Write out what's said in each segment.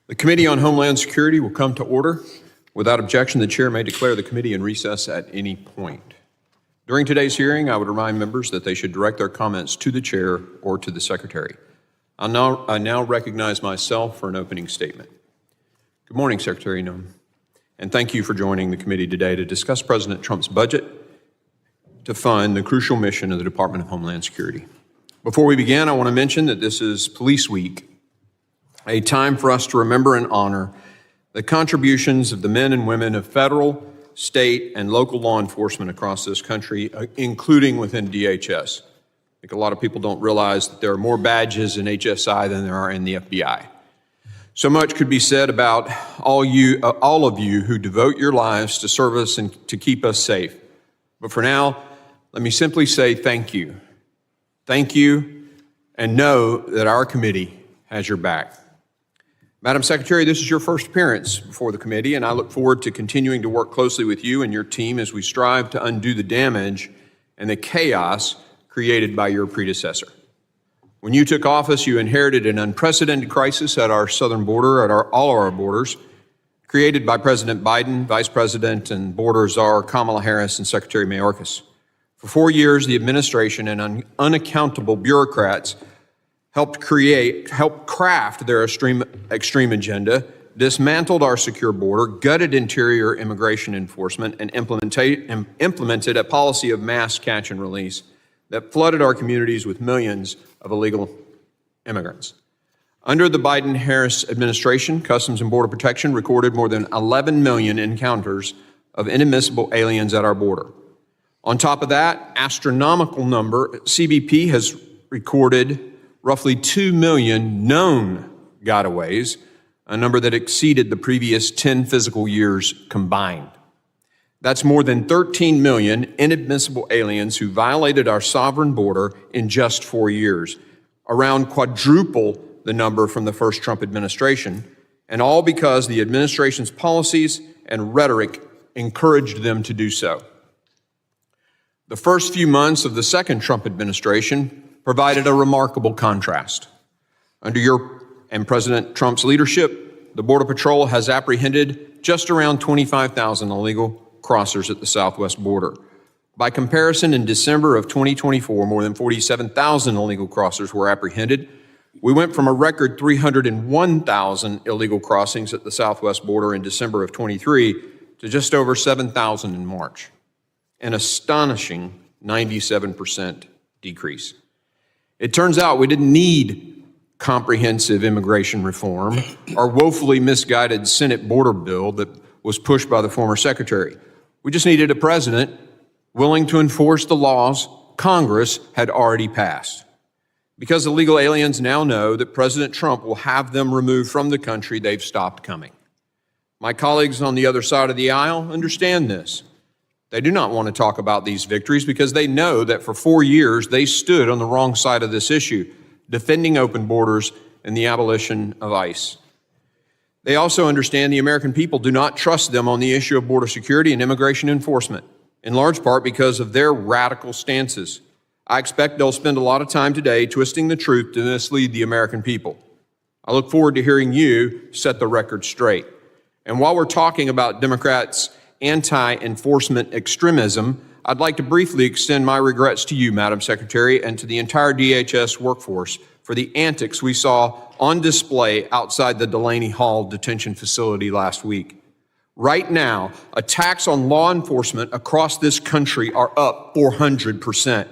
The Committee on Homeland Security will come to order. Without objection, the chair may declare the committee in recess at any point. During today's hearing, I would remind members that they should direct their comments to the chair or to the secretary. I now recognize myself for an opening statement. Good morning, Secretary Noem, and thank you for joining the committee today to discuss President Trump's budget to fund the crucial mission of the Department of Homeland Security. Before we begin, I want to mention that this is Police Week, a time for us to remember and honor the contributions of the men and women of federal, state, and local law enforcement across this country, including within DHS. I think a lot of people don't realize that there are more badges in HSI than there are in the FBI. So much could be said about all of you who devote your lives to service and to keep us safe. But for now, let me simply say thank you. Thank you, and know that our committee has your back. Madam Secretary, this is your first appearance before the committee, and I look forward to continuing to work closely with you and your team as we strive to undo the damage and the chaos created by your predecessor. When you took office, you inherited an unprecedented crisis at our southern border, at all our borders, created by President Biden, Vice President and Border Czar Kamala Harris, and Secretary Mayorkas. For 4 years, the administration and unaccountable bureaucrats helped craft their extreme agenda, dismantled our secure border, gutted interior immigration enforcement, and implemented a policy of mass catch and release that flooded our communities with millions of illegal immigrants. Under the Biden-Harris administration, Customs and Border Protection recorded more than 11 million encounters of inadmissible aliens at our border. On top of that astronomical number, CBP has recorded roughly 2 million known gotaways, a number that exceeded the previous 10 fiscal years combined. That's more than 13 million inadmissible aliens who violated our sovereign border in just 4 years, around quadruple the number from the first Trump administration, and all because the administration's policies and rhetoric encouraged them to do so. The first few months of the second Trump administration provided a remarkable contrast. Under your and President Trump's leadership, the Border Patrol has apprehended just around 25,000 illegal crossers at the southwest border. By comparison, in December of 2024, more than 47,000 illegal crossers were apprehended. We went from a record 301,000 illegal crossings at the southwest border in December of 23 to just over 7,000 in March, an astonishing 97% decrease. It turns out we didn't need comprehensive immigration reform or woefully misguided Senate border bill that was pushed by the former secretary. We just needed a president willing to enforce the laws Congress had already passed. Because illegal aliens now know that President Trump will have them removed from the country, they've stopped coming. My colleagues on the other side of the aisle understand this. They do not want to talk about these victories because they know that for 4 years they stood on the wrong side of this issue, defending open borders and the abolition of ICE. They also understand the American people do not trust them on the issue of border security and immigration enforcement, in large part because of their radical stances. I expect they'll spend a lot of time today twisting the truth to mislead the American people. I look forward to hearing you set the record straight. And while we're talking about Democrats' anti-enforcement extremism, I'd like to briefly extend my regrets to you, Madam Secretary, and to the entire DHS workforce for the antics we saw on display outside the Delaney Hall detention facility last week. Right now, attacks on law enforcement across this country are up 400%.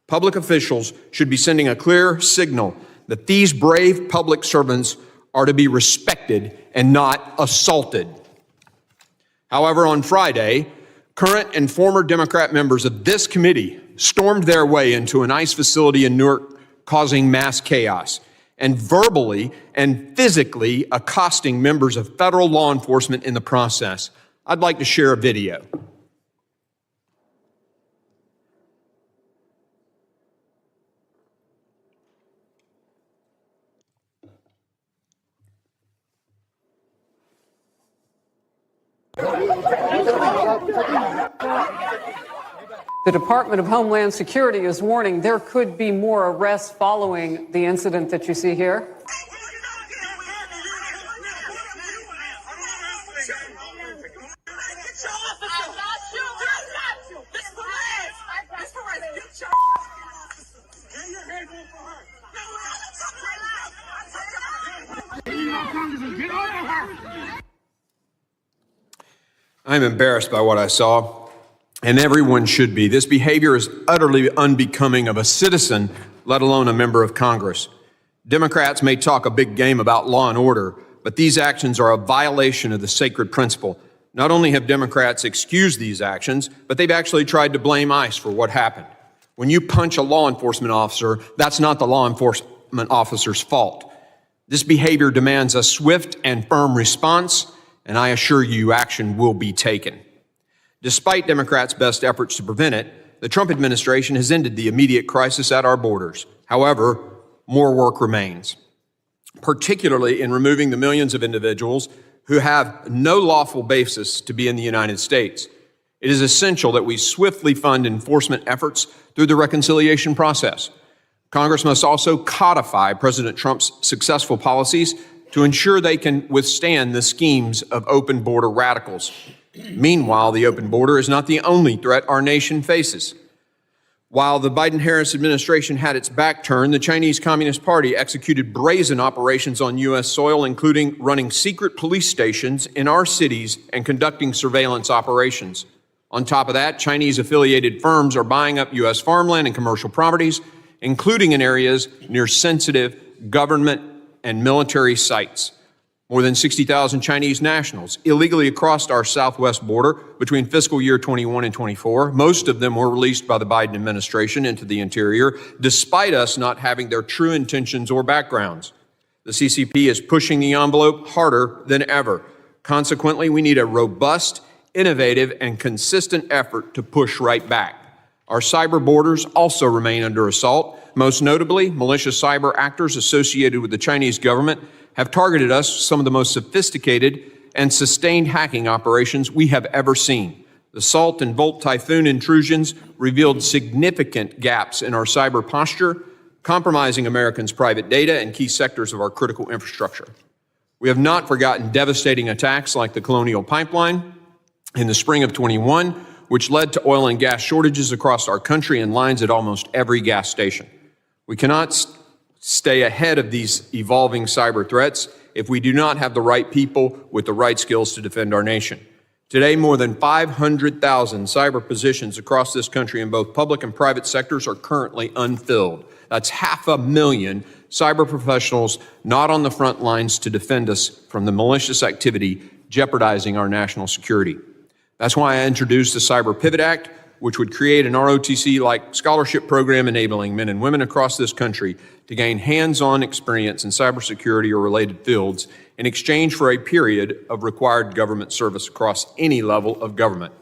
Public officials should be sending a clear signal that these brave public servants are to be respected and not assaulted. However, on Friday, current and former Democrat members of this committee stormed their way into an ICE facility in Newark, causing mass chaos, and verbally and physically accosting members of federal law enforcement in the process. I'd like to share a video. The Department of Homeland Security is warning there could be more arrests following the incident that you see here. I'm embarrassed by what I saw, and everyone should be. This behavior is utterly unbecoming of a citizen, let alone a member of Congress. Democrats may talk a big game about law and order, but these actions are a violation of the sacred principle. Not only have Democrats excused these actions, but they've actually tried to blame ICE for what happened. When you punch a law enforcement officer, that's not the law enforcement officer's fault. This behavior demands a swift and firm response, and I assure you action will be taken. Despite Democrats' best efforts to prevent it, the Trump administration has ended the immediate crisis at our borders. However, more work remains, particularly in removing the millions of individuals who have no lawful basis to be in the United States. It is essential that we swiftly fund enforcement efforts through the reconciliation process. Congress must also codify President Trump's successful policies to ensure they can withstand the schemes of open border radicals. Meanwhile, the open border is not the only threat our nation faces. While the Biden-Harris administration had its back turned, the Chinese Communist Party executed brazen operations on U.S. soil, including running secret police stations in our cities and conducting surveillance operations. On top of that, Chinese-affiliated firms are buying up U.S. farmland and commercial properties, including in areas near sensitive government and military sites. More than 60,000 Chinese nationals illegally crossed our southwest border between fiscal year 21 and 24. Most of them were released by the Biden administration into the interior, despite us not having their true intentions or backgrounds. The CCP is pushing the envelope harder than ever. Consequently, we need a robust, innovative, and consistent effort to push right back. Our cyber borders also remain under assault. Most notably, malicious cyber actors associated with the Chinese government have targeted us with some of the most sophisticated and sustained hacking operations we have ever seen. The Salt and Volt Typhoon intrusions revealed significant gaps in our cyber posture, compromising Americans' private data and key sectors of our critical infrastructure. We have not forgotten devastating attacks like the Colonial Pipeline in the spring of 21, which led to oil and gas shortages across our country and lines at almost every gas station. We cannot stay ahead of these evolving cyber threats if we do not have the right people with the right skills to defend our nation. Today, more than 500,000 cyber positions across this country in both public and private sectors are currently unfilled. That's 500,000 cyber professionals not on the front lines to defend us from the malicious activity jeopardizing our national security. That's why I introduced the Cyber Pivot Act, which would create an ROTC-like scholarship program enabling men and women across this country to gain hands-on experience in cybersecurity or related fields in exchange for a period of required government service across any level of government.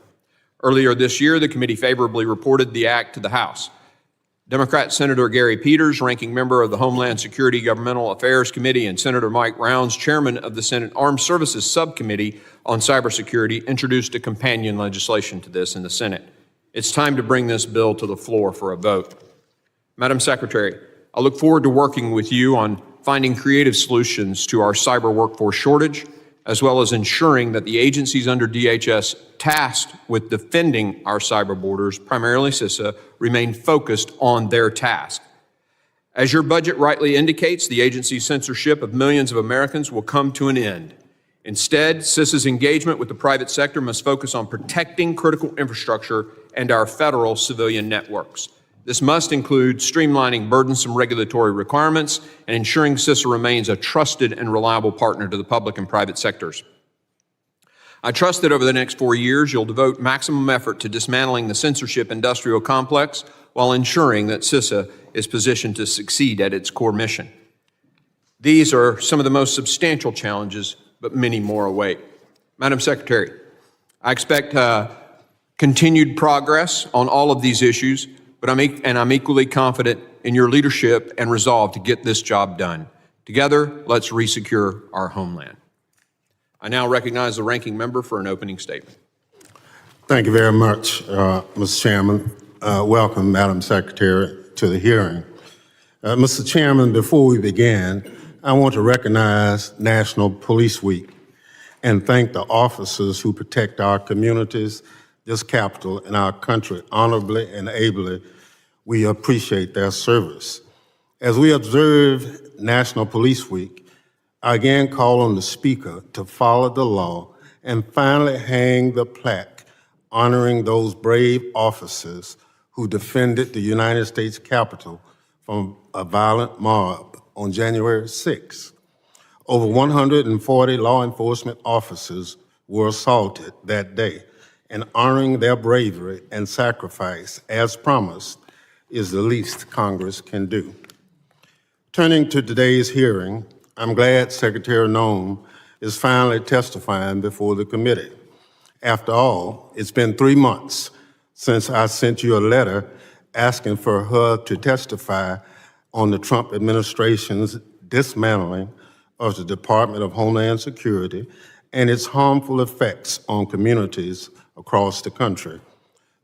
Earlier this year, the committee favorably reported the act to the House. Democrat Senator Gary Peters, ranking member of the Homeland Security Governmental Affairs Committee, and Senator Mike Rounds, chairman of the Senate Armed Services Subcommittee on Cybersecurity, introduced a companion legislation to this in the Senate. It's time to bring this bill to the floor for a vote. Madam Secretary, I look forward to working with you on finding creative solutions to our cyber workforce shortage, as well as ensuring that the agencies under DHS tasked with defending our cyber borders, primarily CISA, remain focused on their task. As your budget rightly indicates, the agency's censorship of millions of Americans will come to an end. Instead, CISA's engagement with the private sector must focus on protecting critical infrastructure and our federal civilian networks. This must include streamlining burdensome regulatory requirements and ensuring CISA remains a trusted and reliable partner to the public and private sectors. I trust that over the next 4 years, you'll devote maximum effort to dismantling the censorship industrial complex while ensuring that CISA is positioned to succeed at its core mission. These are some of the most substantial challenges, but many more await. Madam Secretary, I expect continued progress on all of these issues, but I'm equally confident in your leadership and resolve to get this job done. Together, let's resecure our homeland. I now recognize the ranking member for an opening statement. Thank you very much, Mr. Chairman. Welcome, Madam Secretary, to the hearing. Mr. Chairman, before we begin, I want to recognize National Police Week. and thank the officers who protect our communities, this capital, and our country honorably and ably. We appreciate their service. As we observe National Police Week, I again call on the Speaker to follow the law and finally hang the plaque honoring those brave officers who defended the United States Capitol from a violent mob on January 6th. Over 140 law enforcement officers were assaulted that day, and honoring their bravery and sacrifice, as promised, is the least Congress can do. Turning to today's hearing, I'm glad Secretary Noem is finally testifying before the committee. After all, it's been 3 months since I sent you a letter asking for her to testify on the Trump administration's dismantling of the Department of Homeland Security and its harmful effects on communities across the country.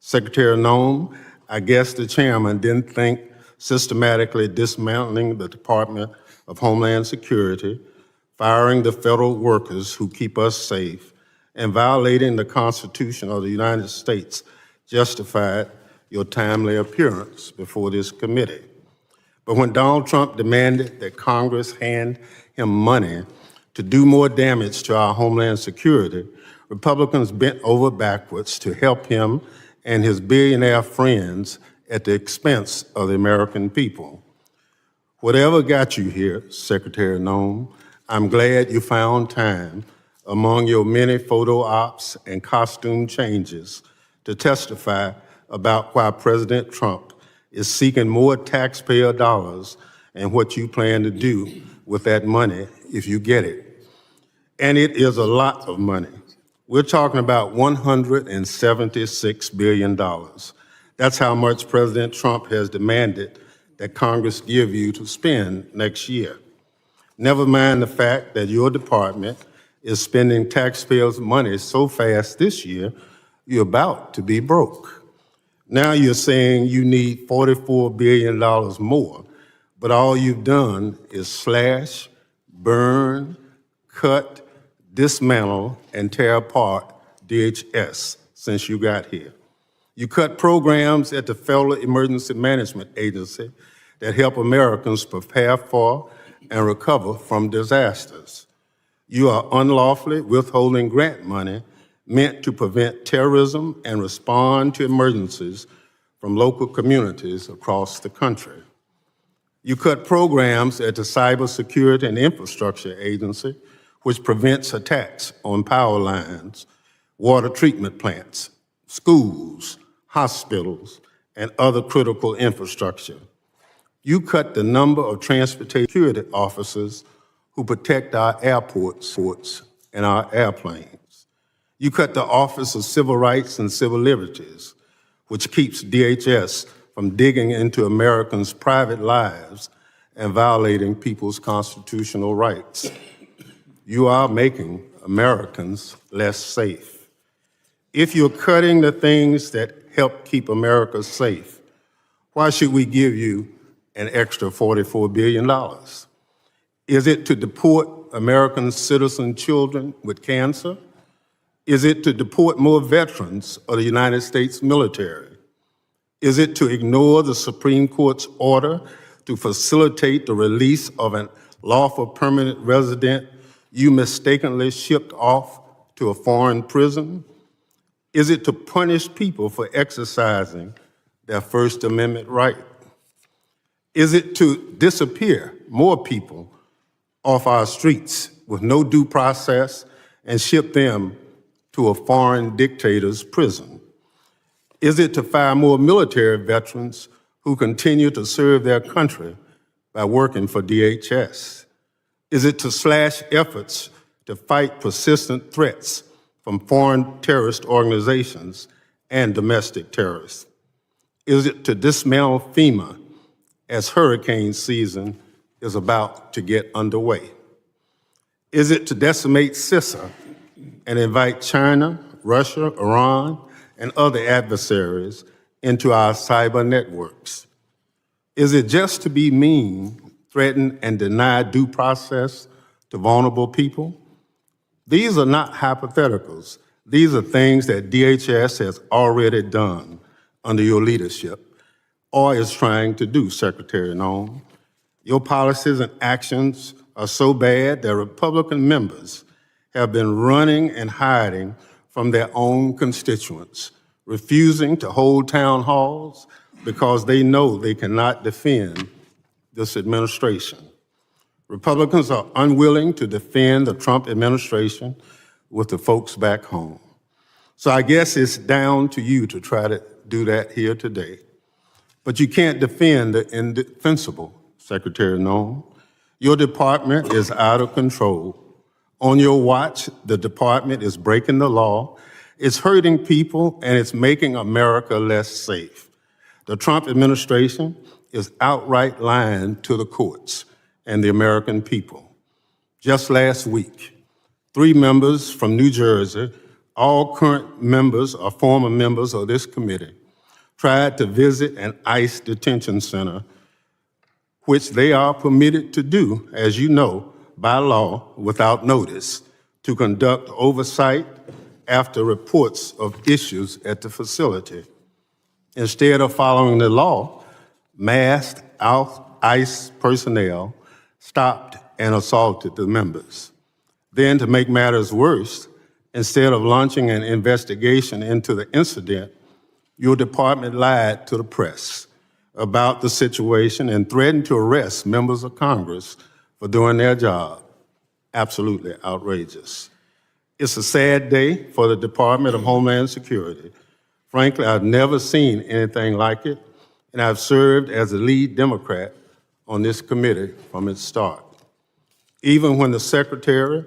Secretary Noem, I guess the chairman didn't think systematically dismantling the Department of Homeland Security, firing the federal workers who keep us safe, and violating the Constitution of the United States justified your timely appearance before this committee. But when Donald Trump demanded that Congress hand him money to do more damage to our Homeland Security, Republicans bent over backwards to help him and his billionaire friends at the expense of the American people. Whatever got you here, Secretary Noem, I'm glad you found time among your many photo ops and costume changes to testify about why President Trump is seeking more taxpayer dollars and what you plan to do with that money if you get it. And it is a lot of money. We're talking about $176 billion. That's how much President Trump has demanded that Congress give you to spend next year. Never mind the fact that your department is spending taxpayers' money so fast this year, you're about to be broke. Now you're saying you need $44 billion more, but all you've done is slash, burn, cut, dismantle, and tear apart DHS since you got here. You cut programs at the Federal Emergency Management Agency that help Americans prepare for and recover from disasters. You are unlawfully withholding grant money meant to prevent terrorism and respond to emergencies from local communities across the country. You cut programs at the Cybersecurity and Infrastructure Agency, which prevents attacks on power lines, water treatment plants, schools, hospitals, and other critical infrastructure. You cut the number of transportation security officers who protect our airports and our airplanes. You cut the Office of Civil Rights and Civil Liberties, which keeps DHS from digging into Americans' private lives and violating people's constitutional rights. You are making Americans less safe. If you're cutting the things that help keep America safe, why should we give you an extra $44 billion? Is it to deport American citizen children with cancer? Is it to deport more veterans of the United States military? Is it to ignore the Supreme Court's order to facilitate the release of a lawful permanent resident you mistakenly shipped off to a foreign prison? Is it to punish people for exercising their First Amendment right? Is it to disappear more people off our streets with no due process and ship them to a foreign dictator's prison? Is it to fire more military veterans who continue to serve their country by working for DHS? Is it to slash efforts to fight persistent threats from foreign terrorist organizations and domestic terrorists? Is it to dismantle FEMA as hurricane season is about to get underway? Is it to decimate CISA and invite China, Russia, Iran, and other adversaries into our cyber networks? Is it just to be mean, threaten, and deny due process to vulnerable people? These are not hypotheticals. These are things that DHS has already done under your leadership or is trying to do, Secretary Noem. Your policies and actions are so bad that Republican members have been running and hiding from their own constituents, refusing to hold town halls because they know they cannot defend this administration. Republicans are unwilling to defend the Trump administration with the folks back home. So I guess it's down to you to try to do that here today. But you can't defend the indefensible, Secretary Noem. Your department is out of control. On your watch, the department is breaking the law, it's hurting people, and it's making America less safe. The Trump administration is outright lying to the courts and the American people. Just last week, 3 members from New Jersey, all current members or former members of this committee, tried to visit an ICE detention center, which they are permitted to do, as you know, by law, without notice, to conduct oversight after reports of issues at the facility. Instead of following the law, masked ICE personnel stopped and assaulted the members. Then, to make matters worse, instead of launching an investigation into the incident, your department lied to the press about the situation and threatened to arrest members of Congress for doing their job. Absolutely outrageous. It's a sad day for the Department of Homeland Security. Frankly, I've never seen anything like it, and I've served as the lead Democrat on this committee from its start. Even when the Secretary,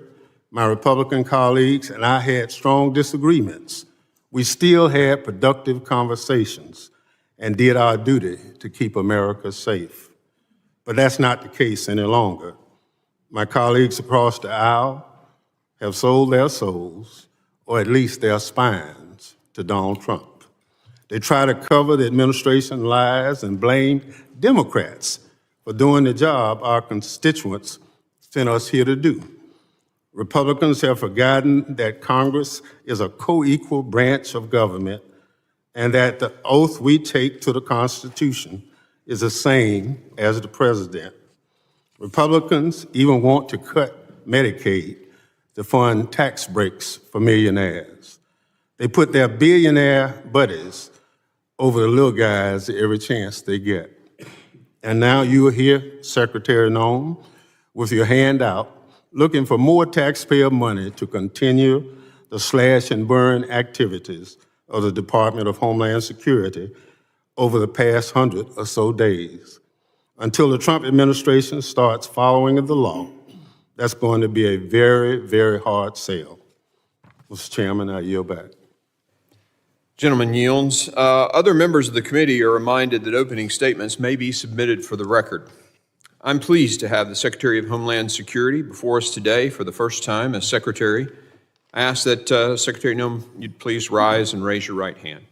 my Republican colleagues, and I had strong disagreements, we still had productive conversations and did our duty to keep America safe. But that's not the case any longer. My colleagues across the aisle have sold their souls, or at least their spines, to Donald Trump. They try to cover the administration's lies and blame Democrats for doing the job our constituents sent us here to do. Republicans have forgotten that Congress is a co-equal branch of government and that the oath we take to the Constitution is the same as the president. Republicans even want to cut Medicaid to fund tax breaks for millionaires. They put their billionaire buddies over the little guys every chance they get. And now you are here, Secretary Noem, with your hand out, looking for more taxpayer money to continue the slash and burn activities of the Department of Homeland Security over the past 100 or so days. Until the Trump administration starts following the law, that's going to be a very, very hard sell. Mr. Chairman, I yield back. Gentleman yields. Other members of the committee are reminded that opening statements may be submitted for the record. I'm pleased to have the Secretary of Homeland Security before us today for the first time as Secretary. I ask that Secretary Noem, you'd please rise and raise your right hand.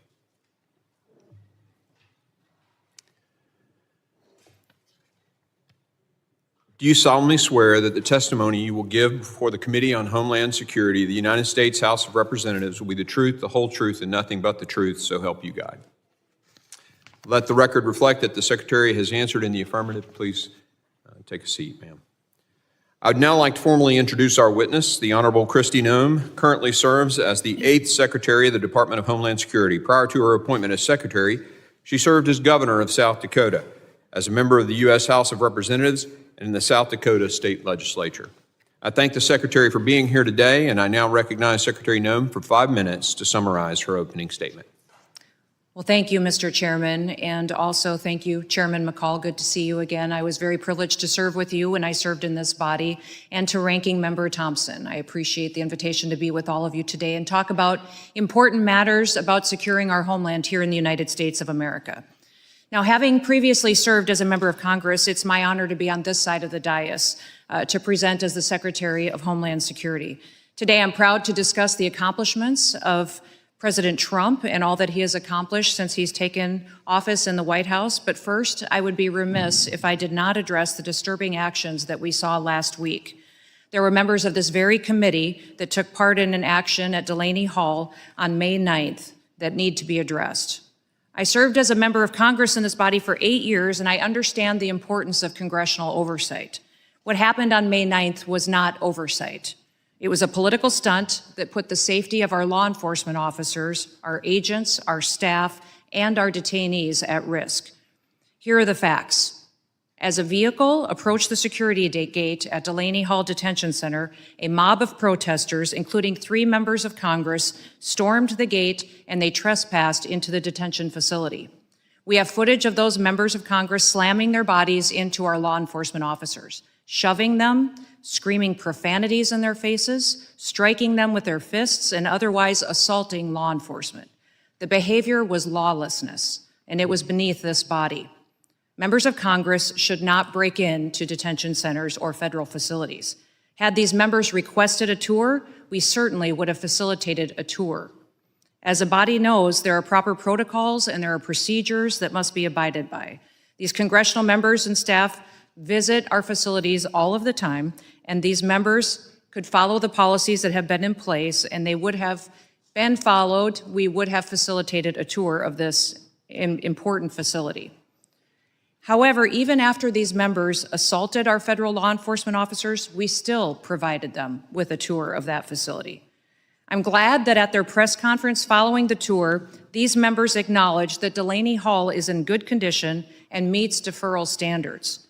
Do you solemnly swear that the testimony you will give before the Committee on Homeland Security of the United States House of Representatives will be the truth, the whole truth, and nothing but the truth, so help you God? Let the record reflect that the Secretary has answered in the affirmative. Please take a seat, ma'am. I would now like to formally introduce our witness. The Honorable Kristi Noem currently serves as the 8th Secretary of the Department of Homeland Security. Prior to her appointment as Secretary, she served as Governor of South Dakota, as a member of the U.S. House of Representatives, and in the South Dakota State Legislature. I thank the Secretary for being here today, and I now recognize Secretary Noem for 5 minutes to summarize her opening statement. Well, thank you, Mr. Chairman, and also thank you, Chairman McCall. Good to see you again. I was very privileged to serve with you when I served in this body, and to Ranking Member Thompson. I appreciate the invitation to be with all of you today and talk about important matters about securing our homeland here in the United States of America. Now, having previously served as a member of Congress, it's my honor to be on this side of the dais to present as the Secretary of Homeland Security. Today, I'm proud to discuss the accomplishments of President Trump and all that he has accomplished since he's taken office in the White House. But first, I would be remiss if I did not address the disturbing actions that we saw last week. There were members of this very committee that took part in an action at Delaney Hall on May 9th that need to be addressed. I served as a member of Congress in this body for 8 years, and I understand the importance of congressional oversight. What happened on May 9th was not oversight. It was a political stunt that put the safety of our law enforcement officers, our agents, our staff, and our detainees at risk. Here are the facts. As a vehicle approached the security gate at Delaney Hall Detention Center, a mob of protesters, including 3 members of Congress, stormed the gate and they trespassed into the detention facility. We have footage of those members of Congress slamming their bodies into our law enforcement officers, shoving them, screaming profanities in their faces, striking them with their fists, and otherwise assaulting law enforcement. The behavior was lawlessness, and it was beneath this body. Members of Congress should not break into detention centers or federal facilities. Had these members requested a tour, we certainly would have facilitated a tour. As a body knows, there are proper protocols and there are procedures that must be abided by. These congressional members and staff visit our facilities all of the time, and these members could follow the policies that have been in place, and they would have been followed. We would have facilitated a tour of this important facility. However, even after these members assaulted our federal law enforcement officers, we still provided them with a tour of that facility. I'm glad that at their press conference following the tour, these members acknowledged that Delaney Hall is in good condition and meets deferral standards.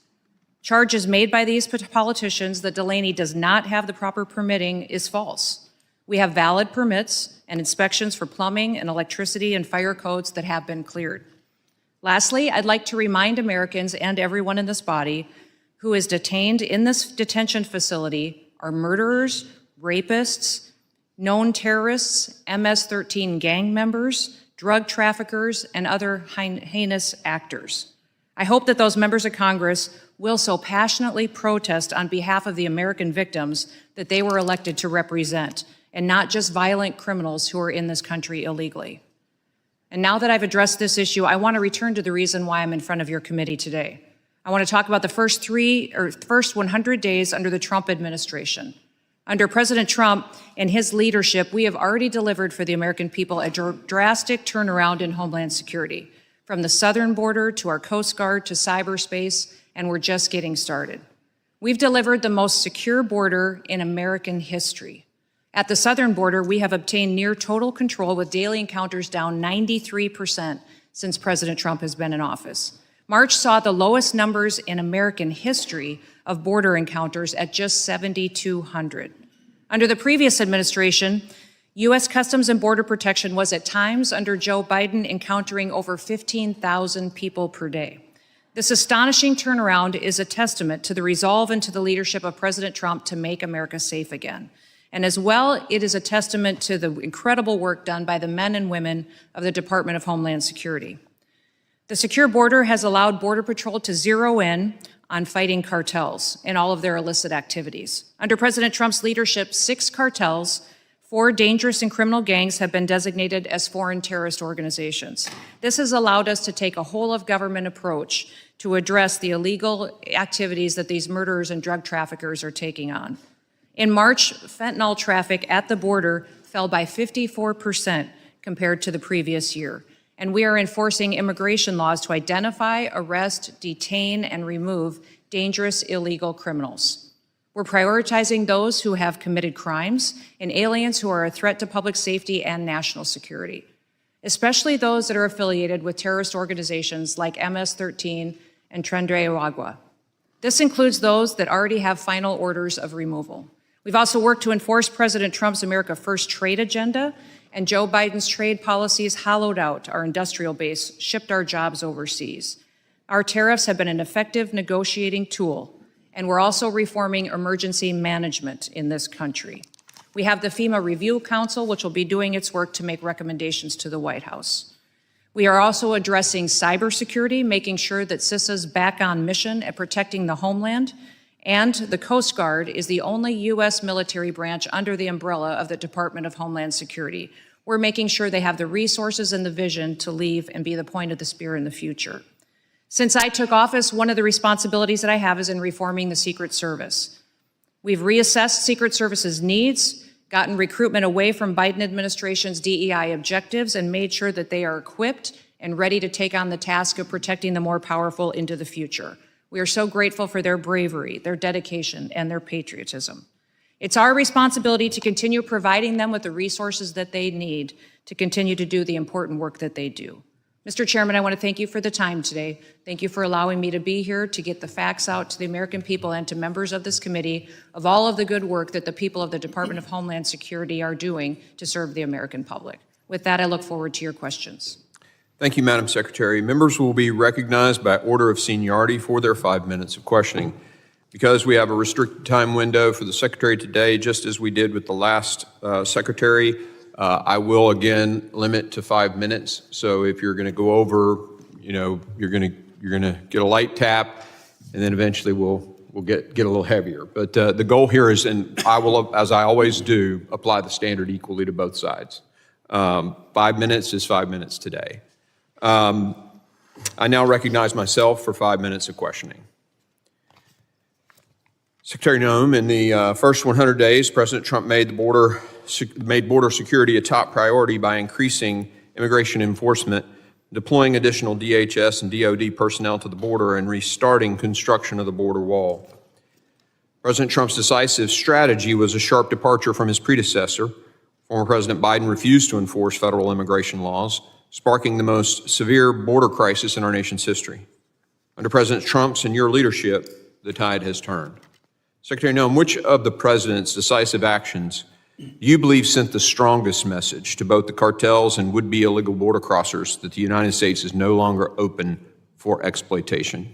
Charges made by these politicians that Delaney does not have the proper permitting is false. We have valid permits and inspections for plumbing and electricity and fire codes that have been cleared. Lastly, I'd like to remind Americans and everyone in this body who is detained in this detention facility are murderers, rapists, known terrorists, MS-13 gang members, drug traffickers, and other heinous actors. I hope that those members of Congress will so passionately protest on behalf of the American victims that they were elected to represent, and not just violent criminals who are in this country illegally. And now that I've addressed this issue, I want to return to the reason why I'm in front of your committee today. I want to talk about the first 100 days under the Trump administration. Under President Trump and his leadership, we have already delivered for the American people a drastic turnaround in Homeland Security, from the southern border to our Coast Guard to cyberspace, and we're just getting started. We've delivered the most secure border in American history. At the southern border, we have obtained near total control with daily encounters down 93% since President Trump has been in office. March saw the lowest numbers in American history of border encounters at just 7,200. Under the previous administration, U.S. Customs and Border Protection was at times under Joe Biden encountering over 15,000 people per day. This astonishing turnaround is a testament to the resolve and to the leadership of President Trump to make America safe again. And as well, it is a testament to the incredible work done by the men and women of the Department of Homeland Security. The secure border has allowed Border Patrol to zero in on fighting cartels and all of their illicit activities. Under President Trump's leadership, 6 cartels, 4 dangerous and criminal gangs have been designated as foreign terrorist organizations. This has allowed us to take a whole-of-government approach to address the illegal activities that these murderers and drug traffickers are taking on. In March, fentanyl traffic at the border fell by 54% compared to the previous year, and we are enforcing immigration laws to identify, arrest, detain, and remove dangerous illegal criminals. We're prioritizing those who have committed crimes and aliens who are a threat to public safety and national security, especially those that are affiliated with terrorist organizations like MS-13 and Tren de Aragua. This includes those that already have final orders of removal. We've also worked to enforce President Trump's America First trade agenda, and Joe Biden's trade policies hollowed out our industrial base, shipped our jobs overseas. Our tariffs have been an effective negotiating tool, and we're also reforming emergency management in this country. We have the FEMA Review Council, which will be doing its work to make recommendations to the White House. We are also addressing cybersecurity, making sure that CISA is back on mission at protecting the homeland. And the Coast Guard is the only U.S. military branch under the umbrella of the Department of Homeland Security. We're making sure they have the resources and the vision to leave and be the point of the spear in the future. Since I took office, one of the responsibilities that I have is in reforming the Secret Service. We've reassessed Secret Service's needs, gotten recruitment away from Biden administration's DEI objectives, and made sure that they are equipped and ready to take on the task of protecting the more powerful into the future. We are so grateful for their bravery, their dedication, and their patriotism. It's our responsibility to continue providing them with the resources that they need to continue to do the important work that they do. Mr. Chairman, I want to thank you for the time today. Thank you for allowing me to be here to get the facts out to the American people and to members of this committee of all of the good work that the people of the Department of Homeland Security are doing to serve the American public. With that, I look forward to your questions. Thank you, Madam Secretary. Members will be recognized by order of seniority for their 5 minutes of questioning. Because we have a restricted time window for the Secretary today, just as we did with the last Secretary, I will again limit to 5 minutes. So if you're going to go over, you're going to get a light tap, and then eventually we'll get a little heavier. But the goal here is, and I will, as I always do, apply the standard equally to both sides. 5 minutes is 5 minutes today. I now recognize myself for 5 minutes of questioning. Secretary Noem, in the first 100 days, President Trump made border security a top priority by increasing immigration enforcement, deploying additional DHS and DOD personnel to the border, and restarting construction of the border wall. President Trump's decisive strategy was a sharp departure from his predecessor. Former President Biden refused to enforce federal immigration laws, sparking the most severe border crisis in our nation's history. Under President Trump's and your leadership, the tide has turned. Secretary Noem, which of the president's decisive actions do you believe sent the strongest message to both the cartels and would-be illegal border crossers that the United States is no longer open for exploitation?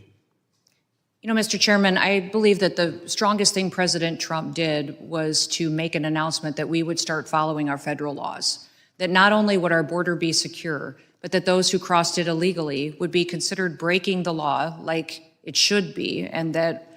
Mr. Chairman, I believe that the strongest thing President Trump did was to make an announcement that we would start following our federal laws, that not only would our border be secure, but that those who crossed it illegally would be considered breaking the law like it should be, and that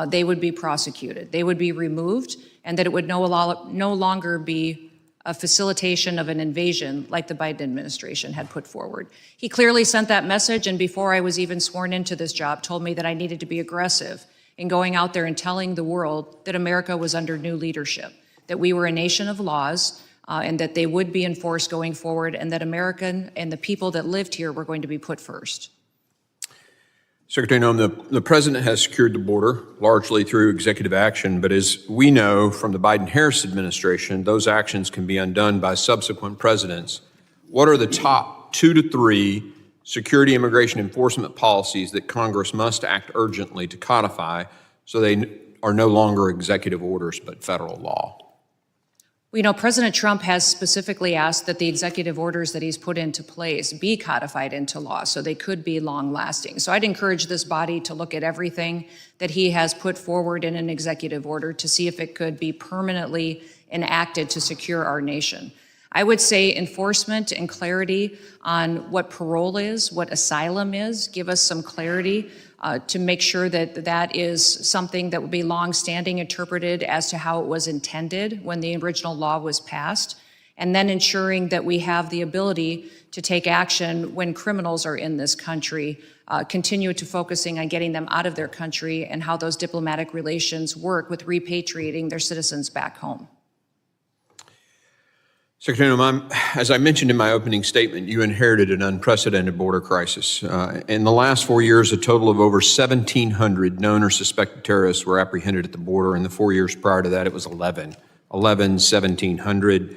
they would be prosecuted. They would be removed, and that it would no longer be a facilitation of an invasion like the Biden administration had put forward. He clearly sent that message, and before I was even sworn into this job, told me that I needed to be aggressive in going out there and telling the world that America was under new leadership, that we were a nation of laws, and that they would be enforced going forward, and that American and the people that lived here were going to be put first. Secretary Noem, the president has secured the border largely through executive action, but as we know from the Biden-Harris administration, those actions can be undone by subsequent presidents. What are the top 2 to 3 security immigration enforcement policies that Congress must act urgently to codify so they are no longer executive orders but federal law? Well, President Trump has specifically asked that the executive orders that he's put into place be codified into law so they could be long-lasting. So I'd encourage this body to look at everything that he has put forward in an executive order to see if it could be permanently enacted to secure our nation. I would say enforcement and clarity on what parole is, what asylum is, give us some clarity to make sure that that is something that would be long-standing interpreted as to how it was intended when the original law was passed, and then ensuring that we have the ability to take action when criminals are in this country, continue to focusing on getting them out of their country and how those diplomatic relations work with repatriating their citizens back home. Secretary Noem, as I mentioned in my opening statement, you inherited an unprecedented border crisis. In the last 4 years, a total of over 1,700 known or suspected terrorists were apprehended at the border. In the 4 years prior to that, it was 1,700.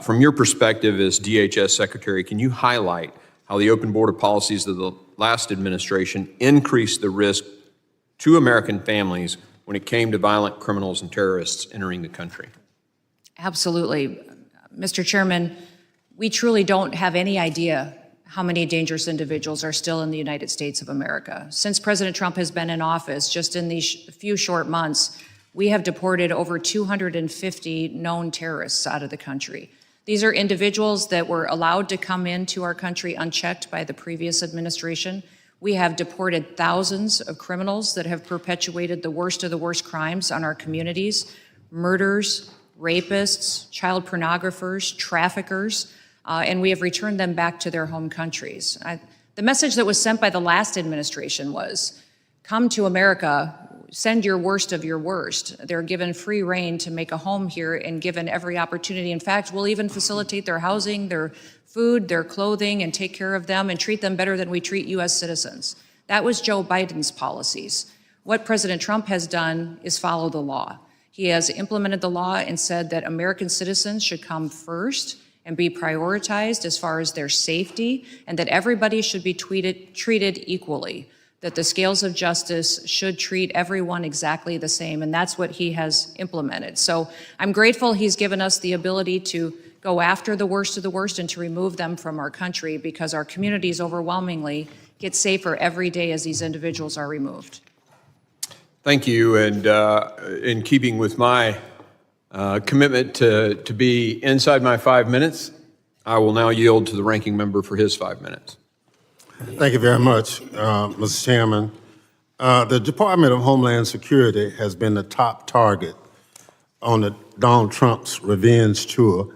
From your perspective as DHS Secretary, can you highlight how the open border policies of the last administration increased the risk to American families when it came to violent criminals and terrorists entering the country? Absolutely. Mr. Chairman, we truly don't have any idea how many dangerous individuals are still in the United States of America. Since President Trump has been in office, just in these few short months, we have deported over 250 known terrorists out of the country. These are individuals that were allowed to come into our country unchecked by the previous administration. We have deported thousands of criminals that have perpetuated the worst of the worst crimes on our communities, murders, rapists, child pornographers, traffickers, and we have returned them back to their home countries. The message that was sent by the last administration was, come to America, send your worst of your worst. They're given free rein to make a home here and given every opportunity. In fact, we'll even facilitate their housing, their food, their clothing, and take care of them and treat them better than we treat U.S. citizens. That was Joe Biden's policies. What President Trump has done is follow the law. He has implemented the law and said that American citizens should come first and be prioritized as far as their safety, and that everybody should be treated equally, that the scales of justice should treat everyone exactly the same, and that's what he has implemented. So I'm grateful he's given us the ability to go after the worst of the worst and to remove them from our country, because our communities overwhelmingly get safer every day as these individuals are removed. Thank you, and in keeping with my commitment to be inside my 5 minutes, I will now yield to the ranking member for his 5 minutes. Thank you very much, Mr. Chairman. The Department of Homeland Security has been the top target on Donald Trump's revenge tour,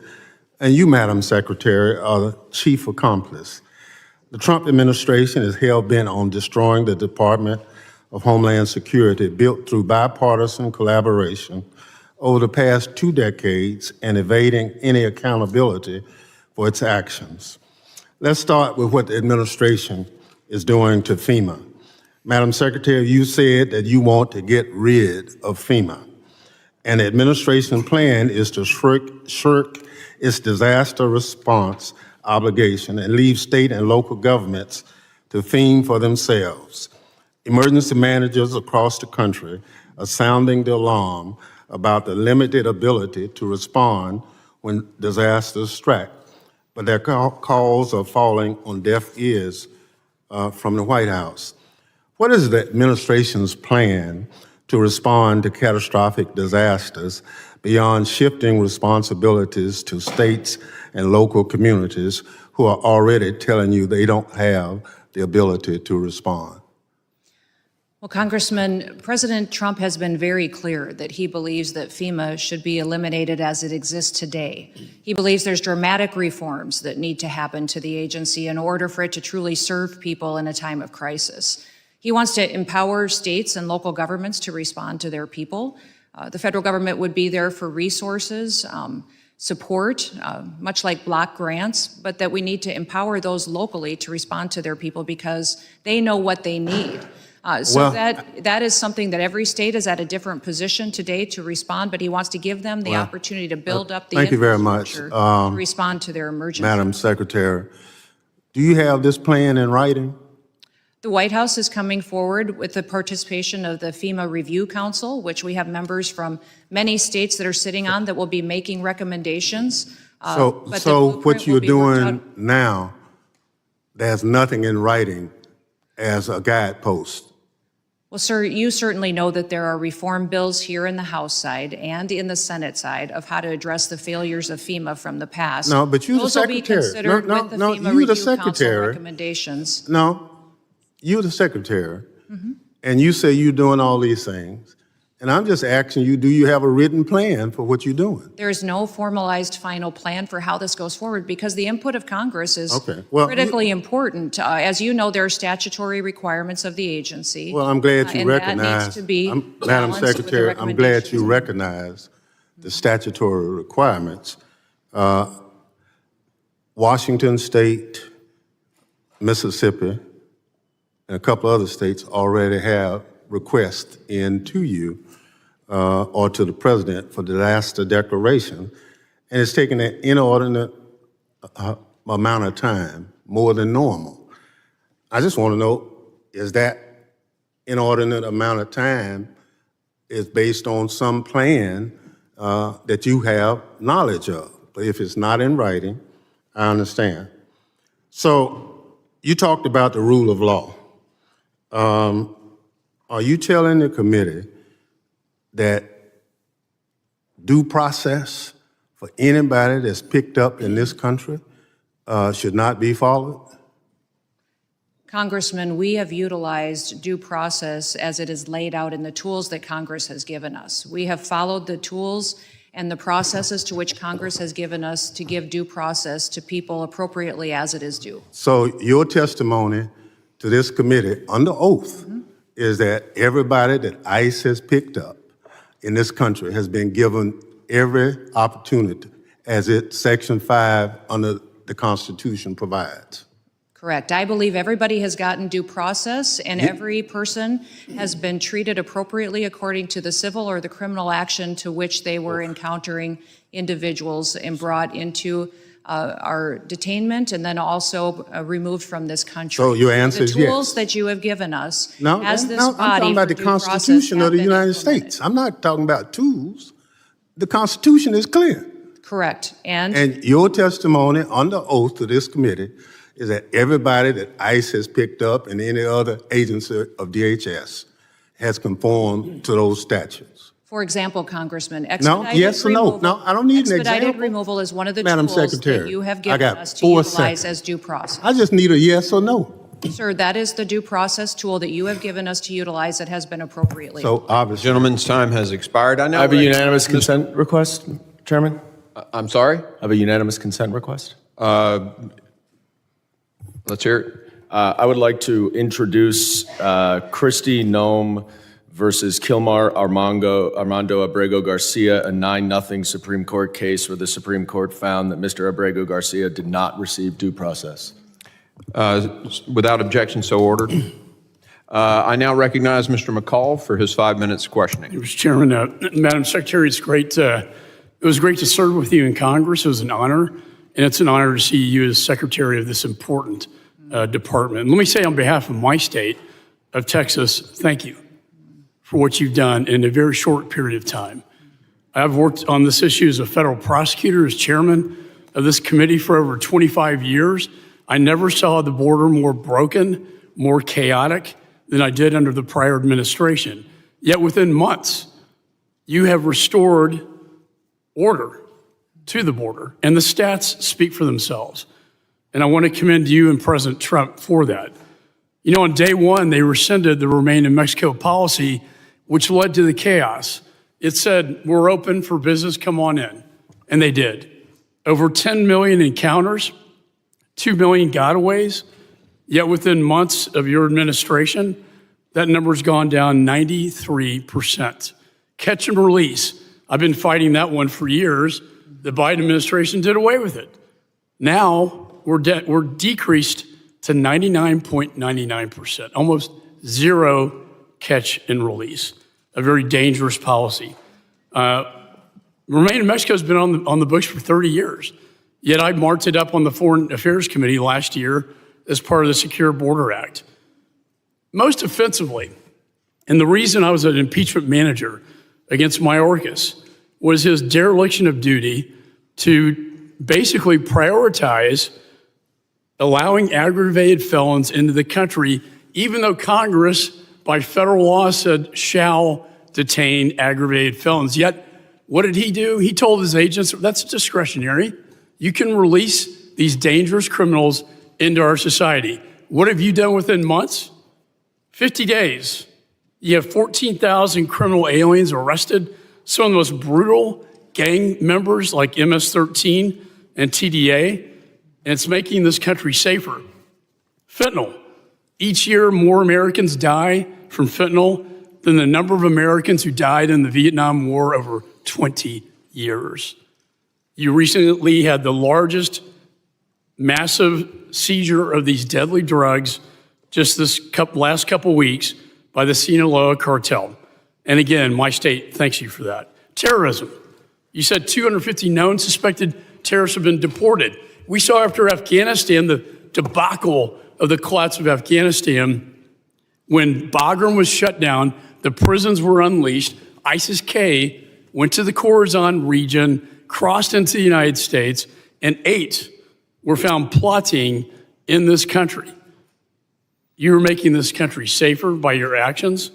and you, Madam Secretary, are the chief accomplice. The Trump administration is hell-bent on destroying the Department of Homeland Security, built through bipartisan collaboration over the past 2 decades and evading any accountability for its actions. Let's start with what the administration is doing to FEMA. Madam Secretary, you said that you want to get rid of FEMA, and the administration plan is to shirk its disaster response obligation and leave state and local governments to fend for themselves. Emergency managers across the country are sounding the alarm about the limited ability to respond when disasters strike, but their calls are falling on deaf ears from the White House. What is the administration's plan to respond to catastrophic disasters beyond shifting responsibilities to states and local communities who are already telling you they don't have the ability to respond? Well, Congressman, President Trump has been very clear that he believes that FEMA should be eliminated as it exists today. He believes there's dramatic reforms that need to happen to the agency in order for it to truly serve people in a time of crisis. He wants to empower states and local governments to respond to their people. The federal government would be there for resources, support, much like block grants, but that we need to empower those locally to respond to their people because they know what they need. That is something that every state is at a different position today to respond, but he wants to give them the opportunity to build up the infrastructure to respond to their emergency. Madam Secretary, do you have this plan in writing? The White House is coming forward with the participation of the FEMA Review Council, which we have members from many states that are sitting on that will be making recommendations. So what you're doing now, there's nothing in writing as a guidepost. Well, sir, you certainly know that there are reform bills here in the House side and in the Senate side of how to address the failures of FEMA from the past. No, but you're the secretary. Those will be considered with the FEMA Review Council recommendations. No, you're the secretary, and you say you're doing all these things. And I'm just asking you, do you have a written plan for what you're doing? There is no formalized final plan for how this goes forward because the input of Congress is critically important. As you know, there are statutory requirements of the agency. Well, I'm glad you recognize, that needs to be Madam Secretary, I'm glad you recognize the statutory requirements. Washington State, Mississippi, and a couple other states already have requests in to you or to the president for disaster declaration, and it's taken an inordinate amount of time, more than normal. I just want to know, is that inordinate amount of time is based on some plan that you have knowledge of? But if it's not in writing, I understand. So you talked about the rule of law. Are you telling the committee that due process for anybody that's picked up in this country should not be followed? Congressman, we have utilized due process as it is laid out in the tools that Congress has given us. We have followed the tools and the processes to which Congress has given us to give due process to people appropriately as it is due. So your testimony to this committee under oath is that everybody that ICE has picked up in this country has been given every opportunity as Section 5 under the Constitution provides. Correct. I believe everybody has gotten due process, and every person has been treated appropriately according to the civil or the criminal action to which they were encountering individuals and brought into our detainment and then also removed from this country. So your answer is yes. The tools that you have given us No, as this I'm body talking about the for due process Constitution of have the been United implemented. States. I'm not talking about tools. The Constitution is clear. Correct. And your testimony under oath to this committee is that everybody that ICE has picked up and any other agency of DHS has conformed to those statutes. For example, Congressman, yes or no? No, I don't need an expedited example. removal is one of the Madam tools Secretary, that you have I given got us to 4 utilize seconds. as due process. I just need a yes or no. Sir, that is the due process tool that you have given us to utilize that has been appropriately. So obviously, Gentleman's time has expired. I now I have a recognize unanimous consent request, Chairman. I'm sorry? I have a unanimous consent request. Let's hear it. I would like to introduce Kristi Noem versus Kilmar Armando Abrego Garcia, a 9-0 Supreme Court case where the Supreme Court found that Mr. Abrego Garcia did not receive due process. Without objection, so ordered. I now recognize Mr. McCall for his 5 minutes questioning. Mr. Chairman, Madam Secretary, it was great to serve with you in Congress. It was an honor, and it's an honor to see you as Secretary of this important department. Let me say on behalf of my state of Texas, thank you for what you've done in a very short period of time. I've worked on this issue as a federal prosecutor, as chairman of this committee for over 25 years. I never saw the border more broken, more chaotic than I did under the prior administration. Yet within months, you have restored order to the border, and the stats speak for themselves. And I want to commend you and President Trump for that. You know, on day one, they rescinded the Remain in Mexico policy, which led to the chaos. It said, we're open for business, come on in. And they did. Over 10 million encounters, 2 million gotaways, yet within months of your administration, that number's gone down 93%. Catch and release. I've been fighting that one for years. The Biden administration did away with it. Now we're decreased to 99.99%, almost zero catch and release, a very dangerous policy. Remain in Mexico has been on the books for 30 years, yet I marked it up on the Foreign Affairs Committee last year as part of the Secure Border Act. Most offensively, and the reason I was an impeachment manager against Mayorkas was his dereliction of duty to basically prioritize allowing aggravated felons into the country, even though Congress, by federal law, said shall detain aggravated felons. Yet, what did he do? He told his agents, that's discretionary. You can release these dangerous criminals into our society. What have you done within months? 50 days. You have 14,000 criminal aliens arrested, some of the most brutal gang members like MS-13 and TDA, and it's making this country safer. Fentanyl. Each year, more Americans die from fentanyl than the number of Americans who died in the Vietnam War over 20 years. You recently had the largest massive seizure of these deadly drugs just this last couple weeks by the Sinaloa cartel. And again, my state thanks you for that. Terrorism. You said 250 known suspected terrorists have been deported. We saw after Afghanistan the debacle of the collapse of Afghanistan when Bagram was shut down, the prisons were unleashed, ISIS-K went to the Khorasan region, crossed into the United States, and 8 were found plotting in this country. You were making this country safer by your actions.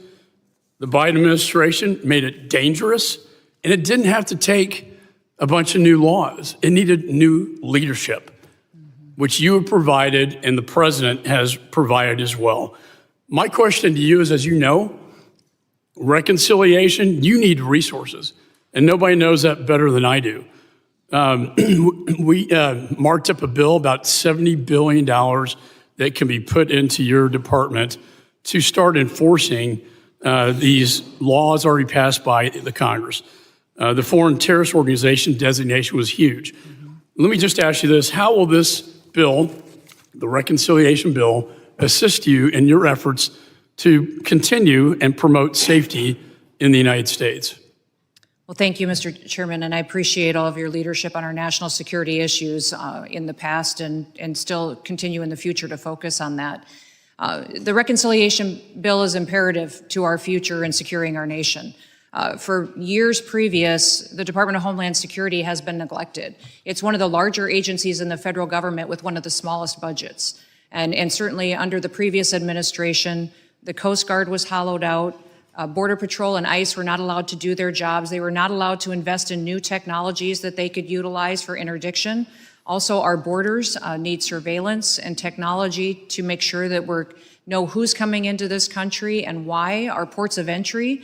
The Biden administration made it dangerous, and it didn't have to take a bunch of new laws. It needed new leadership, which you have provided and the president has provided as well. My question to you is, as you know, reconciliation, you need resources, and nobody knows that better than I do. We marked up a bill about $70 billion that can be put into your department to start enforcing these laws already passed by the Congress. The foreign terrorist organization designation was huge. Let me just ask you this. How will this bill, the reconciliation bill, assist you in your efforts to continue and promote safety in the United States? Well, thank you, Mr. Chairman, and I appreciate all of your leadership on our national security issues in the past and still continue in the future to focus on that. The reconciliation bill is imperative to our future in securing our nation. For years previous, the Department of Homeland Security has been neglected. It's one of the larger agencies in the federal government with one of the smallest budgets. And certainly under the previous administration, the Coast Guard was hollowed out. Border Patrol and ICE were not allowed to do their jobs. They were not allowed to invest in new technologies that they could utilize for interdiction. Also, our borders need surveillance and technology to make sure that we know who's coming into this country and why. Our ports of entry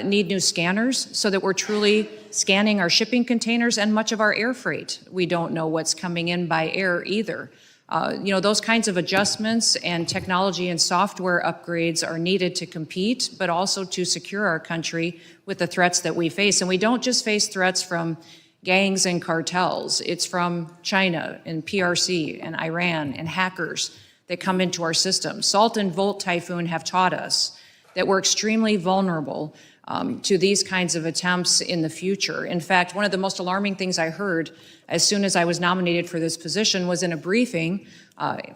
need new scanners so that we're truly scanning our shipping containers and much of our air freight. We don't know what's coming in by air either. Those kinds of adjustments and technology and software upgrades are needed to compete, but also to secure our country with the threats that we face. And we don't just face threats from gangs and cartels. It's from China and PRC and Iran and hackers that come into our system. Salt and Volt Typhoon have taught us that we're extremely vulnerable to these kinds of attempts in the future. In fact, one of the most alarming things I heard as soon as I was nominated for this position was in a briefing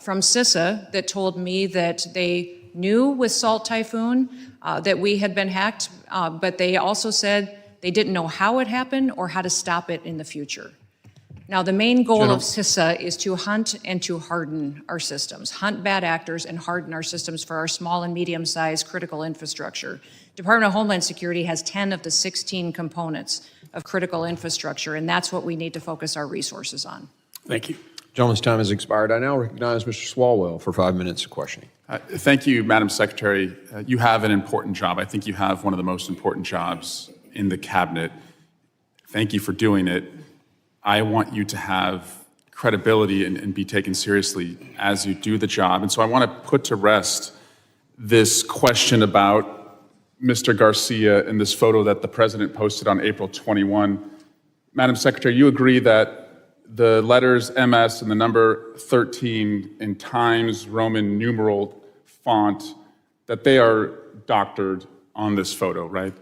from CISA that told me that they knew with Salt Typhoon that we had been hacked, but they also said they didn't know how it happened or how to stop it in the future. Now, the main goal of CISA is to hunt and to harden our systems, hunt bad actors and harden our systems for our small and medium-sized critical infrastructure. Department of Homeland Security has 10 of the 16 components of critical infrastructure, and that's what we need to focus our resources on. Thank you. Gentleman's time has expired. I now recognize Mr. Swalwell for 5 minutes of questioning. Thank you, Madam Secretary. You have an important job. I think you have one of the most important jobs in the cabinet. Thank you for doing it. I want you to have credibility and be taken seriously as you do the job. And so I want to put to rest this question about Mr. Garcia and this photo that the president posted on April 21. Madam Secretary, you agree that the letters MS and the number 13 in Times Roman numeral font, that they are doctored on this photo, right?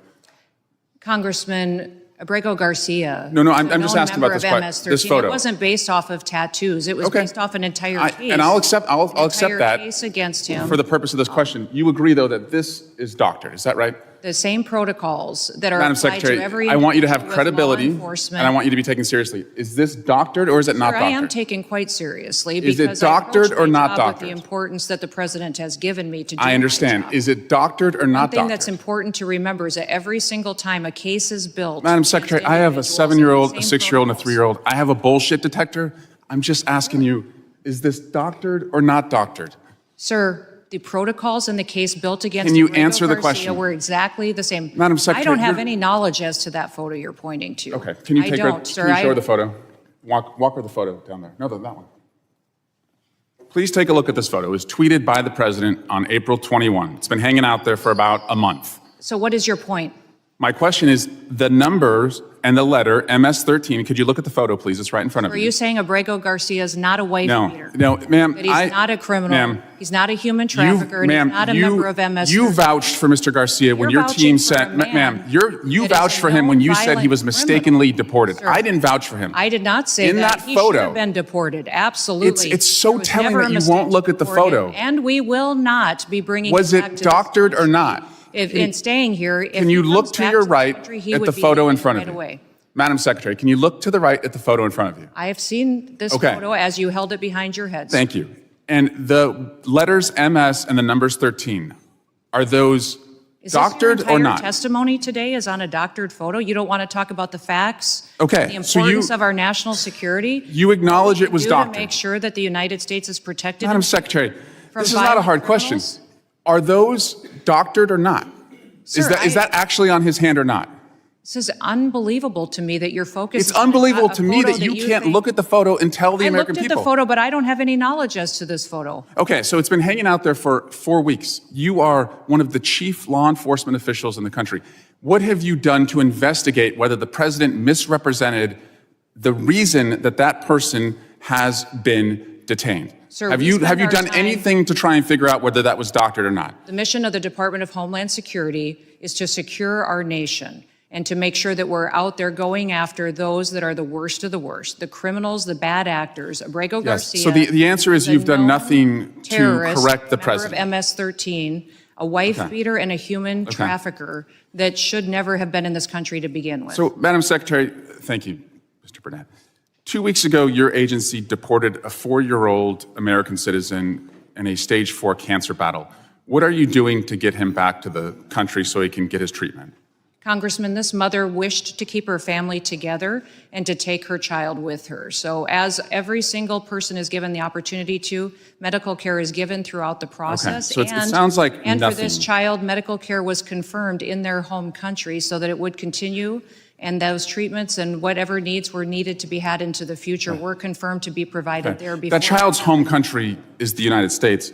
Congressman Abrego Garcia. No, I'm just asking about this photo. It wasn't based off of tattoos. It was based off an entire case. And I'll accept that case against him. for the purpose of this question. You agree, though, that this is doctored. Is that right? The same protocols that are Madam applied Secretary, to every I want you to have individual with law credibility, enforcement. and I want you to be taken seriously. Is this doctored or is it not Sir, doctored? I am taken quite seriously Is it because I doctored approach or my not job doctored? with the importance that the president has given me to do I understand. my job. Is it doctored or not One thing doctored? that's important to remember is that every single time a case is built, Madam these Secretary, I have a individuals 7-year-old, in a the same 6-year-old, and a protocols. 3-year-old. I have a bullshit detector. I'm just asking you, is this doctored or not doctored? Sir, the protocols in the case built against Can you Abrego answer the Garcia question? were exactly the same. Madam Secretary, I don't have you're- any knowledge as to that photo you're pointing to. Okay, can you I take don't, her, sir. can you show her the photo? Walk her the photo down there. No, that one. Please take a look at this photo. It was tweeted by the president on April 21. It's been hanging out there for about a month. So what is your point? My question is the numbers and the letter MS-13. Could you look at the photo, please? It's right in front of Are you. you saying Abrego Garcia is not a wife beater? No, ma'am. That he's not a criminal. Ma'am, He's not a human trafficker. And he's not a member of MS. You vouched for Mr. Garcia when You're your team vouching for said, a man ma'am, you that is vouched a for him when you said he was known mistakenly deported. Sir, I didn't vouch for him. I did not say In that He photo, should have been deported. Absolutely. It's so There was telling never that a you mistake won't look at the deport him, photo. And we will not be bringing Was him back it to this doctored or country. not? In staying here, if Can you he look comes to back your the right country, he at would the be photo in deported front of right you? away. Madam Secretary, can you look to the right at the photo in front of you? I have seen this Okay. photo as you held it behind your head. Thank you. And the letters MS and the numbers 13, are those Is doctored this your or entire not? testimony today is on a doctored photo? You don't want to talk about the facts? Okay, The so importance you- of our national security? You acknowledge it was Do doctored. to make sure that the United States is protected? Madam Secretary, from this is not a violent hard question. criminals? Are those doctored or not? Sir, Is that actually on his hand or not? This is unbelievable to me that you're focused It's on unbelievable a to me photo that you can't think- look at the photo and tell the American I looked people. at the photo, but I don't have any knowledge as to this photo. Okay, so it's been hanging out there for 4 weeks. You are one of the chief law enforcement officials in the country. What have you done to investigate whether the president misrepresented the reason that that person has been detained? Sir, have we you spend our done time- anything to try and figure out whether that was doctored or not? The mission of the Department of Homeland Security is to secure our nation and to make sure that we're out there going after those that are the worst of the worst, the criminals, the bad actors. Abrego Garcia. So the answer is a you've done known nothing to terrorist, correct the member president. of MS-13, a wife beater and a human trafficker that should never have been in this country to begin with. So, Madam Secretary, thank you, Mr. Burnett. 2 weeks ago, your agency deported a 4-year-old American citizen in a stage 4 cancer battle. What are you doing to get him back to the country so he can get his treatment? Congressman, this mother wished to keep her family together and to take her child with her. So as every single person is given the opportunity to, medical care is given throughout the process. so it sounds like and for this nothing. child, medical care was confirmed in their home country so that it would continue, and those treatments and whatever needs were needed to be had into the future were confirmed to be provided there before. That child's home country is the United States.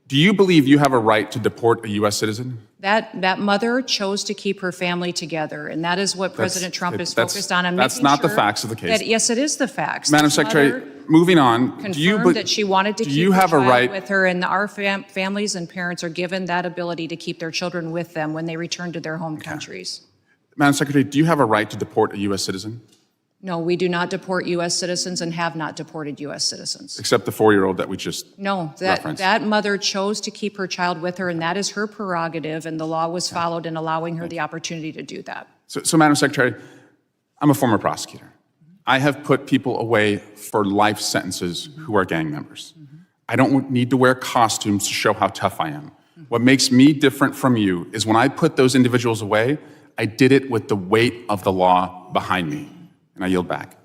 Do you believe you have a right to deport a U.S. citizen? That mother chose to keep her family together, and that is what President Trump is focused on. That's not the facts of the case. Yes, it is the facts. Madam This Secretary, mother moving on, confirmed that she wanted to do keep you her have a child right? with her, and our families and parents are given that ability to keep their children with them when they return to their home countries. Madam Secretary, do you have a right to deport a U.S. citizen? No, we do not deport U.S. citizens and have not deported U.S. citizens. Except the 4-year-old that we just No, referenced. that mother chose to keep her child with her, and that is her prerogative, and the law was followed in allowing her the opportunity to do that. So, Madam Secretary, I'm a former prosecutor. I have put people away for life sentences who are gang members. I don't need to wear costumes to show how tough I am. What makes me different from you is when I put those individuals away, I did it with the weight of the law behind me. And I yield back.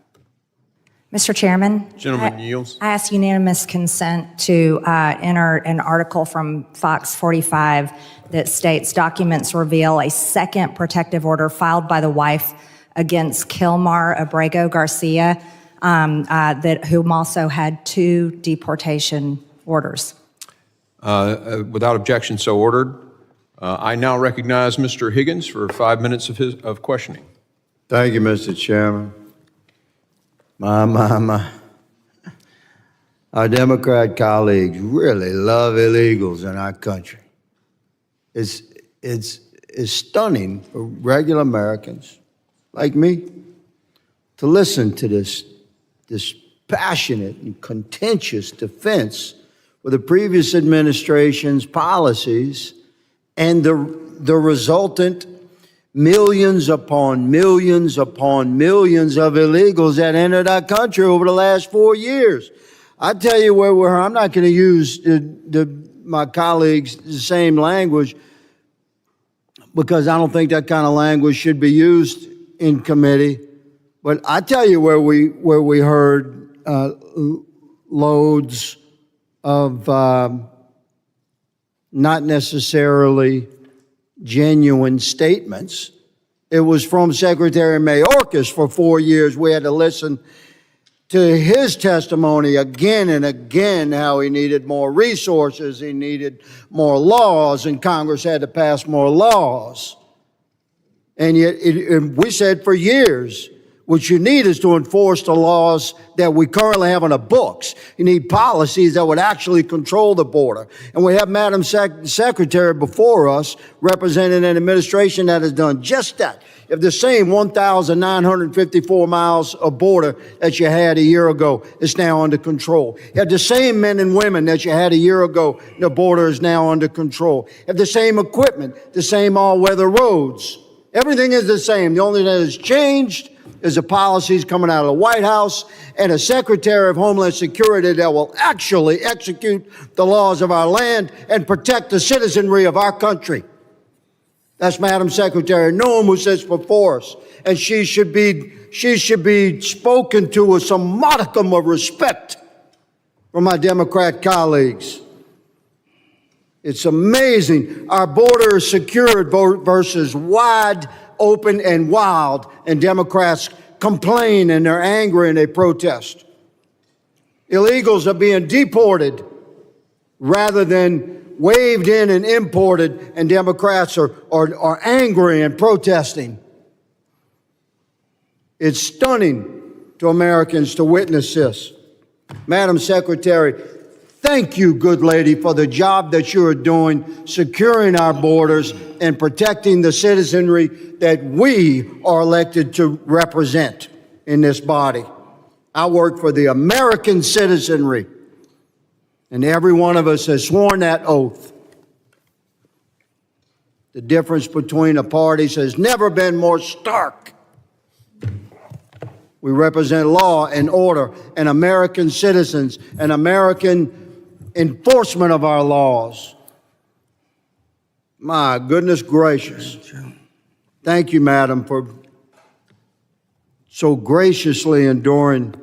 Mr. Chairman. Gentleman yields. I ask unanimous consent to enter an article from Fox 45 that states documents reveal a second protective order filed by the wife against Kilmar Abrego Garcia, whom also had 2 deportation orders. Without objection, so ordered. I now recognize Mr. Higgins for 5 minutes of questioning. Thank you, Mr. Chairman. My. Our Democrat colleagues really love illegals in our country. It's stunning for regular Americans like me to listen to this passionate and contentious defense for the previous administration's policies and the resultant millions upon millions upon millions of illegals that entered our country over the last 4 years. I tell you where we're, I'm not going to use my colleagues' the same language because I don't think that kind of language should be used in committee. But I tell you where we heard loads of not necessarily genuine statements. It was from Secretary Mayorkas for 4 years. We had to listen to his testimony again and again, how he needed more resources, he needed more laws, and Congress had to pass more laws. And yet, we said for years, what you need is to enforce the laws that we currently have on the books. You need policies that would actually control the border. And we have Madam Secretary before us representing an administration that has done just that. If the same 1,954 miles of border that you had a year ago is now under control. If the same men and women that you had a year ago, the border is now under control. If the same equipment, the same all-weather roads, everything is the same. The only thing that has changed is the policies coming out of the White House and a Secretary of Homeland Security that will actually execute the laws of our land and protect the citizenry of our country. That's Madam Secretary Noem who sits before us, and she should be spoken to with some modicum of respect from my Democrat colleagues. It's amazing. Our border is secured versus wide open and wild, and Democrats complain and they're angry and they protest. Illegals are being deported rather than waved in and imported, and Democrats are angry and protesting. It's stunning to Americans to witness this. Madam Secretary, thank you, good lady, for the job that you are doing, securing our borders and protecting the citizenry that we are elected to represent in this body. I work for the American citizenry, and every one of us has sworn that oath. The difference between the parties has never been more stark. We represent law and order and American citizens and American enforcement of our laws. My goodness gracious. Thank you, Madam, for so graciously enduring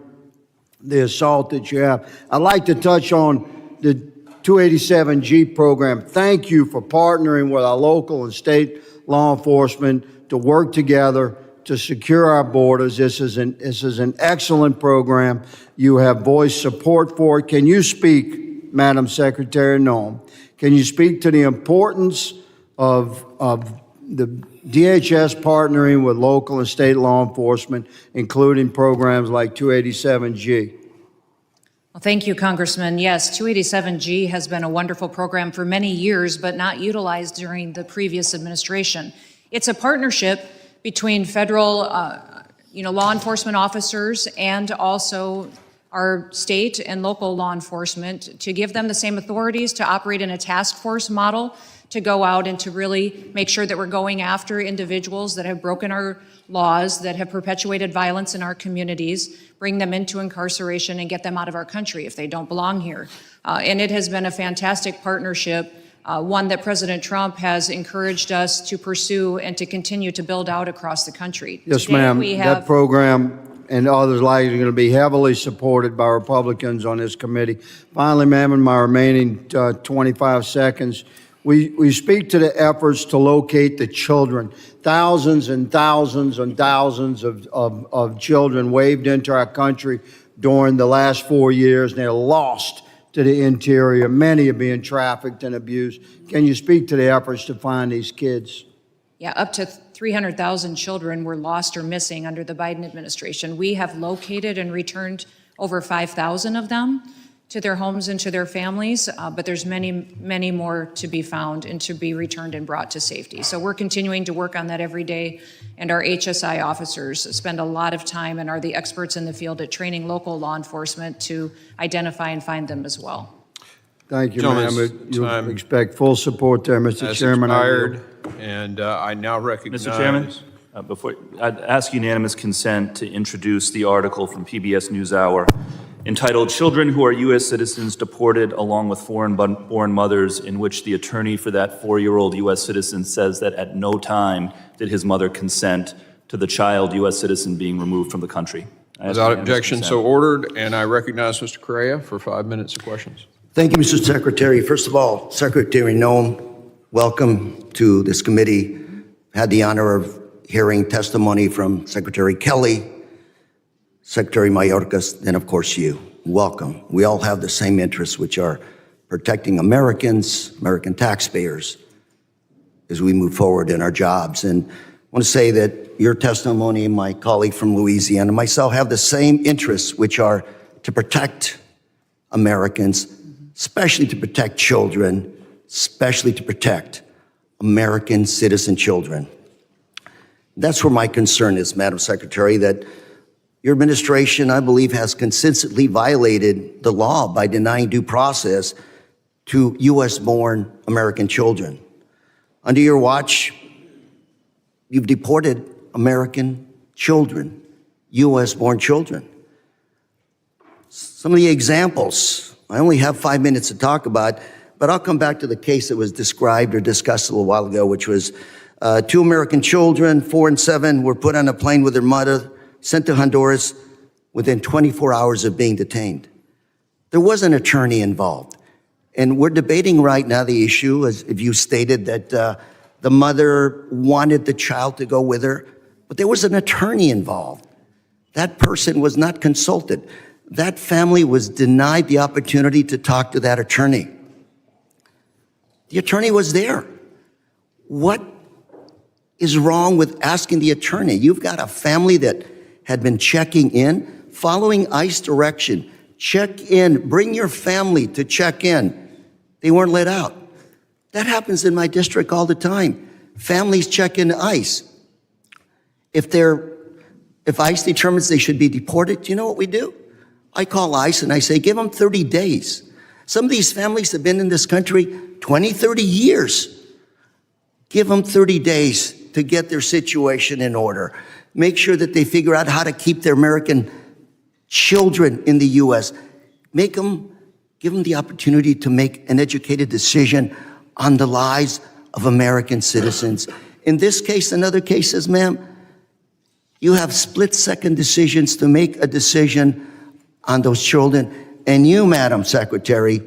the assault that you have. I'd like to touch on the 287G program. Thank you for partnering with our local and state law enforcement to work together to secure our borders. This is an excellent program. You have voiced support for it. Can you speak, Madam Secretary Noem, can you speak to the importance of the DHS partnering with local and state law enforcement, including programs like 287G? Well, thank you, Congressman. Yes, 287G has been a wonderful program for many years, but not utilized during the previous administration. It's a partnership between federal, law enforcement officers and also our state and local law enforcement to give them the same authorities to operate in a task force model, to go out and to really make sure that we're going after individuals that have broken our laws, that have perpetuated violence in our communities, bring them into incarceration and get them out of our country if they don't belong here. And it has been a fantastic partnership, one that President Trump has encouraged us to pursue and to continue to build out across the country. Yes, Today ma'am. we have That program and others like it are going to be heavily supported by Republicans on this committee. Finally, ma'am, in my remaining 25 seconds, we speak to the efforts to locate the children. Thousands and thousands and thousands of children waved into our country during the last 4 years, and they're lost to the interior. Many are being trafficked and abused. Can you speak to the efforts to find these kids? Yeah, up to 300,000 children were lost or missing under the Biden administration. We have located and returned over 5,000 of them to their homes and to their families, but there's many, many more to be found and to be returned and brought to safety. So we're continuing to work on that every day, and our HSI officers spend a lot of time and are the experts in the field at training local law enforcement to identify and find them as well. Thank you, Gentleman's ma'am. You time expect full support there, Mr. has Chairman. expired, and I now recognize... Mr. Chairman, before I'd ask unanimous consent to introduce the article from PBS NewsHour entitled "Children Who Are U.S. Citizens Deported Along with Foreign-Born Mothers," in which the attorney for that 4-year-old U.S. citizen says that at no time did his mother consent to the child U.S. citizen being removed from the country. Without objection, so ordered, and I recognize Mr. Correa for 5 minutes of questions. Thank you, Mr. Secretary. First of all, Secretary Noem, welcome to this committee. Had the honor of hearing testimony from Secretary Kelly, Secretary Mayorkas, and of course you. Welcome. We all have the same interests, which are protecting Americans, American taxpayers, as we move forward in our jobs. And I want to say that your testimony, my colleague from Louisiana, and myself have the same interests, which are to protect Americans, especially to protect children, especially to protect American citizen children. That's where my concern is, Madam Secretary, that your administration, I believe, has consistently violated the law by denying due process to U.S.-born American children. Under your watch, you've deported American children, U.S.-born children. Some of the examples, I only have 5 minutes to talk about, but I'll come back to the case that was described or discussed a little while ago, which was 2 American children, 4 and 7, were put on a plane with their mother, sent to Honduras within 24 hours of being detained. There was an attorney involved. And we're debating right now the issue, as if you stated, that The mother wanted the child to go with her, but there was an attorney involved. That person was not consulted. That family was denied the opportunity to talk to that attorney. The attorney was there. What is wrong with asking the attorney? You've got a family that had been checking in, following ICE direction. Check in, bring your family to check in. They weren't let out. That happens in my district all the time. Families check in ICE. If ICE determines they should be deported, do you know what we do? I call ICE and I say, give them 30 days. Some of these families have been in this country 20, 30 years. Give them 30 days to get their situation in order. Make sure that they figure out how to keep their American children in the U.S. Give them the opportunity to make an educated decision on the lives of American citizens. In this case and other cases, ma'am, you have split-second decisions to make a decision on those children. And you, Madam Secretary,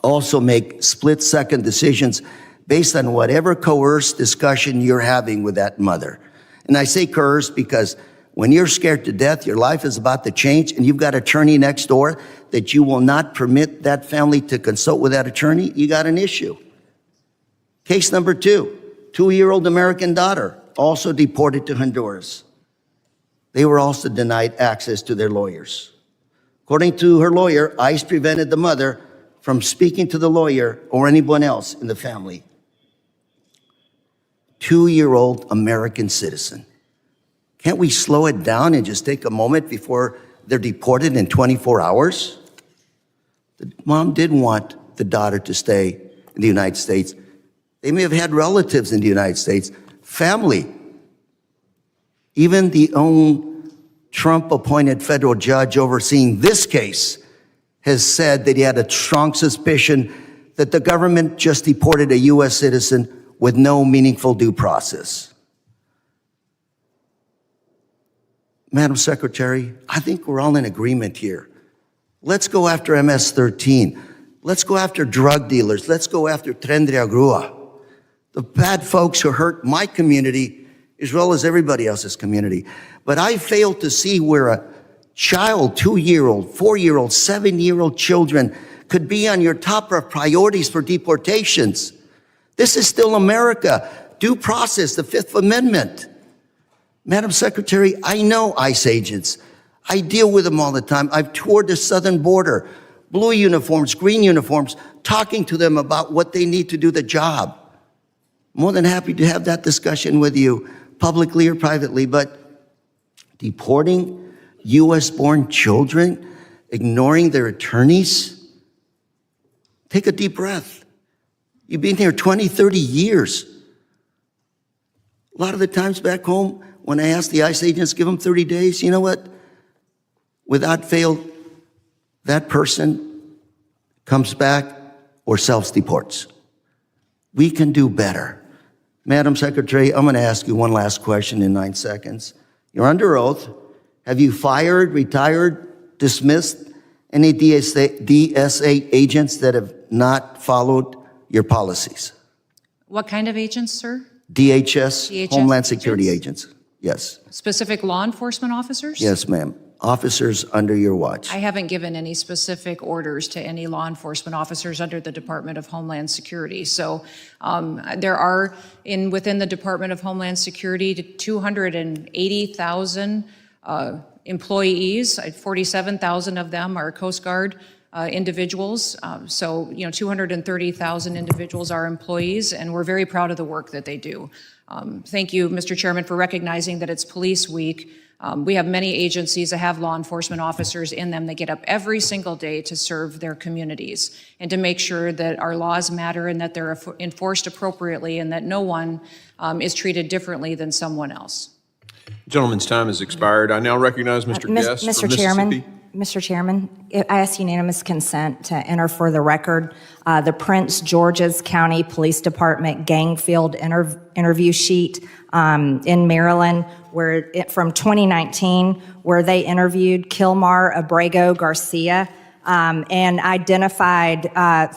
also make split-second decisions based on whatever coerced discussion you're having with that mother. And I say coerced because when you're scared to death, your life is about to change, and you've got an attorney next door that you will not permit that family to consult with that attorney, you got an issue. Case number 2, 2-year-old American daughter, also deported to Honduras. They were also denied access to their lawyers. According to her lawyer, ICE prevented the mother from speaking to the lawyer or anyone else in the family. 2-year-old American citizen. Can't we slow it down and just take a moment before they're deported in 24 hours? The mom didn't want the daughter to stay in the United States. They may have had relatives in the United States, family. Even the own Trump-appointed federal judge overseeing this case has said that he had a strong suspicion that the government just deported a U.S. citizen with no meaningful due process. Madam Secretary, I think we're all in agreement here. Let's go after MS-13. Let's go after drug dealers. Let's go after Tren de Grúa. The bad folks who hurt my community as well as everybody else's community. But I fail to see where a child, 2-year-old, 4-year-old, 7-year-old children could be on your top of priorities for deportations. This is still America. Due process, the Fifth Amendment. Madam Secretary, I know ICE agents. I deal with them all the time. I've toured the southern border, blue uniforms, green uniforms, talking to them about what they need to do the job. More than happy to have that discussion with you, publicly or privately, but deporting U.S.-born children, ignoring their attorneys, take a deep breath. You've been here 20, 30 years. A lot of the times back home, when I ask the ICE agents, give them 30 days, you know what? Without fail, that person comes back or self-deports. We can do better. Madam Secretary, I'm going to ask you one last question in 9 seconds. You're under oath. Have you fired, retired, dismissed any DSA agents that have not followed your policies? What kind of agents, sir? DHS Homeland Security agents. Yes. Specific law enforcement officers? Yes, ma'am. Officers under your watch. I haven't given any specific orders to any law enforcement officers under the Department of Homeland Security. So there are, within the Department of Homeland Security, 280,000 employees. 47,000 of them are Coast Guard individuals. So, 230,000 individuals are employees, and we're very proud of the work that they do. Thank you, Mr. Chairman, for recognizing that it's Police Week. We have many agencies that have law enforcement officers in them that get up every single day to serve their communities and to make sure that our laws matter and that they're enforced appropriately and that no one is treated differently than someone else. Gentleman's time has expired. I now recognize Mr. Guest from Mississippi. Mr. Chairman, I ask unanimous consent to enter for the record the Prince George's County Police Department Gangfield interview sheet in Maryland, from 2019, where they interviewed Kilmar Abrego Garcia and identified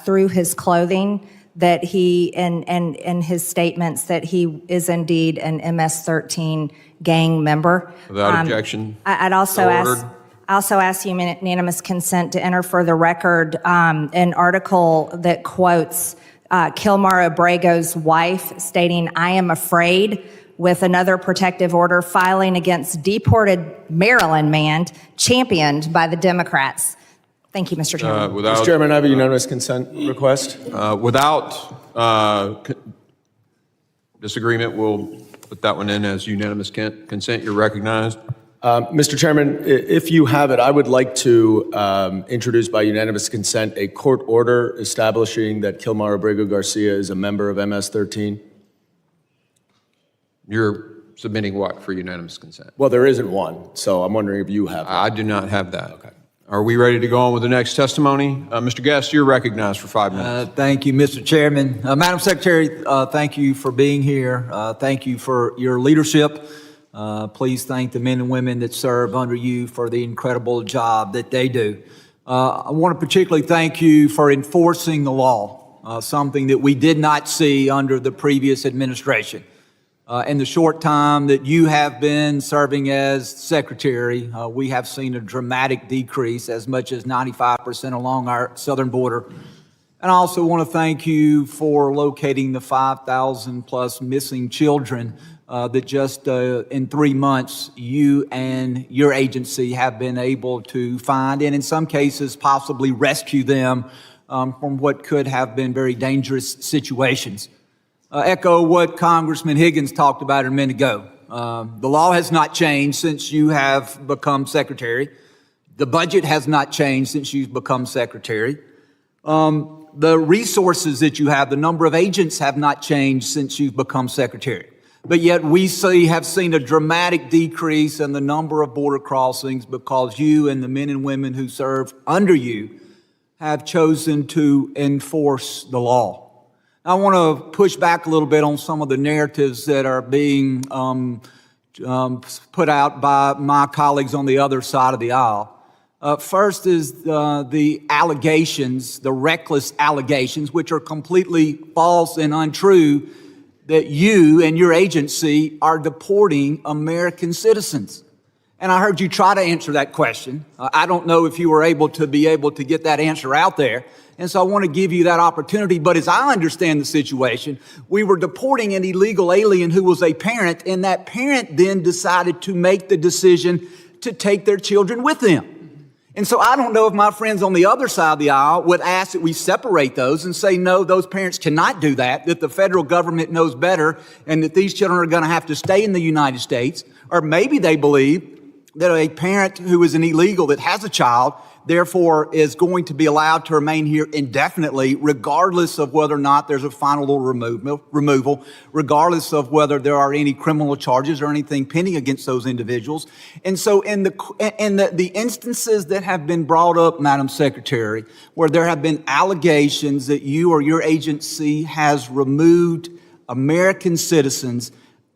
through his clothing that he, in his statements, that he is indeed an MS-13 gang member. Without objection. I'd also So ask. ordered. I also ask unanimous consent to enter for the record an article that quotes Kilmar Abrego's wife stating, "I am afraid," with another protective order filing against deported Maryland man championed by the Democrats. Thank you, Mr. Chairman. Mr. Chairman, I have a unanimous consent request. Without disagreement, we'll put that one in as unanimous consent. You're recognized. Mr. Chairman, if you have it, I would like to introduce by unanimous consent a court order establishing that Kilmar Abrego Garcia is a member of MS-13. You're submitting what for unanimous consent? Well, there isn't one, so I'm wondering if you have it. I do not have that. Okay. Are we ready to go on with the next testimony? Mr. Guest, you're recognized for 5 minutes. Thank you, Mr. Chairman. Madam Secretary, thank you for being here. Thank you for your leadership. Please thank the men and women that serve under you for the incredible job that they do. I want to particularly thank you for enforcing the law, something that we did not see under the previous administration. In the short time that you have been serving as secretary, we have seen a dramatic decrease, as much as 95% along our southern border. And I also want to thank you for locating the 5,000 plus missing children that just in 3 months you and your agency have been able to find, and in some cases possibly rescue them from what could have been very dangerous situations. Echo what Congressman Higgins talked about a minute ago. The law has not changed since you have become secretary. The budget has not changed since you've become secretary. The resources that you have, the number of agents have not changed since you've become secretary. But yet we have seen a dramatic decrease in the number of border crossings because you and the men and women who serve under you have chosen to enforce the law. I want to push back a little bit on some of the narratives that are being put out by my colleagues on the other side of the aisle. First is the allegations, the reckless allegations, which are completely false and untrue, that you and your agency are deporting American citizens. And I heard you try to answer that question. I don't know if you were able to get that answer out there. And so I want to give you that opportunity. But as I understand the situation, we were deporting an illegal alien who was a parent, and that parent then decided to make the decision to take their children with them. And so I don't know if my friends on the other side of the aisle would ask that we separate those and say, no, those parents cannot do that the federal government knows better, and that these children are going to have to stay in the United States. Or maybe they believe that a parent who is an illegal that has a child, therefore, is going to be allowed to remain here indefinitely, regardless of whether or not there's a final order removal, regardless of whether there are any criminal charges or anything pending against those individuals. And so in the instances that have been brought up, Madam Secretary, where there have been allegations that you or your agency has removed American citizens,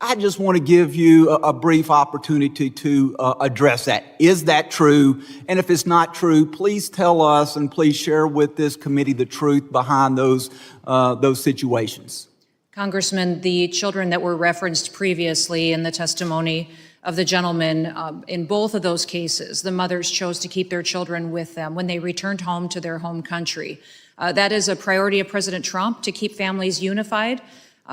I just want to give you a brief opportunity to address that. Is that true? And if it's not true, please tell us and please share with this committee the truth behind those situations. Congressman, the children that were referenced previously in the testimony of the gentleman, in both of those cases, the mothers chose to keep their children with them when they returned home to their home country. That is a priority of President Trump, to keep families unified.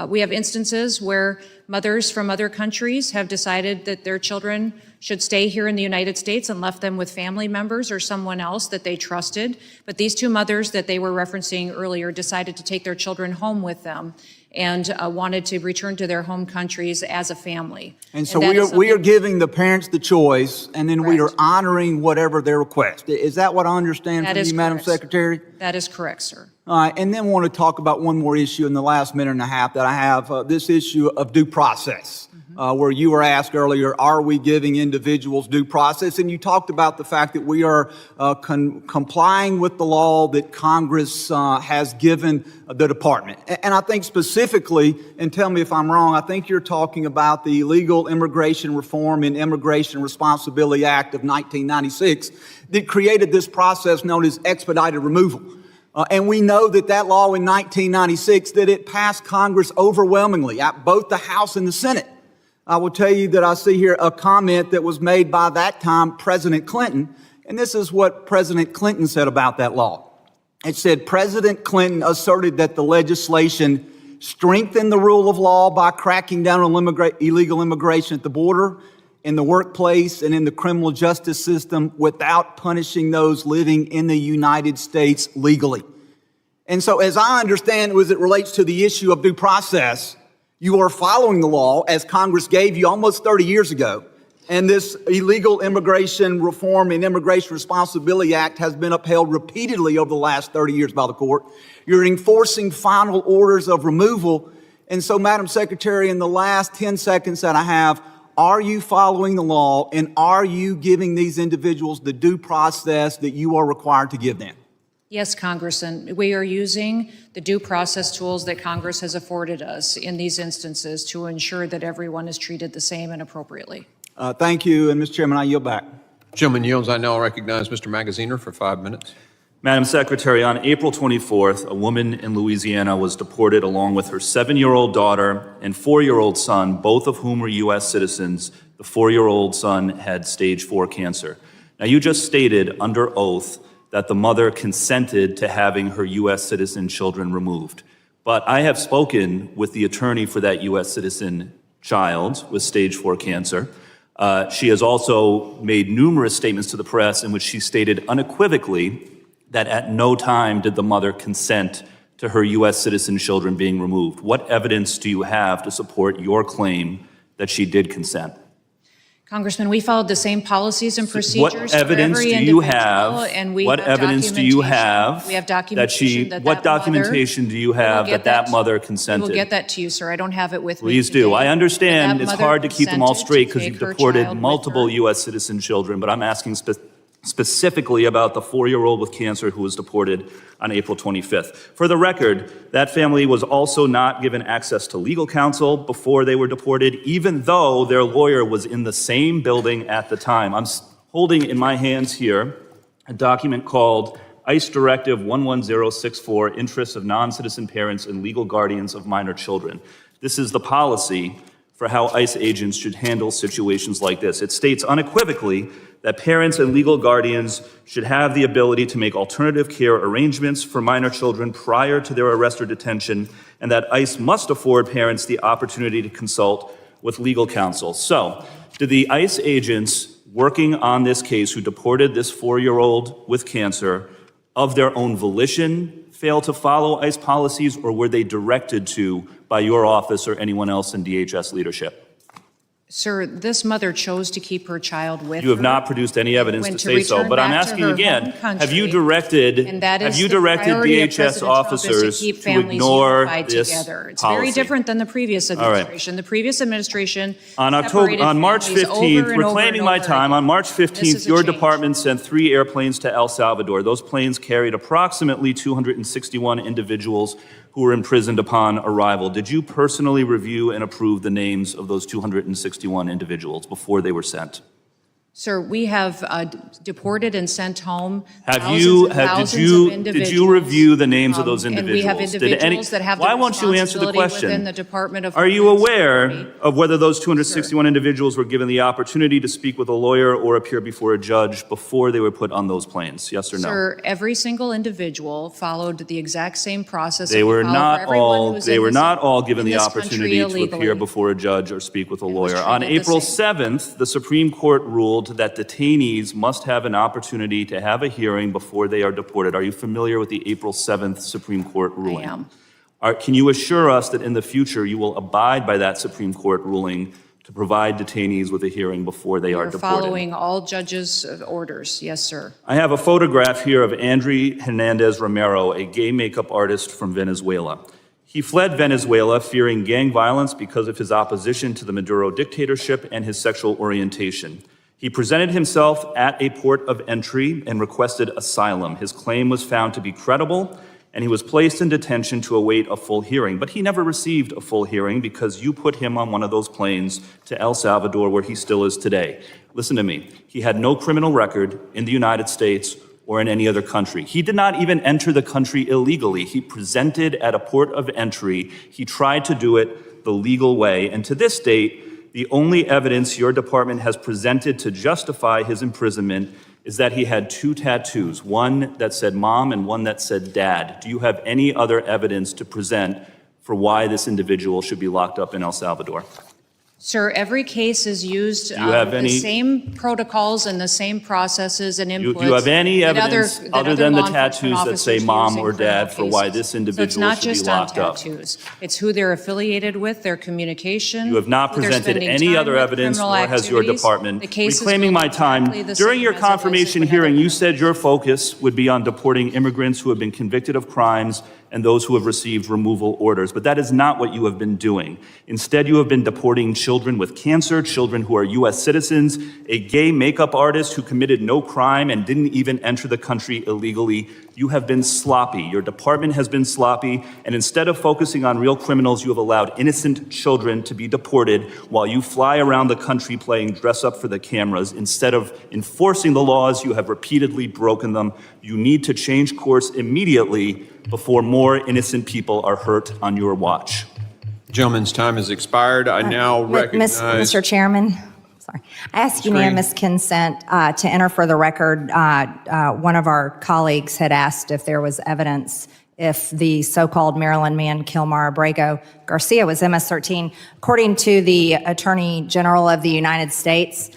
We have instances where mothers from other countries have decided that their children should stay here in the United States and left them with family members or someone else that they trusted. But these two mothers that they were referencing earlier decided to take their children home with them and wanted to return to their home countries as a family. And so we are giving the parents the choice, and then we are honoring whatever their request. Is that what I understand from you, Madam Secretary? That is correct, sir. And then want to talk about one more issue in the last minute and a half that I have, this issue of due process. Where you were asked earlier, are we giving individuals due process? And you talked about the fact that we are complying with the law that Congress has given the department. And I think specifically, and tell me if I'm wrong, I think you're talking about the Illegal Immigration Reform and Immigration Responsibility Act of 1996 that created this process known as expedited removal. And we know that that law in 1996, that it passed Congress overwhelmingly at both the House and the Senate. I will tell you that I see here a comment that was made by that time President Clinton, and this is what President Clinton said about that law. It said, President Clinton asserted that the legislation strengthened the rule of law by cracking down on illegal immigration at the border, in the workplace, and in the criminal justice system without punishing those living in the United States legally. And so as I understand it, as it relates to the issue of due process, you are following the law as Congress gave you almost 30 years ago. And this Illegal Immigration Reform and Immigration Responsibility Act has been upheld repeatedly over the last 30 years by the court. You're enforcing final orders of removal. And so, Madam Secretary, in the last 10 seconds that I have, are you following the law, and are you giving these individuals the due process that you are required to give them? Yes, Congressman, we are using the due process tools that Congress has afforded us in these instances to ensure that everyone is treated the same and appropriately. Thank you, and Mr. Chairman, I yield back. Gentleman yields. I now recognize Mr. Magaziner for 5 minutes. Madam Secretary, on April 24th, a woman in Louisiana was deported along with her 7-year-old daughter and 4-year-old son, both of whom were U.S. citizens. The 4-year-old son had stage 4 cancer. Now, you just stated under oath that the mother consented to having her U.S. citizen children removed. But I have spoken with the attorney for that U.S. citizen child with stage 4 cancer. She has also made numerous statements to the press in which she stated unequivocally that at no time did the mother consent to her U.S. citizen children being removed. What evidence do you have to support your claim that she did consent? Congressman, we followed the same policies and procedures What evidence for every do you individual, have? and we What have evidence do you documentation. have? We have that documentation she? that What documentation do you have that mother consented? We will get that to you, sir. I don't have it with me. Please do. today. I understand That it's mother hard to keep them all consented straight to because take you've her deported child with multiple her. U.S. citizen children, but I'm asking specifically about the 4-year-old with cancer who was deported on April 25th. For the record, that family was also not given access to legal counsel before they were deported, even though their lawyer was in the same building at the time. I'm holding in my hands here a document called ICE Directive 11064, Interests of Non-Citizen Parents and Legal Guardians of Minor Children. This is the policy for how ICE agents should handle situations like this. It states unequivocally that parents and legal guardians should have the ability to make alternative care arrangements for minor children prior to their arrest or detention, and that ICE must afford parents the opportunity to consult with legal counsel. So, did the ICE agents working on this case who deported this 4-year-old with cancer of their own volition fail to follow ICE policies, or were they directed to by your office or anyone else in DHS leadership? Sir, this mother chose to keep her child with her. You have not produced any evidence to say so, but I'm asking again, have you directed DHS officers to ignore this It's very different than the previous administration. The previous administration On March 15th, reclaiming my time, on March 15th, your department sent 3 airplanes to El Salvador. Those planes carried approximately 261 individuals who were imprisoned upon arrival. Did you personally review and approve the names of those 261 individuals before they were sent? Sir, we have deported and sent home Did you of review the names of those individuals? And we have individuals that have the Why won't you answer the responsibility question? within the Department of Are you Homeland aware Security. of whether those 261 individuals were given the opportunity to speak with a lawyer or appear before a judge before they were put on those planes? Yes or no? Sir, every single individual followed the exact same process. They that we were follow not for everyone all. who's They in were this- not all given in the this opportunity country to appear illegally. before a judge or speak with a lawyer. treated On the April same. 7th, the Supreme Court ruled that detainees must have an opportunity to have a hearing before they are deported. Are you familiar with the April 7th Supreme Court ruling? I am. Can you assure us that in the future you will abide by that Supreme Court ruling to provide detainees with a hearing before they are We're deported? following all judges' orders. Yes, sir. I have a photograph here of André Hernandez Romero, a gay makeup artist from Venezuela. He fled Venezuela fearing gang violence because of his opposition to the Maduro dictatorship and his sexual orientation. He presented himself at a port of entry and requested asylum. His claim was found to be credible, and he was placed in detention to await a full hearing. But he never received a full hearing because you put him on one of those planes to El Salvador, where he still is today. Listen to me. He had no criminal record in the United States or in any other country. He did not even enter the country illegally. He presented at a port of entry. He tried to do it the legal way. And to this date, the only evidence your department has presented to justify his imprisonment is that he had 2 tattoos, one that said mom and one that said dad. Do you have any other evidence to present for why this individual should be locked up in El Salvador? Sir, every case is used have the any- same protocols and the same processes and inputs. Do you have any that evidence that other than the law enforcement tattoos that say officers mom use in or dad criminal for why cases? this So it's individual not should be just locked on up? tattoos. It's who they're affiliated with, their communication. You have not who they're presented spending any time other with, evidence, criminal nor has your activities. department. The cases Reclaiming go my time, exactly the during same your as it was confirmation with hearing, another- you said your focus would be on deporting immigrants who have been convicted of crimes and those who have received removal orders. But that is not what you have been doing. Instead, you have been deporting children with cancer, children who are U.S. citizens, a gay makeup artist who committed no crime and didn't even enter the country illegally. You have been sloppy. Your department has been sloppy. And instead of focusing on real criminals, you have allowed innocent children to be deported while you fly around the country playing dress up for the cameras. Instead of enforcing the laws, you have repeatedly broken them. You need to change course immediately before more innocent people are hurt on your watch. Gentleman's time has expired. I now recognize... Mr. Chairman, sorry. I ask unanimous consent to enter for the record. One of our colleagues had asked if there was evidence if the so-called Maryland man, Kilmar Abrego Garcia, was MS-13. According to the Attorney General of the United States,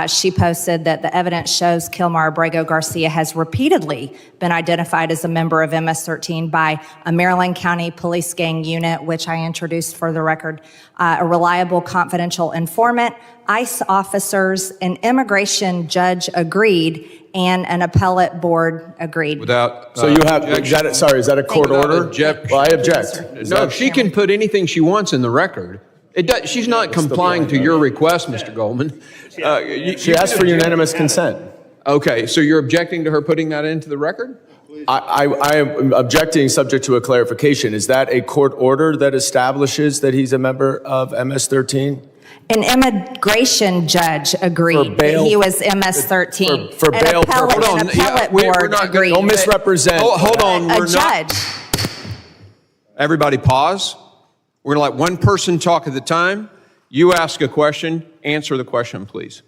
she posted that the evidence shows Kilmar Abrego Garcia has repeatedly been identified as a member of MS-13 by a Maryland County Police Gang unit, which I introduced for the record, a reliable confidential informant, ICE officers, an immigration judge agreed, and an appellate board agreed. Without... So you have, is that a court order? Objection. Well, I object. No, she can put anything she wants in the record. She's not complying to your request, Mr. Goldman. She asked for unanimous consent. Okay, so you're objecting to her putting that into the record? I am objecting subject to a clarification. Is that a court order that establishes that he's a member of MS-13? An immigration judge agreed that he was MS-13. For bail purposes. An appellate board agreed. Don't misrepresent. Hold on. A judge. Everybody pause. We're going to let one person talk at a time. You ask a question. Answer the question, please.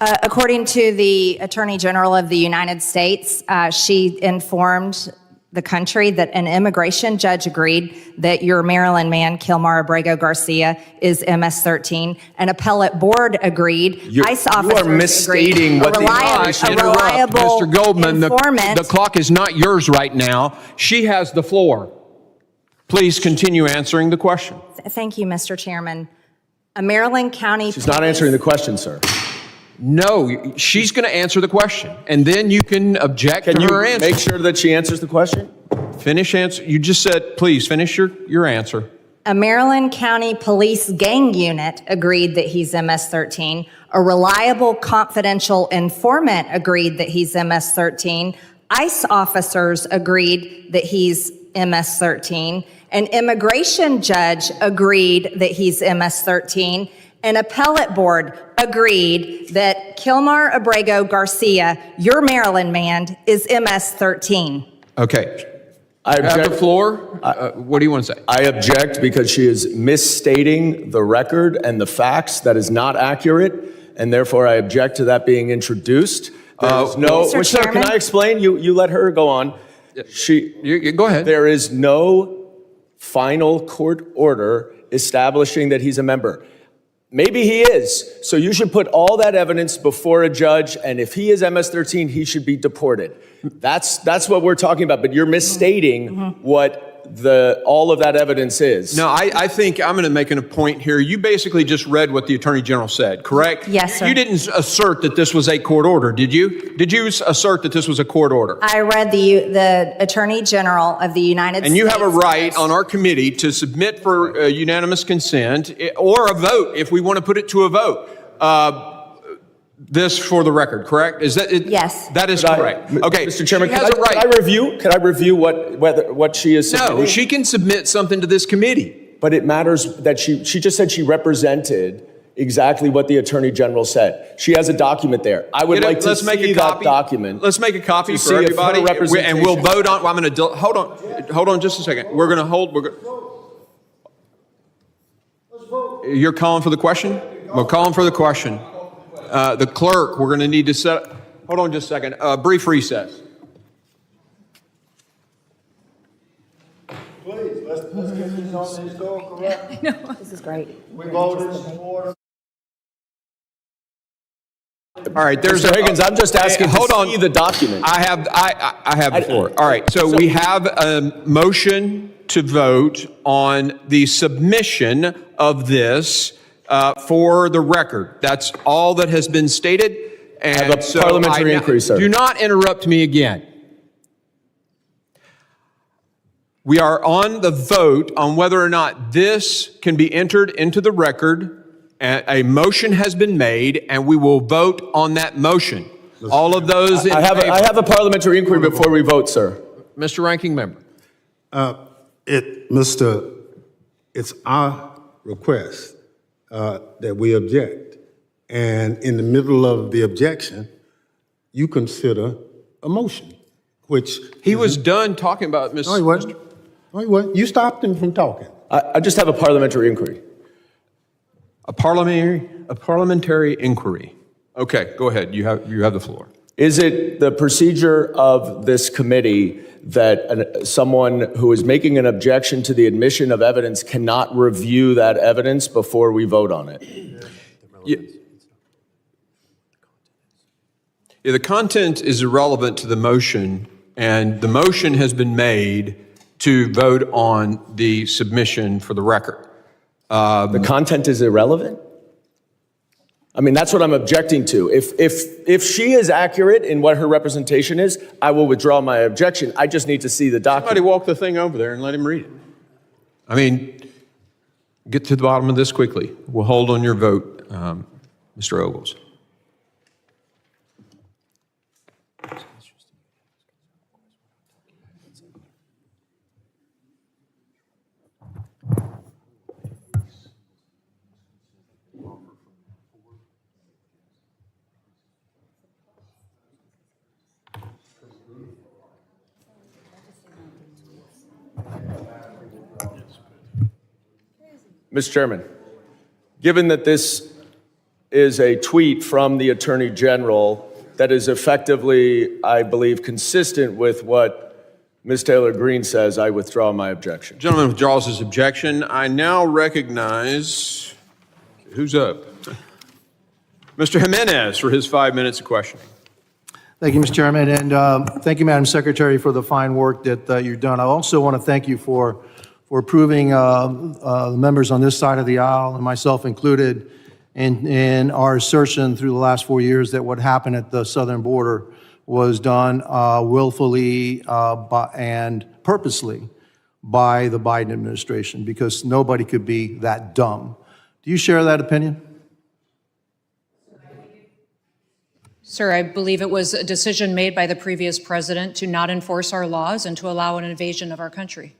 According to the Attorney General of the United States, she informed the country that an immigration judge agreed that your Maryland man, Kilmar Abrego Garcia, is MS-13. An appellate board agreed. ICE officers are misstating agreed. what the reliable Mr. Goldman, informant. the clock is not yours right now. She has the floor. Please continue answering the question. Thank you, Mr. Chairman. A Maryland County She's not answering the question, sir. No, she's going to answer the question, and then you can object Can to you her answer. make sure that she answers the question? Finish answer. You just said, please finish your answer. A Maryland County Police Gang unit agreed that he's MS-13. A reliable confidential informant agreed that he's MS-13. ICE officers agreed that he's MS-13. An immigration judge agreed that he's MS-13. An appellate board agreed that Kilmar Abrego Garcia, your Maryland man, is MS-13. Okay. I You have the object. floor. What do you want to say? I object because she is misstating the record and the facts. That is not accurate, and therefore I object to that being introduced. There is no. Mr. Sir, can Chairman? I explain? You let her go on. Go ahead. There is no final court order establishing that he's a member. Maybe he is. So you should put all that evidence before a judge, and if he is MS-13, he should be deported. That's what we're talking about, but you're misstating what all of that evidence is. No, I think I'm going to make a point here. You basically just read what the Attorney General said, correct? Yes, sir. You didn't assert that this was a court order, did you? Did you assert that this was a court order? I read the Attorney General of the United States. And you have a right on our committee to submit for unanimous consent or a vote if we want to put it to a vote. This for the record, correct? Is that it? Yes. That is correct. Okay, Mr. Chairman, she has a right. Can I review what she is submitting? No, she can submit something to this committee. But it matters that she just said she represented exactly what the Attorney General said. She has a document there. I would like to see that document. Let's make a copy to for see if everybody, her representation- and we'll vote on. Well, I'm going to hold on just a second. We're going to hold. You're calling for the question? We're calling for the question. The clerk, we're going to need to set. Hold on just a second. Brief recess. Please, let's get these on the historical record. This is great. We voted in order. All right, there's Mr. Higgins, I'm just asking hold to on. see the document. I have the floor. All right, so we have a motion to vote on the submission of this for the record. That's all that has been stated. And I have a parliamentary inquiry, sir. Do not interrupt me again. We are on the vote on whether or not this can be entered into the record. A motion has been made, and we will vote on that motion. All of those in I have a parliamentary inquiry before we vote, sir. Mr. Ranking Member. It's our request that we object. And in the middle of the objection, you consider a motion, which... He was done talking about Ms. No, he wasn't. No, he wasn't. You stopped him from talking. I just have a parliamentary inquiry. A parliamentary inquiry. Okay, go ahead. You have the floor. Is it the procedure of this committee that someone who is making an objection to the admission of evidence cannot review that evidence before we vote on it? Yeah, the content is irrelevant to the motion, and the motion has been made to vote on the submission for the record. The content is irrelevant? I mean, that's what I'm objecting to. If she is accurate in what her representation is, I will withdraw my objection. I just need to see the document. Somebody walk the thing over there and let him read it. I mean, get to the bottom of this quickly. We'll hold on your vote, Mr. Ogles. Mr. Chairman, given that this is a tweet from the Attorney General that is effectively, I believe, consistent with what Ms. Taylor Greene says, I withdraw my objection. Gentleman withdraws his objection. I now recognize, who's up? Mr. Jimenez for his 5 minutes of questioning. Thank you, Mr. Chairman, and thank you, Madam Secretary, for the fine work that you've done. I also want to thank you for approving the members on this side of the aisle, and myself included, in our assertion through the last 4 years that what happened at the southern border was done willfully and purposely by the Biden administration, because nobody could be that dumb. Do you share that opinion? Sir, I believe it was a decision made by the previous president to not enforce our laws and to allow an invasion of our country.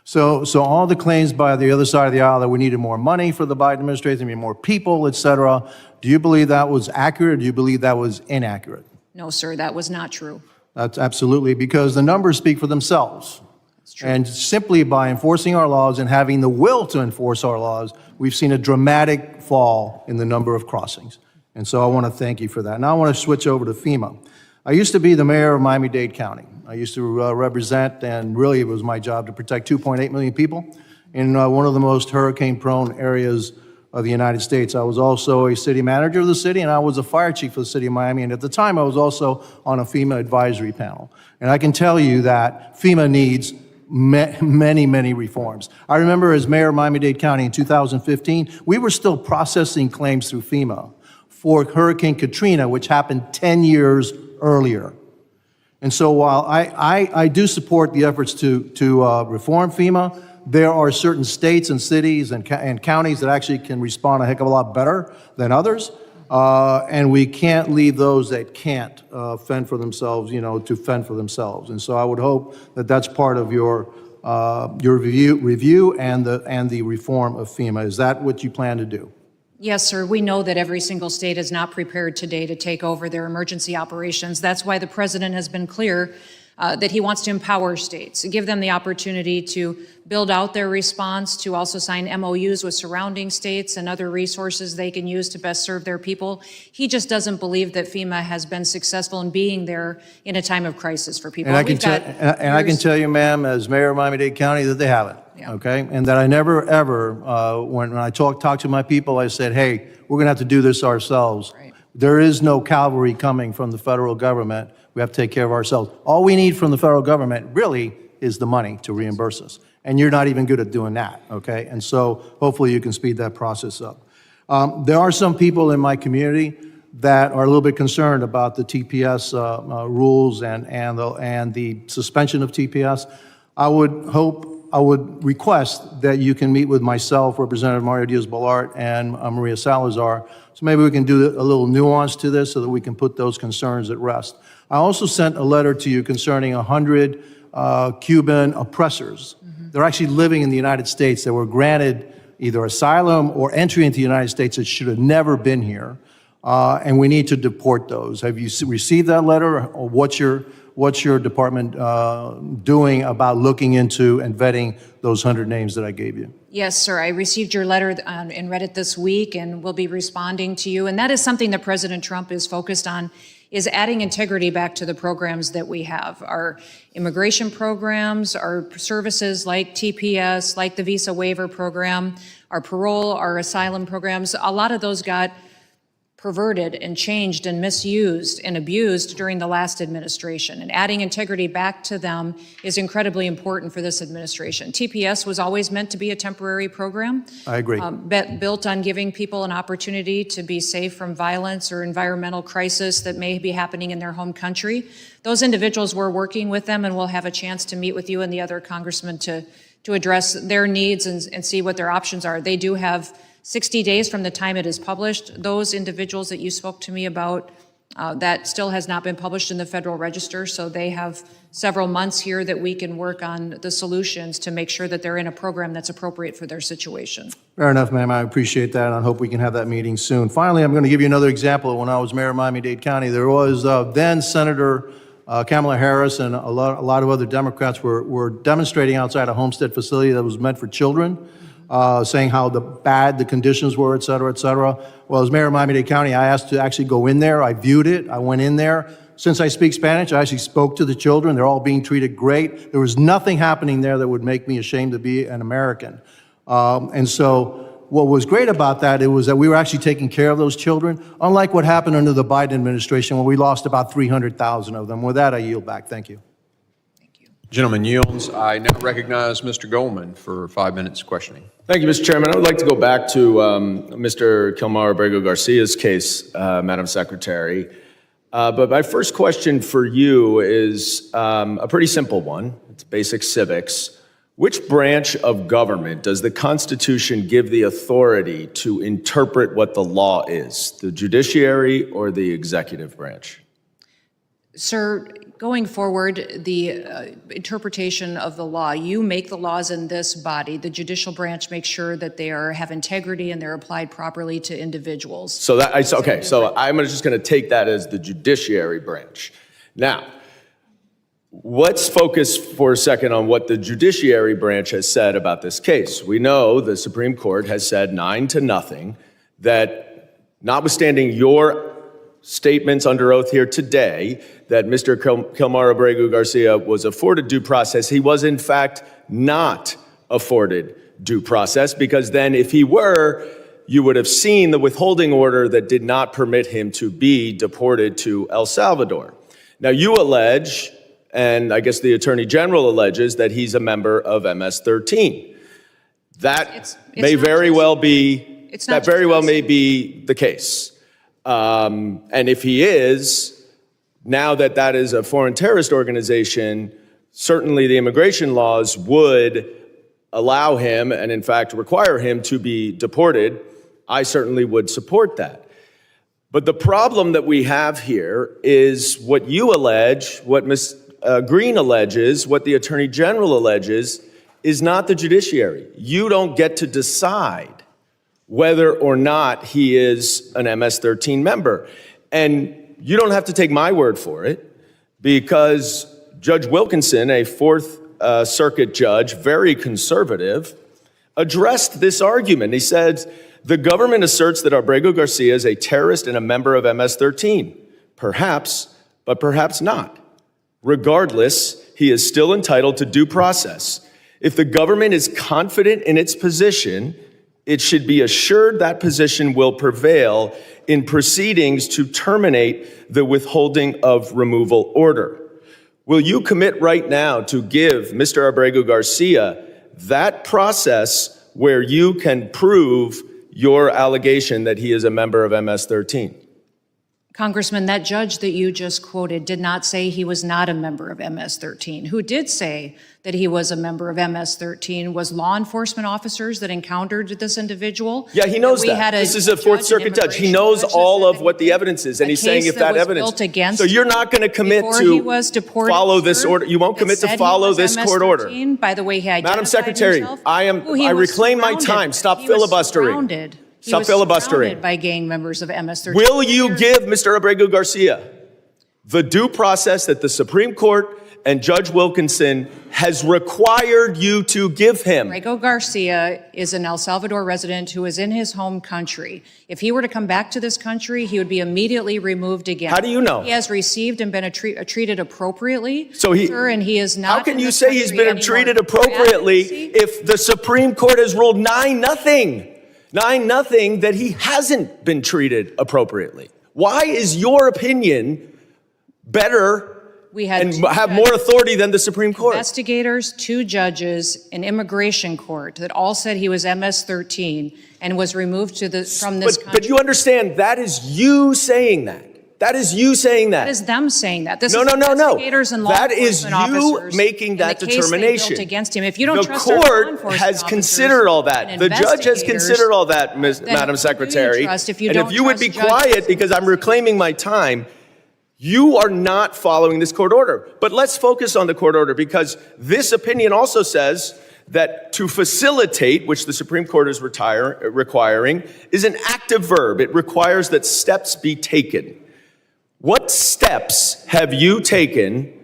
So all the claims by the other side of the aisle that we needed more money for the Biden administration, we need more people, et cetera, do you believe that was accurate, or do you believe that was inaccurate? No, sir, that was not true. That's absolutely, because the numbers speak for themselves. That's true. And simply by enforcing our laws and having the will to enforce our laws, we've seen a dramatic fall in the number of crossings. And so I want to thank you for that. Now I want to switch over to FEMA. I used to be the mayor of Miami-Dade County. I used to represent, and really it was my job to protect 2.8 million people in one of the most hurricane-prone areas of the United States. I was also a city manager of the city, and I was a fire chief for the city of Miami. And at the time, I was also on a FEMA advisory panel. And I can tell you that FEMA needs many, many reforms. I remember as mayor of Miami-Dade County in 2015, we were still processing claims through FEMA for Hurricane Katrina, which happened 10 years earlier. And so while I do support the efforts to reform FEMA, there are certain states and cities and counties that actually can respond a heck of a lot better than others. And we can't leave those that can't fend for themselves, to fend for themselves. And so I would hope that that's part of your review and the reform of FEMA. Is that what you plan to do? Yes, sir. We know that every single state is not prepared today to take over their emergency operations. That's why the president has been clear that he wants to empower states, give them the opportunity to build out their response, to also sign MOUs with surrounding states and other resources they can use to best serve their people. He just doesn't believe that FEMA has been successful in being there in a time of crisis for people. And I can tell you, ma'am, as mayor of Miami-Dade County, that they haven't. Yeah. Okay, and that I never ever, when I talk to my people, I said, hey, we're going to have to do this ourselves. Right. There is no cavalry coming from the federal government. We have to take care of ourselves. All we need from the federal government really is the money to reimburse us. And you're not even good at doing that, okay? And so hopefully you can speed that process up. There are some people in my community that are a little bit concerned about the TPS rules and the suspension of TPS. I would request that you can meet with myself, Representative Mario Diaz-Balart, and Maria Salazar, so maybe we can do a little nuance to this so that we can put those concerns at rest. I also sent a letter to you concerning 100 Cuban oppressors. They're actually living in the United States that were granted either asylum or entry into the United States that should have never been here, and we need to deport those. Have you received that letter, or what's your department doing about looking into and vetting those 100 names that I gave you? Yes, sir. I received your letter and read it this week, and will be responding to you. And that is something that President Trump is focused on, is adding integrity back to the programs that we have. Our immigration programs, our services like TPS, like the visa waiver program, our parole, our asylum programs, a lot of those got perverted and changed and misused and abused during the last administration. And adding integrity back to them is incredibly important for this administration. TPS was always meant to be a temporary program. I agree. Built on giving people an opportunity to be safe from violence or environmental crisis that may be happening in their home country. Those individuals, we're working with them, and we'll have a chance to meet with you and the other congressmen to address their needs and see what their options are. They do have 60 days from the time it is published. Those individuals that you spoke to me about, that still has not been published in the Federal Register, so they have several months here that we can work on the solutions to make sure that they're in a program that's appropriate for their situation. Fair enough, ma'am. I appreciate that, and I hope we can have that meeting soon. Finally, I'm going to give you another example. When I was mayor of Miami-Dade County, there was then Senator Kamala Harris and a lot of other Democrats were demonstrating outside a homestead facility that was meant for children. Saying how bad the conditions were, et cetera, et cetera. Well, as mayor of Miami-Dade County, I asked to actually go in there. I viewed it. I went in there. Since I speak Spanish, I actually spoke to the children. They're all being treated great. There was nothing happening there that would make me ashamed to be an American. And so what was great about that, it was that we were actually taking care of those children, unlike what happened under the Biden administration when we lost about 300,000 of them. With that, I yield back. Thank you. Gentleman yields. I now recognize Mr. Goldman for 5 minutes questioning. Thank you, Mr. Chairman. I would like to go back to Mr. Kilmar Abrego Garcia's case, Madam Secretary. But my first question for you is a pretty simple one. It's basic civics. Which branch of government does the Constitution give the authority to interpret what the law is, the judiciary or the executive branch? Sir, going forward, the interpretation of the law, you make the laws in this body. The judicial branch makes sure that they have integrity and they're applied properly to individuals. So I'm just going to take that as the judiciary branch. Now, let's focus for a second on what the judiciary branch has said about this case. We know the Supreme Court has said 9-0 that notwithstanding your statements under oath here today that Mr. Kilmar Abrego Garcia was afforded due process, he was in fact not afforded due process, because then if he were, you would have seen the withholding order that did not permit him to be deported to El Salvador. Now you allege, and I guess the Attorney General alleges, that he's a member of MS-13. That may very well be the case. And if he is, now that is a foreign terrorist organization, certainly the immigration laws would allow him and in fact require him to be deported. I certainly would support that. But the problem that we have here is what you allege, what Ms. Green alleges, what the Attorney General alleges, is not the judiciary. You don't get to decide whether or not he is an MS-13 member. And you don't have to take my word for it, because Judge Wilkinson, a Fourth Circuit judge, very conservative, addressed this argument. He said, the government asserts that Abrego Garcia is a terrorist and a member of MS-13. Perhaps, but perhaps not. Regardless, he is still entitled to due process. If the government is confident in its position, it should be assured that position will prevail in proceedings to terminate the withholding of removal order. Will you commit right now to give Mr. Abrego Garcia that process where you can prove your allegation that he is a member of MS-13? Congressman, that judge that you just quoted did not say he was not a member of MS-13. Who did say that he was a member of MS-13 was law enforcement officers that encountered this individual. Yeah, he knows that. This is a Fourth Circuit judge. He knows all of what the evidence is, and he's saying if that evidence. So you're not going to commit to follow this order. You won't commit to follow this court order. By the way, he identified Madam Secretary, himself. I reclaim my time. Stop filibustering. Stop filibustering. By gang members of MS-13. Will you give Mr. Abrego Garcia the due process that the Supreme Court and Judge Wilkinson has required you to give him? Abrego Garcia is an El Salvador resident who is in his home country. If he were to come back to this country, he would be immediately removed again. How do you know? He has received and been treated appropriately, so sir, and he is not. How can you say he's been treated appropriately if the Supreme Court has ruled 9-0? 9-0 that he hasn't been treated appropriately? Why is your opinion better and have more authority than the Supreme Court? Investigators, 2 judges, an immigration court that all said he was MS-13 and was removed from this country. But you understand, that is you saying that. That is you saying that. That is them saying that. This no. is investigators and law enforcement officers. That is you making that determination. Against him. If you don't trust the court has considered all that. The judge has considered all that, Madam Secretary. And if you would be quiet, because I'm reclaiming my time, you are not following this court order. But let's focus on the court order, because this opinion also says that to facilitate, which the Supreme Court is requiring, is an active verb. It requires that steps be taken. What steps have you taken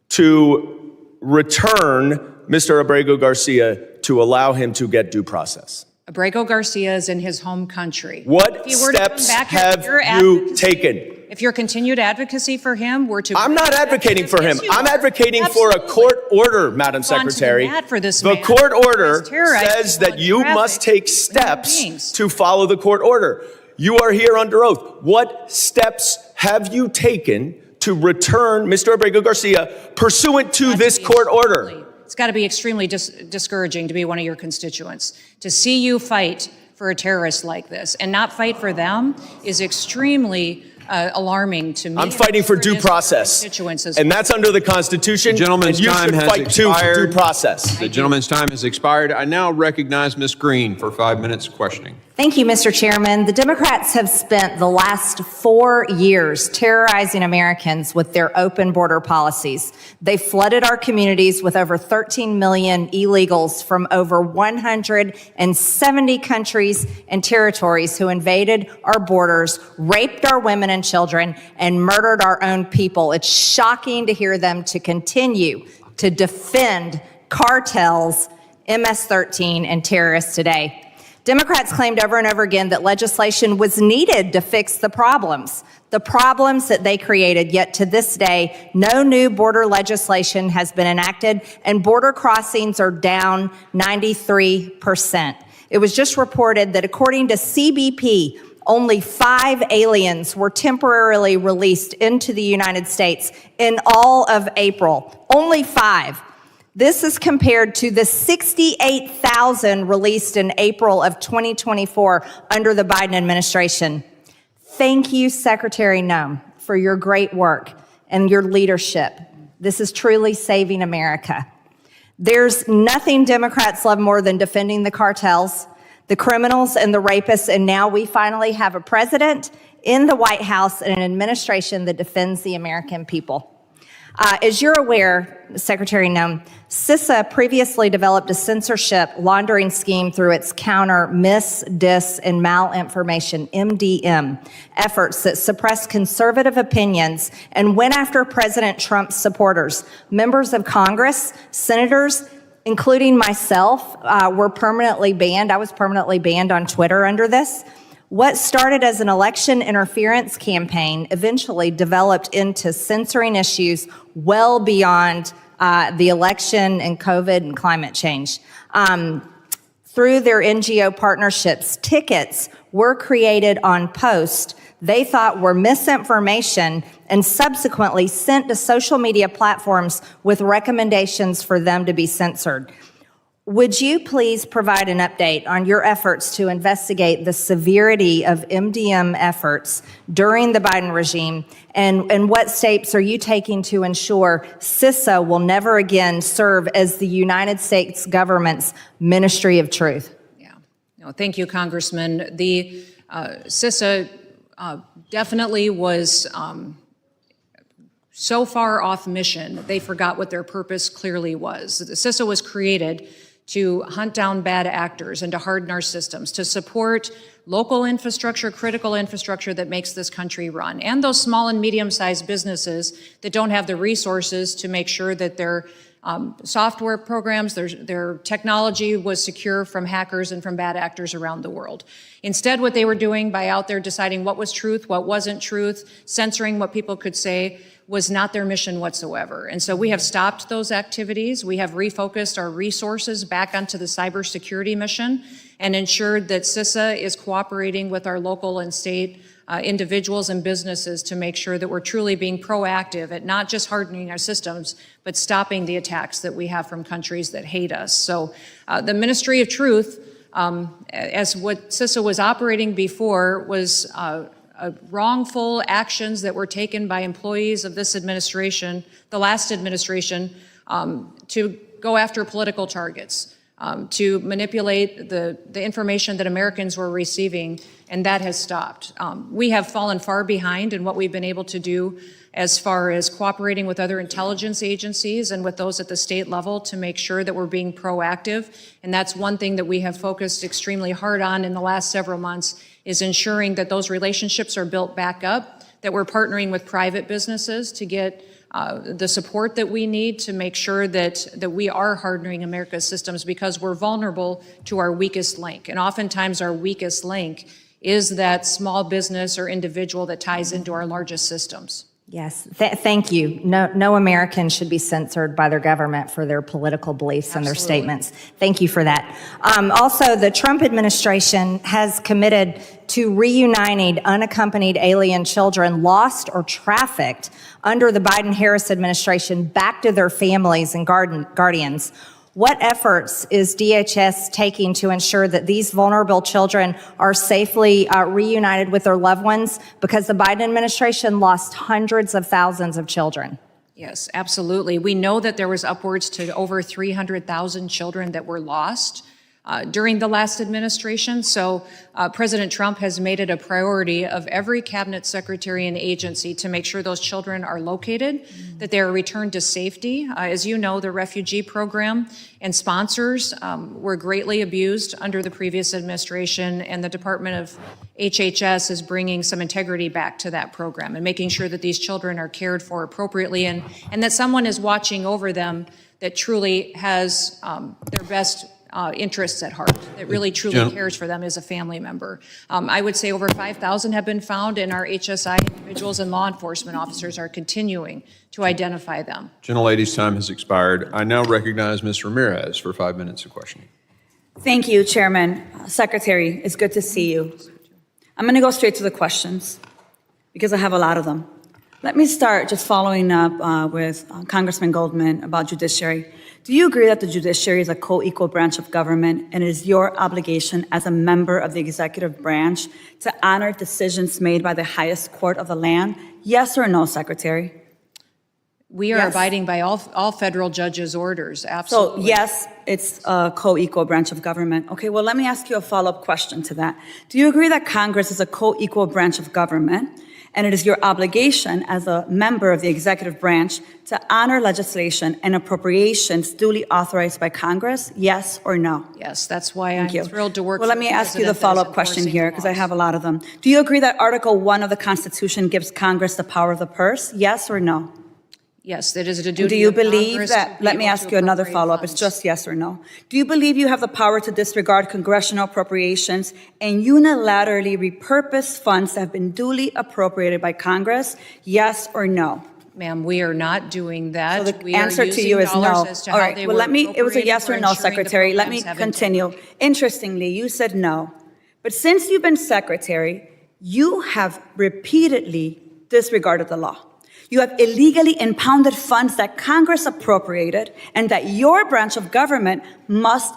to return Mr. Abrego Garcia to allow him to get due process? Abrego Garcia is in his home country. What steps have you taken? If your continued advocacy for him were to... I'm not advocating for him. I'm advocating for a court order, Madam Secretary. The court order says that you must take steps to follow the court order. You are here under oath. What steps have you taken to return Mr. Abrego Garcia pursuant to this court order? It's got to be extremely discouraging to be one of your constituents. To see you fight for a terrorist like this and not fight for them is extremely alarming to me. I'm fighting for due process, and that's under the Constitution. The gentleman's time has expired. Due process. The gentleman's time has expired. I now recognize Ms. Green for 5 minutes questioning. Thank you, Mr. Chairman. The Democrats have spent the last 4 years terrorizing Americans with their open border policies. They flooded our communities with over 13 million illegals from over 170 countries and territories who invaded our borders, raped our women and children, and murdered our own people. It's shocking to hear them to continue to defend cartels, MS-13, and terrorists today. Democrats claimed over and over again that legislation was needed to fix the problems that they created, yet to this day, no new border legislation has been enacted, and border crossings are down 93%. It was just reported that according to CBP, only 5 aliens were temporarily released into the United States in all of April. Only 5. This is compared to the 68,000 released in April of 2024 under the Biden administration. Thank you, Secretary Noem, for your great work and your leadership. This is truly saving America. There's nothing Democrats love more than defending the cartels, the criminals, and the rapists, and now we finally have a president in the White House and an administration that defends the American people. As you're aware, Secretary Noem, CISA previously developed a censorship laundering scheme through its counter mis, dis, and malinformation, MDM, efforts that suppressed conservative opinions and went after President Trump's supporters. Members of Congress, senators, including myself, were permanently banned. I was permanently banned on Twitter under this. What started as an election interference campaign eventually developed into censoring issues well beyond the election and COVID and climate change. Through their NGO partnerships, tickets were created on posts they thought were misinformation and subsequently sent to social media platforms with recommendations for them to be censored. Would you please provide an update on your efforts to investigate the severity of MDM efforts during the Biden regime, and what steps are you taking to ensure CISA will never again serve as the United States government's Ministry of Truth? Yeah. No, thank you, Congressman. The CISA definitely was so far off mission, they forgot what their purpose clearly was. The CISA was created to hunt down bad actors and to harden our systems, to support local infrastructure, critical infrastructure that makes this country run, and those small and medium-sized businesses that don't have the resources to make sure that their software programs, their technology was secure from hackers and from bad actors around the world. Instead, what they were doing by out there deciding what was truth, what wasn't truth, censoring what people could say, was not their mission whatsoever. And so we have stopped those activities. We have refocused our resources back onto the cybersecurity mission and ensured that CISA is cooperating with our local and state individuals and businesses to make sure that we're truly being proactive at not just hardening our systems, but stopping the attacks that we have from countries that hate us. So the Ministry of Truth, as what CISA was operating before, was wrongful actions that were taken by employees of this administration, the last administration, to go after political targets, to manipulate the information that Americans were receiving, and that has stopped. We have fallen far behind in what we've been able to do as far as cooperating with other intelligence agencies and with those at the state level to make sure that we're being proactive. And that's one thing that we have focused extremely hard on in the last several months, is ensuring that those relationships are built back up, that we're partnering with private businesses to get the support that we need to make sure that we are hardening America's systems, because we're vulnerable to our weakest link. And oftentimes our weakest link is that small business or individual that ties into our largest systems. Yes, thank you. No American should be censored by their government for their political beliefs and their statements. Thank you for that. Also, the Trump administration has committed to reuniting unaccompanied alien children lost or trafficked under the Biden-Harris administration back to their families and guardians. What efforts is DHS taking to ensure that these vulnerable children are safely reunited with their loved ones? Because the Biden administration lost hundreds of thousands of children. Yes, absolutely. We know that there was upwards to over 300,000 children that were lost during the last administration. So President Trump has made it a priority of every cabinet secretary and agency to make sure those children are located, that they are returned to safety. As you know, the refugee program and sponsors were greatly abused under the previous administration, and the Department of HHS is bringing some integrity back to that program and making sure that these children are cared for appropriately, and that someone is watching over them that truly has their best interests at heart, that really truly cares for them as a family member. I would say over 5,000 have been found, and our HSI individuals and law enforcement officers are continuing to identify them. Gentlelady's time has expired. I now recognize Ms. Ramirez for 5 minutes of questioning. Thank you, Chairman. Secretary, it's good to see you. I'm going to go straight to the questions because I have a lot of them. Let me start just following up with Congressman Goldman about judiciary. Do you agree that the judiciary is a co-equal branch of government, and it is your obligation as a member of the executive branch to honor decisions made by the highest court of the land? Yes or no, Secretary? We are abiding by all federal judges' orders, absolutely. So yes, it's a co-equal branch of government. Okay, well, let me ask you a follow-up question to that. Do you agree that Congress is a co-equal branch of government, And it is your obligation as a member of the executive branch to honor legislation and appropriations duly authorized by Congress, yes or no? Yes, that's why I'm Thank you. thrilled to work Well, for let me the ask you the president that is follow-up question enforcing here, the because I laws. have a lot of them. Do you agree that Article 1 of the Constitution gives Congress the power of the purse, yes or no? Yes, it is a duty Do you of believe Congress that, to be let me able ask to you another appropriate follow-up, it's funds. just yes or no. Do you believe you have the power to disregard congressional appropriations and unilaterally repurpose funds that have been duly appropriated by Congress, yes or no? Ma'am, we are not doing that. So the We are answer to using you is dollars no. as to All how right, they well, were it was a appropriated. yes or We're no, ensuring the Secretary. Let me programs have continue. Interestingly, you said no. But since you've been Secretary, you have repeatedly disregarded the law. You have illegally impounded funds that Congress appropriated and that your branch of government must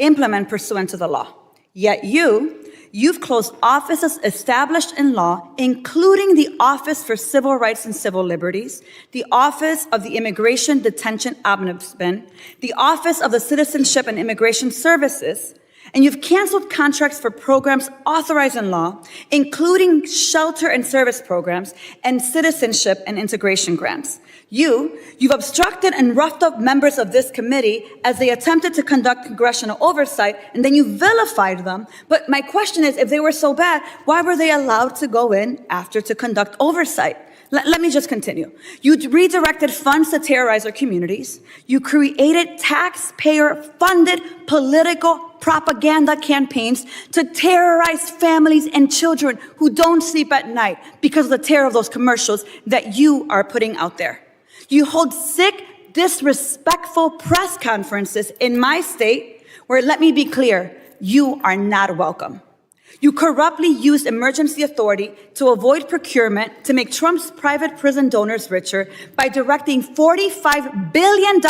implement pursuant to the law. Yet you've closed offices established in law, including the Office for Civil Rights and Civil Liberties, the Office of the Immigration Detention Ombudsman, the Office of the Citizenship and Immigration Services, and you've canceled contracts for programs authorized in law, including shelter and service programs and citizenship and integration grants. You've obstructed and roughed up members of this committee as they attempted to conduct congressional oversight, and then you vilified them. But my question is, if they were so bad, why were they allowed to go in after to conduct oversight? Let me just continue. You redirected funds to terrorize our communities. You created taxpayer-funded political propaganda campaigns to terrorize families and children who don't sleep at night because of the terror of those commercials that you are putting out there. You hold sick, disrespectful press conferences in my state where, let me be clear, you are not welcome. You corruptly used emergency authority to avoid procurement to make Trump's private prison donors richer by directing $45 billion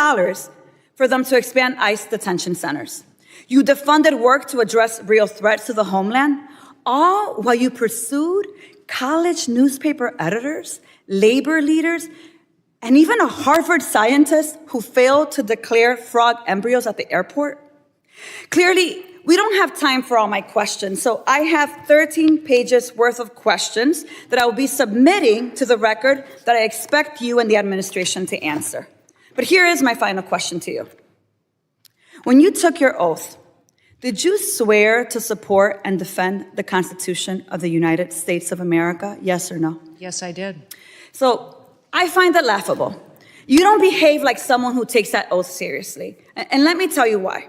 for them to expand ICE detention centers. You defunded work to address real threats to the homeland, all while you pursued college newspaper editors, labor leaders, and even a Harvard scientist who failed to declare frog embryos at the airport. Clearly, we don't have time for all my questions, so I have 13 pages worth of questions that I will be submitting to the record that I expect you and the administration to answer. But here is my final question to you. When you took your oath, did you swear to support and defend the Constitution of the United States of America? Yes or no? Yes, I did. So I find that laughable. You don't behave like someone who takes that oath seriously. And let me tell you why.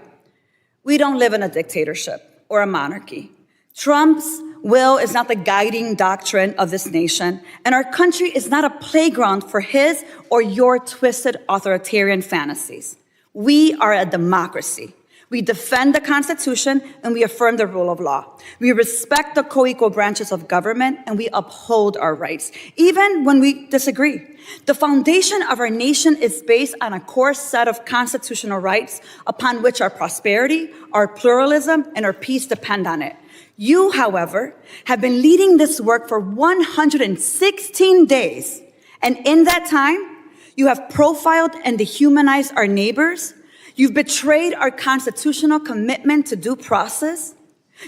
We don't live in a dictatorship or a monarchy. Trump's will is not the guiding doctrine of this nation, and our country is not a playground for his or your twisted authoritarian fantasies. We are a democracy. We defend the Constitution and we affirm the rule of law. We respect the co-equal branches of government and we uphold our rights, even when we disagree. The foundation of our nation is based on a core set of constitutional rights upon which our prosperity, our pluralism, and our peace depend on it. You, however, have been leading this work for 116 days. And in that time, you have profiled and dehumanized our neighbors. You've betrayed our constitutional commitment to due process.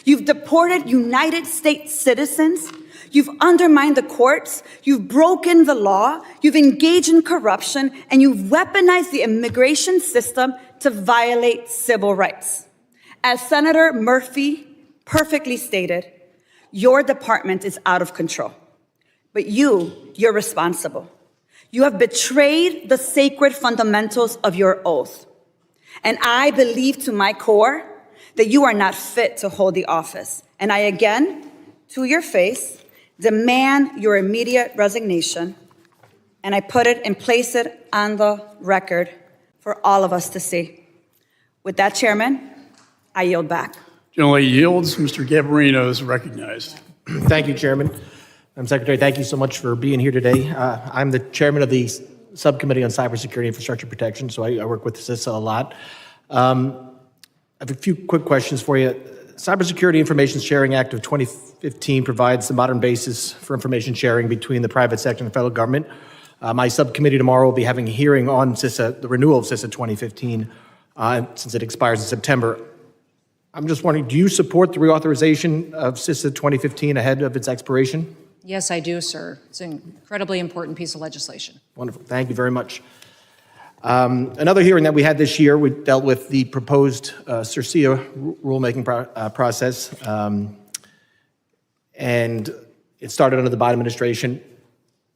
You've deported United States citizens. You've undermined the courts. You've broken the law. You've engaged in corruption, and you've weaponized the immigration system to violate civil rights. As Senator Murphy perfectly stated, your department is out of control. But you're responsible. You have betrayed the sacred fundamentals of your oath. And I believe to my core that you are not fit to hold the office. And I again, to your face, demand your immediate resignation. And I put it and place it on the record for all of us to see. With that, Chairman, I yield back. General yields. Mr. Gabarino is recognized. Thank you, Chairman. Madam Secretary, thank you so much for being here today. I'm the chairman of the Subcommittee on Cybersecurity Infrastructure Protection, so I work with CISA a lot. I have a few quick questions for you. Cybersecurity Information Sharing Act of 2015 provides the modern basis for information sharing between the private sector and the federal government. My subcommittee tomorrow will be having a hearing on CISA, the renewal of CISA 2015, since it expires in September. I'm just wondering, do you support the reauthorization of CISA 2015 ahead of its expiration? Yes, I do, sir. It's an incredibly important piece of legislation. Wonderful. Thank you very much. Another hearing that we had this year, we dealt with the proposed CISA rulemaking process. And it started under the Biden administration.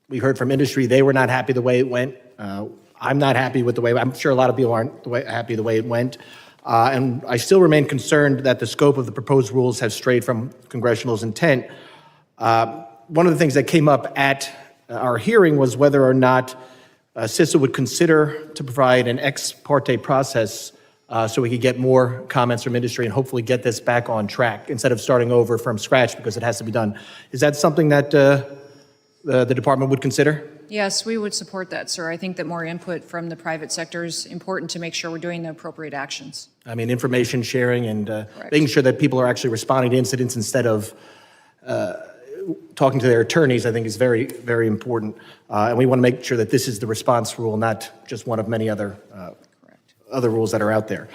We heard from industry, they were not happy the way it went. I'm not happy with the way, I'm sure a lot of people aren't happy the way it went. And I still remain concerned that the scope of the proposed rules have strayed from congressional's intent. One of the things that came up at our hearing was whether or not CISA would consider to provide an ex parte process so we could get more comments from industry and hopefully get this back on track instead of starting over from scratch because it has to be done. Is that something that the department would consider? Yes, we would support that, sir. I think that more input from the private sector is important to make sure we're doing the appropriate actions. I mean, information sharing and making sure that people are actually responding to incidents instead of talking to their attorneys, I think is very, very important. And we want to make sure that this is the response rule, not just one of many other rules that are out there.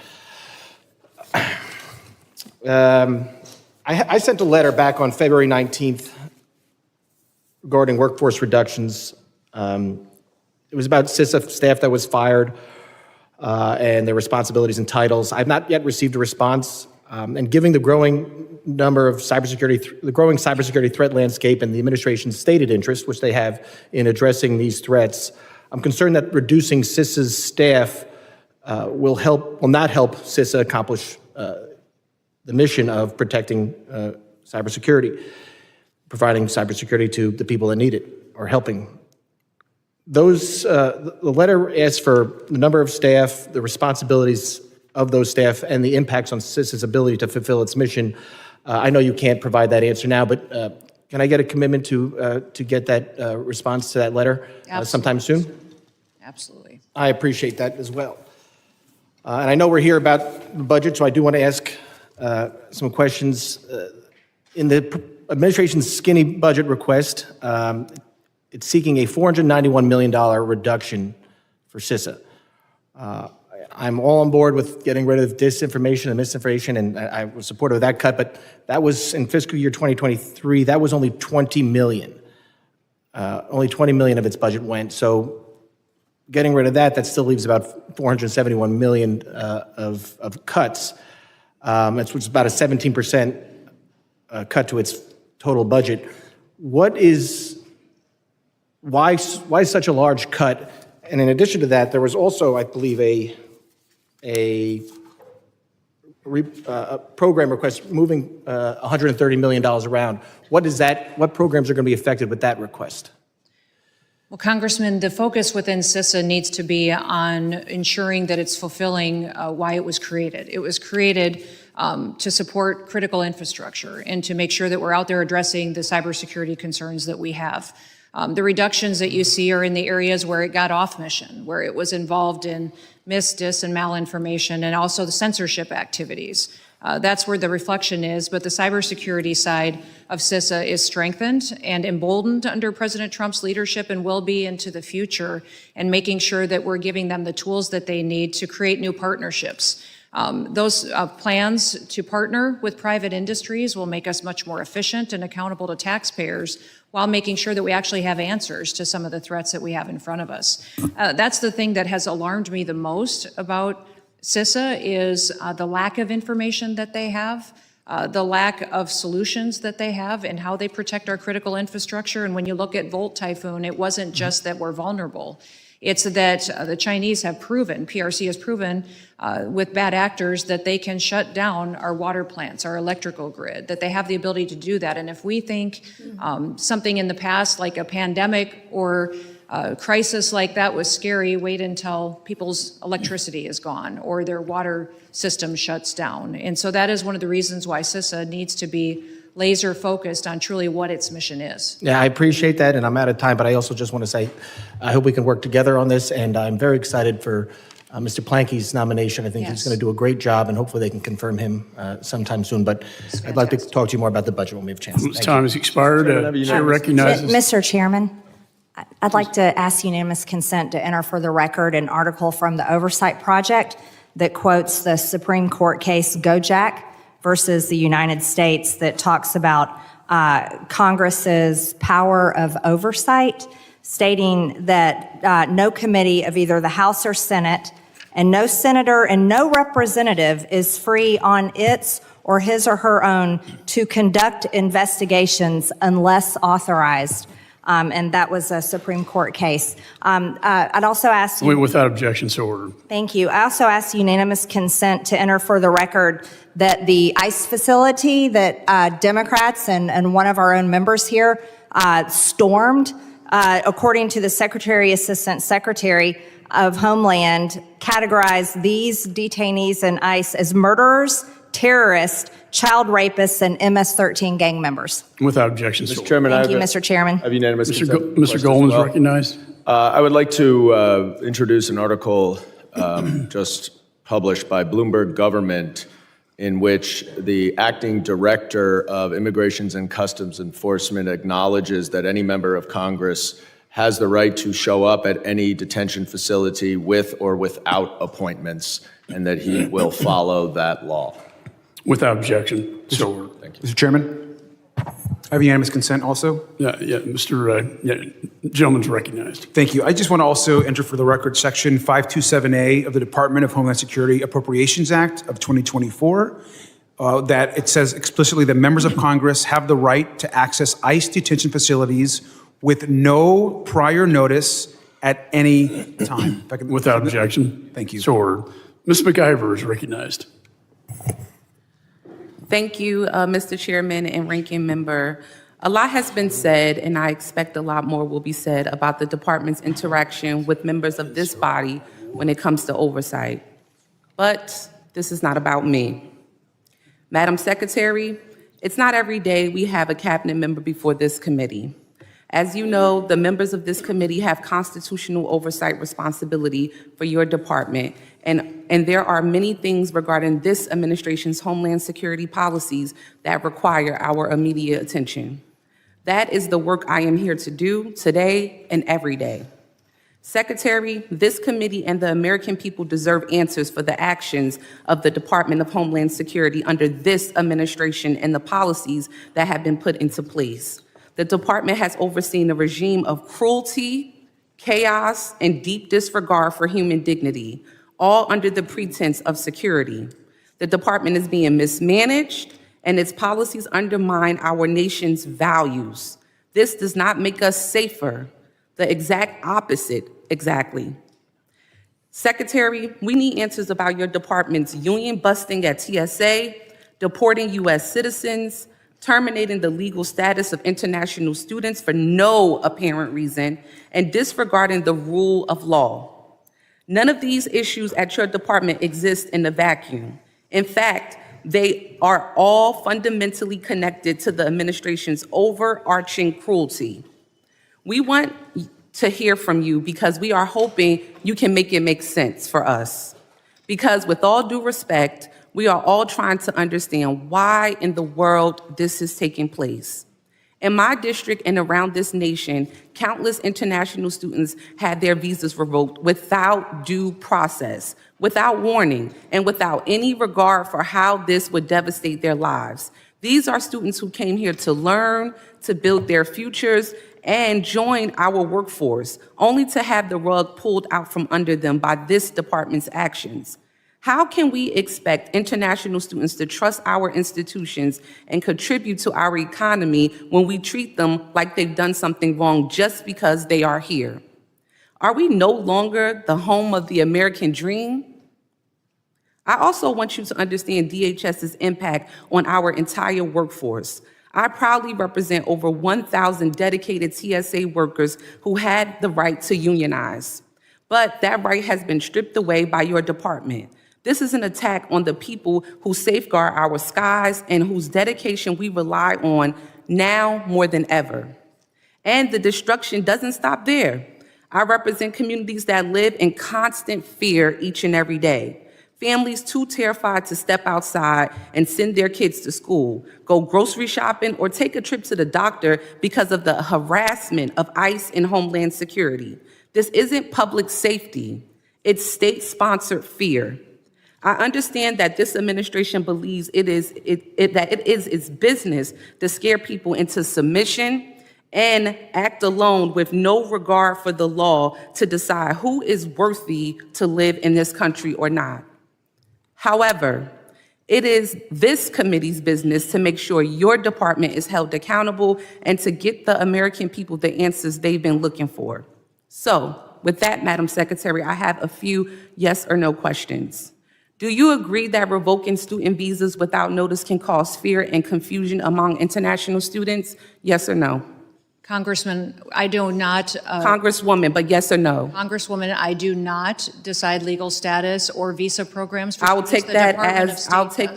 I sent a letter back on February 19th regarding workforce reductions. It was about CISA staff that was fired and their responsibilities and titles. I've not yet received a response. And given the growing number of the growing cybersecurity threat landscape and the administration's stated interest, which they have in addressing these threats, I'm concerned that reducing CISA's staff will not help CISA accomplish the mission of protecting cybersecurity, providing cybersecurity to the people that need it, or helping. The letter asks for the number of staff, the responsibilities of those staff, and the impacts on CISA's ability to fulfill its mission. I know you can't provide that answer now, but can I get a commitment to get that response to that letter sometime soon? Absolutely. I appreciate that as well. And I know we're here about the budget, so I do want to ask some questions. In the administration's skinny budget request, it's seeking a $491 million reduction for CISA. I'm all on board with getting rid of disinformation and misinformation, and I was supportive of that cut, but that was in fiscal year 2023, that was only $20 million. Only $20 million of its budget went, so getting rid of that still leaves about $471 million of cuts. Which was about a 17% cut to its total budget. Why such a large cut? And in addition to that, there was also, I believe, a program request moving $130 million around. What programs are going to be affected with that request? Well, Congressman, the focus within CISA needs to be on ensuring that it's fulfilling why it was created. It was created to support critical infrastructure and to make sure that we're out there addressing the cybersecurity concerns that we have. The reductions that you see are in the areas where it got off mission, where it was involved in mis, dis, and malinformation, and also the censorship activities. That's where the reflection is, but the cybersecurity side of CISA is strengthened and emboldened under President Trump's leadership and will be into the future, and making sure that we're giving them the tools that they need to create new partnerships. Those plans to partner with private industries will make us much more efficient and accountable to taxpayers while making sure that we actually have answers to some of the threats that we have in front of us. That's the thing that has alarmed me the most about CISA is the lack of information that they have, the lack of solutions that they have, and how they protect our critical infrastructure. And when you look at Volt Typhoon, it wasn't just that we're vulnerable. It's that the Chinese have proven, PRC has proven with bad actors that they can shut down our water plants, our electrical grid, that they have the ability to do that. And if we think something in the past like a pandemic or a crisis like that was scary, wait until people's electricity is gone or their water system shuts down. And so that is one of the reasons why CISA needs to be laser focused on truly what its mission is. Yeah, I appreciate that, and I'm out of time, but I also just want to say I hope we can work together on this, and I'm very excited for Mr. Planke's nomination. I think he's going to do a great job, and hopefully they can confirm him sometime soon. But I'd like to talk to you more about the budget when we have a chance. Time has expired. Chair recognizes. Mr. Chairman, I'd like to ask unanimous consent to enter for the record an article from the Oversight Project that quotes the Supreme Court case Gojek versus the United States that talks about Congress's power of oversight, stating that no committee of either the House or Senate and no senator and no representative is free on its or his or her own to conduct investigations unless authorized. And that was a Supreme Court case. I'd also ask you... Without objection, so ordered. Thank you. I also ask unanimous consent to enter for the record that the ICE facility that Democrats and one of our own members here stormed, according to the Secretary, Assistant Secretary of Homeland, categorized these detainees in ICE as murderers, terrorists, child rapists, and MS-13 gang members. Without objection, so Mr. ordered. Chairman, Thank you, Mr. Chairman. I have unanimous consent. Mr. Goldman is recognized. I would like to introduce an article just published by Bloomberg Government in which the acting director of Immigrations and Customs Enforcement acknowledges that any member of Congress has the right to show up at any detention facility with or without appointments, and that he will follow that law. Without objection, so ordered. Thank you. Mr. Chairman, I have unanimous consent also. Gentleman's recognized. Thank you. I just want to also enter for the record Section 527A of the Department of Homeland Security Appropriations Act of 2024, that it says explicitly that members of Congress have the right to access ICE detention facilities with no prior notice at any time. Without objection. Thank you. So ordered. Ms. McIver is recognized. Thank you, Mr. Chairman and Ranking Member. A lot has been said, and I expect a lot more will be said about the department's interaction with members of this body when it comes to oversight. But this is not about me. Madam Secretary, it's not every day we have a cabinet member before this committee. As you know, the members of this committee have constitutional oversight responsibility for your department, and there are many things regarding this administration's homeland security policies that require our immediate attention. That is the work I am here to do today and every day. Secretary, this committee and the American people deserve answers for the actions of the Department of Homeland Security under this administration and the policies that have been put into place. The department has overseen a regime of cruelty, chaos, and deep disregard for human dignity, all under the pretense of security. The department is being mismanaged, and its policies undermine our nation's values. This does not make us safer. The exact opposite, exactly. Secretary, we need answers about your department's union busting at TSA, deporting U.S. citizens, terminating the legal status of international students for no apparent reason, and disregarding the rule of law. None of these issues at your department exist in a vacuum. In fact, they are all fundamentally connected to the administration's overarching cruelty. We want to hear from you because we are hoping you can make it make sense for us. Because with all due respect, we are all trying to understand why in the world this is taking place. In my district and around this nation, countless international students had their visas revoked without due process, without warning, and without any regard for how this would devastate their lives. These are students who came here to learn, to build their futures, and join our workforce, only to have the rug pulled out from under them by this department's actions. How can we expect international students to trust our institutions and contribute to our economy when we treat them like they've done something wrong just because they are here? Are we no longer the home of the American dream? I also want you to understand DHS's impact on our entire workforce. I proudly represent over 1,000 dedicated TSA workers who had the right to unionize. But that right has been stripped away by your department. This is an attack on the people who safeguard our skies and whose dedication we rely on now more than ever. And the destruction doesn't stop there. I represent communities that live in constant fear each and every day. Families too terrified to step outside and send their kids to school, go grocery shopping, or take a trip to the doctor because of the harassment of ICE and Homeland Security. This isn't public safety, it's state-sponsored fear. I understand that this administration believes that it is its business to scare people into submission and act alone with no regard for the law to decide who is worthy to live in this country or not. However, it is this committee's business to make sure your department is held accountable and to get the American people the answers they've been looking for. So, with that, Madam Secretary, I have a few yes or no questions. Do you agree that revoking student visas without notice can cause fear and confusion among international students? Yes or no? Congressman, I do not. Congresswoman, but yes or no? Congresswoman, I do not decide legal status or visa programs for I will take students.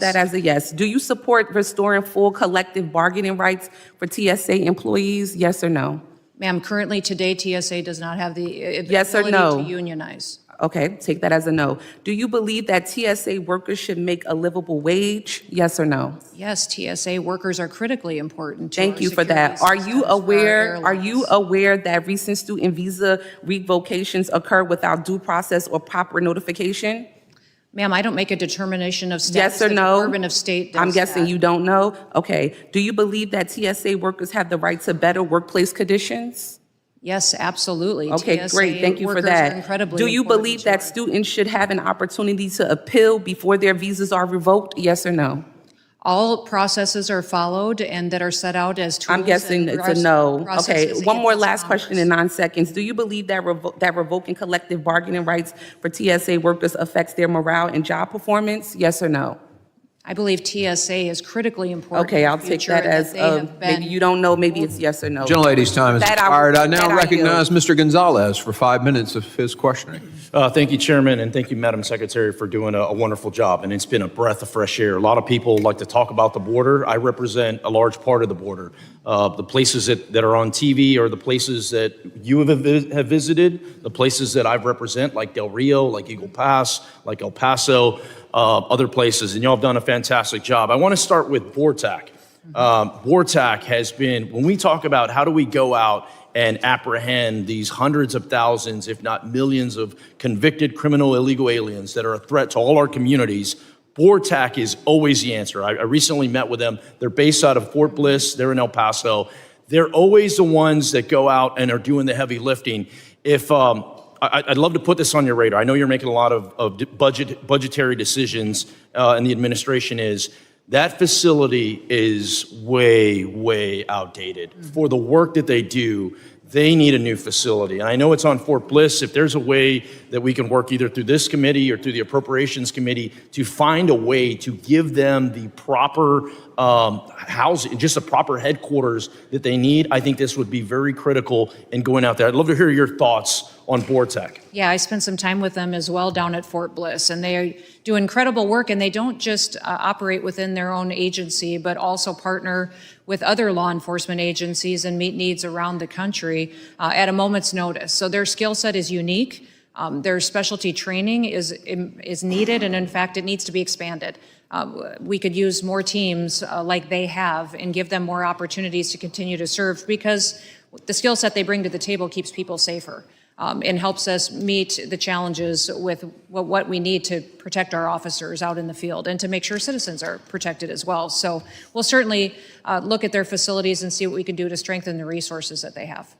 that as a yes. Do you support restoring full collective bargaining rights for TSA employees? Yes or no? Ma'am, currently today TSA does not have the Yes or ability no? to unionize. Okay, take that as a no. Do you believe that TSA workers should make a livable wage? Yes or no? Yes, TSA workers are critically important to Thank our you for that. security systems for our Are you aware that recent student visa revocations occur without due process or proper notification? Ma'am, I don't make a determination of status. Yes or The no? Department of State does I'm guessing that. you don't know. Okay. Do you believe that TSA workers have the right to better workplace conditions? Yes, absolutely. Okay, TSA great. Thank you for workers are that. incredibly Do you important believe to that our- students should have an opportunity to appeal before their visas are revoked? Yes or no? All processes are followed and that are set out as tools. I'm guessing and it's a no. processes Okay, that one get more those last Congress. question in 9 seconds. Do you believe that that revoking collective bargaining rights for TSA workers affects their morale and job performance? Yes or no? I believe TSA is critically important. Okay, in I'll the take future that and as they have been- maybe you don't know, maybe it's yes or no. Gentlelady's time has That I expired. I will- that now I recognize Mr. Gonzalez for 5 minutes of his questioning. Thank you, Chairman, and thank you, Madam Secretary, for doing a wonderful job. And it's been a breath of fresh air. A lot of people like to talk about the border. I represent a large part of the border. The places that are on TV are the places that you have visited, the places that I represent, like Del Rio, like Eagle Pass, like El Paso, other places, and y'all have done a fantastic job. I want to start with BORTAC. BORTAC has been, when we talk about how do we go out and apprehend these hundreds of thousands, if not millions, of convicted criminal illegal aliens that are a threat to all our communities, BORTAC is always the answer. I recently met with them. They're based out of Fort Bliss. They're in El Paso. They're always the ones that go out and are doing the heavy lifting. If I'd love to put this on your radar. I know you're making a lot of budgetary decisions, and the administration is. That facility is way, way outdated. For the work that they do, they need a new facility. And I know it's on Fort Bliss. If there's a way that we can work either through this committee or through the Appropriations Committee to find a way to give them the proper housing, just the proper headquarters that they need, I think this would be very critical in going out there. I'd love to hear your thoughts on BORTAC. Yeah, I spent some time with them as well down at Fort Bliss, and they do incredible work, and they don't just operate within their own agency, but also partner with other law enforcement agencies and meet needs around the country at a moment's notice. So their skill set is unique. Their specialty training is needed, and in fact, it needs to be expanded. We could use more teams like they have and give them more opportunities to continue to serve, because the skill set they bring to the table keeps people safer. And helps us meet the challenges with what we need to protect our officers out in the field and to make sure citizens are protected as well. So we'll certainly look at their facilities and see what we can do to strengthen the resources that they have.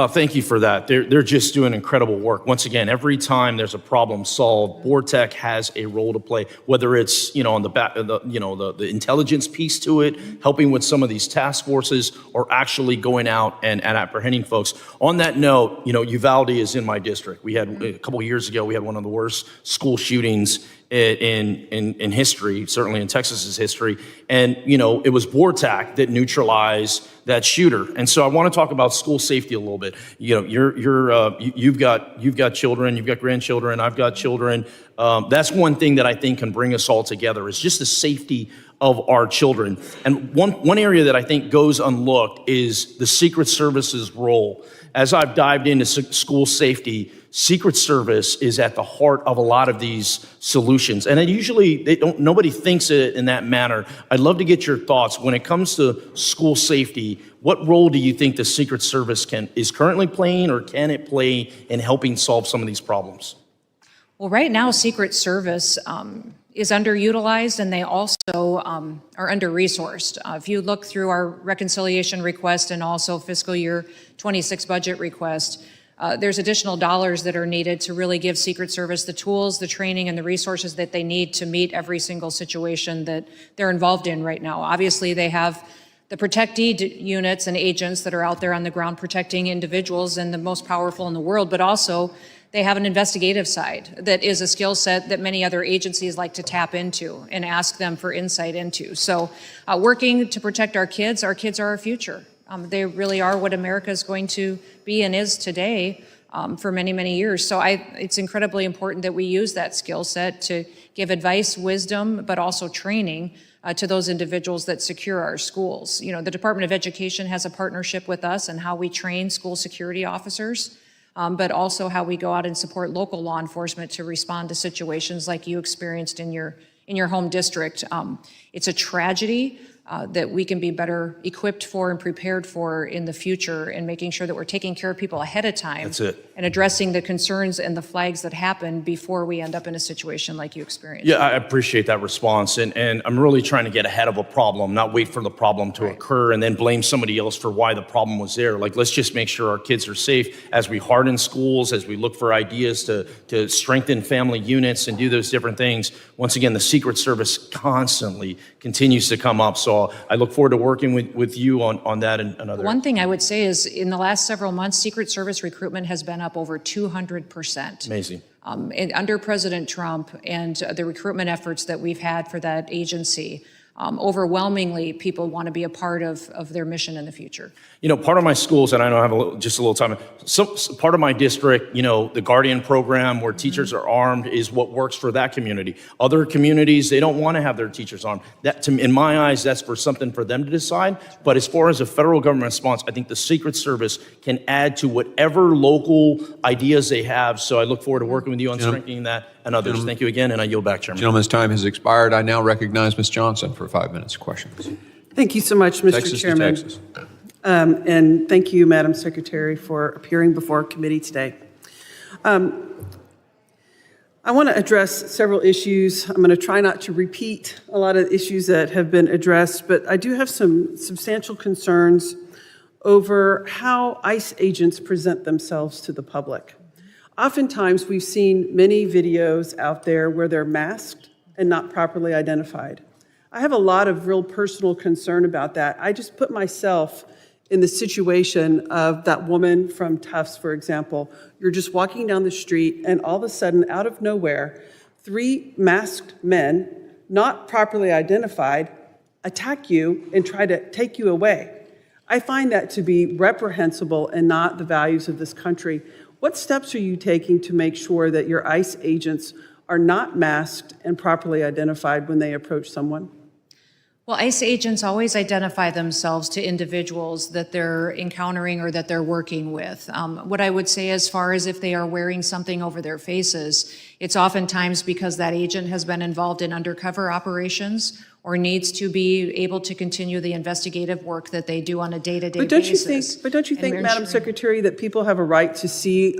Thank you for that. They're just doing incredible work. Once again, every time there's a problem solved, BORTAC has a role to play, whether it's, on the back, the intelligence piece to it, helping with some of these task forces, or actually going out and apprehending folks. On that note, Uvalde is in my district. We had, a couple of years ago, we had one of the worst school shootings in history, certainly in Texas's history. And, it was BORTAC that neutralized that shooter. And so I want to talk about school safety a little bit. You've got children, you've got grandchildren, I've got children. That's one thing that I think can bring us all together, is just the safety of our children. And one area that I think goes unlooked is the Secret Service's role. As I've dived into school safety, Secret Service is at the heart of a lot of these solutions. And nobody thinks it in that manner. I'd love to get your thoughts when it comes to school safety. What role do you think the Secret Service is currently playing, or can it play in helping solve some of these problems? Well, right now, Secret Service is underutilized, and they also are under-resourced. If you look through our reconciliation request and also fiscal year 26 budget request, there's additional dollars that are needed to really give Secret Service the tools, the training, and the resources that they need to meet every single situation that they're involved in right now. Obviously, they have the protectee units and agents that are out there on the ground protecting individuals and the most powerful in the world, but also they have an investigative side that is a skill set that many other agencies like to tap into and ask them for insight into. So working to protect our kids are our future. They really are what America is going to be and is today for many, many years. So it's incredibly important that we use that skill set to give advice, wisdom, but also training to those individuals that secure our schools. You know, the Department of Education has a partnership with us in how we train school security officers, but also how we go out and support local law enforcement to respond to situations like you experienced in your home district. It's a tragedy that we can be better equipped for and prepared for in the future, and making sure that we're taking care of people ahead of time. That's it. And addressing the concerns and the flags that happen before we end up in a situation like you experienced. Yeah, I appreciate that response. And I'm really trying to get ahead of a problem, not wait for the problem to occur and then blame somebody else for why the problem was there. Like, let's just make sure our kids are safe as we harden schools, as we look for ideas to strengthen family units and do those different things. Once again, the Secret Service constantly continues to come up. So I look forward to working with you on that and other. One thing I would say is in the last several months, Secret Service recruitment has been up over 200%. Amazing. And under President Trump and the recruitment efforts that we've had for that agency, overwhelmingly people want to be a part of their mission in the future. You know, part of my schools, and I don't have just a little time, so part of my district, you know, the Guardian program where teachers are armed is what works for that community. Other communities, they don't want to have their teachers armed. That, in my eyes, that's something for them to decide. But as far as a federal government response, I think the Secret Service can add to whatever local ideas they have. So I look forward to working with you on strengthening that and others. Thank you again, and I yield back, Chairman. Gentleman's time has expired. I now recognize Ms. Johnson for 5 minutes. Questions? Thank you so much, Mr. Texas Chairman. to Texas. And thank you, Madam Secretary, for appearing before committee today. I want to address several issues. I'm going to try not to repeat a lot of issues that have been addressed, but I do have some substantial concerns over how ICE agents present themselves to the public. Oftentimes, we've seen many videos out there where they're masked and not properly identified. I have a lot of real personal concern about that. I just put myself in the situation of that woman from Tufts, for example. You're just walking down the street, and all of a sudden, out of nowhere, 3 masked men, not properly identified, attack you and try to take you away. I find that to be reprehensible and not the values of this country. What steps are you taking to make sure that your ICE agents are not masked and properly identified when they approach someone? Well, ICE agents always identify themselves to individuals that they're encountering or that they're working with. What I would say as far as if they are wearing something over their faces, it's oftentimes because that agent has been involved in undercover operations or needs to be able to continue the investigative work that they do on a day-to-day basis. But don't you think, Madam Secretary, that people have a right to see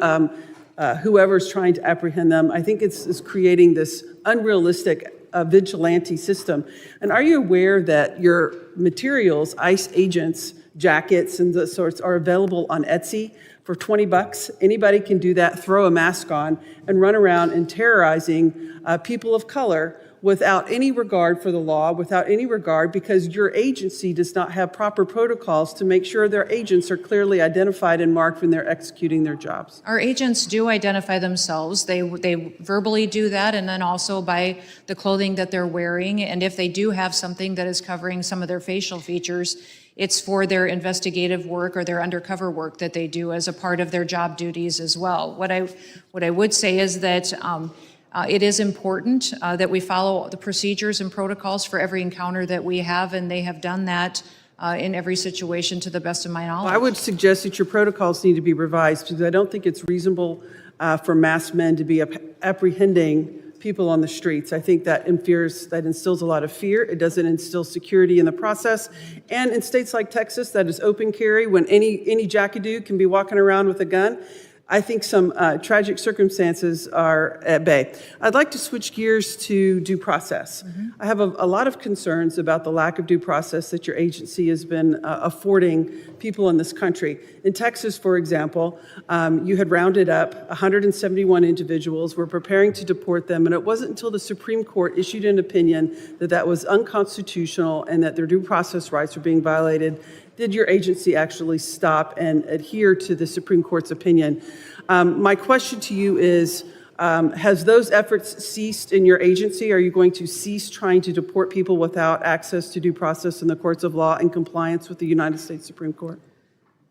whoever's trying to apprehend them? I think it's creating this unrealistic vigilante system. And are you aware that your materials, ICE agents, jackets and the sorts are available on Etsy for $20? Anybody can do that, throw a mask on, and run around and terrorizing people of color without any regard for the law, without any regard, because your agency does not have proper protocols to make sure their agents are clearly identified and marked when they're executing their jobs. Our agents do identify themselves. They verbally do that, and then also by the clothing that they're wearing. And if they do have something that is covering some of their facial features, it's for their investigative work or their undercover work that they do as a part of their job duties as well. What I would say is that it is important that we follow the procedures and protocols for every encounter that we have, and they have done that in every situation to the best of my knowledge. Well, I would suggest that your protocols need to be revised, because I don't think it's reasonable for masked men to be apprehending people on the streets. I think that instills a lot of fear. It doesn't instill security in the process. And in states like Texas, that is open carry, when any jackadoo can be walking around with a gun. I think some tragic circumstances are at bay. I'd like to switch gears to due process. I have a lot of concerns about the lack of due process that your agency has been affording people in this country. In Texas, for example, you had rounded up 171 individuals, were preparing to deport them, and it wasn't until the Supreme Court issued an opinion that that was unconstitutional and that their due process rights were being violated did your agency actually stop and adhere to the Supreme Court's opinion. My question to you is, has those efforts ceased in your agency? Are you going to cease trying to deport people without access to due process in the courts of law in compliance with the United States Supreme Court?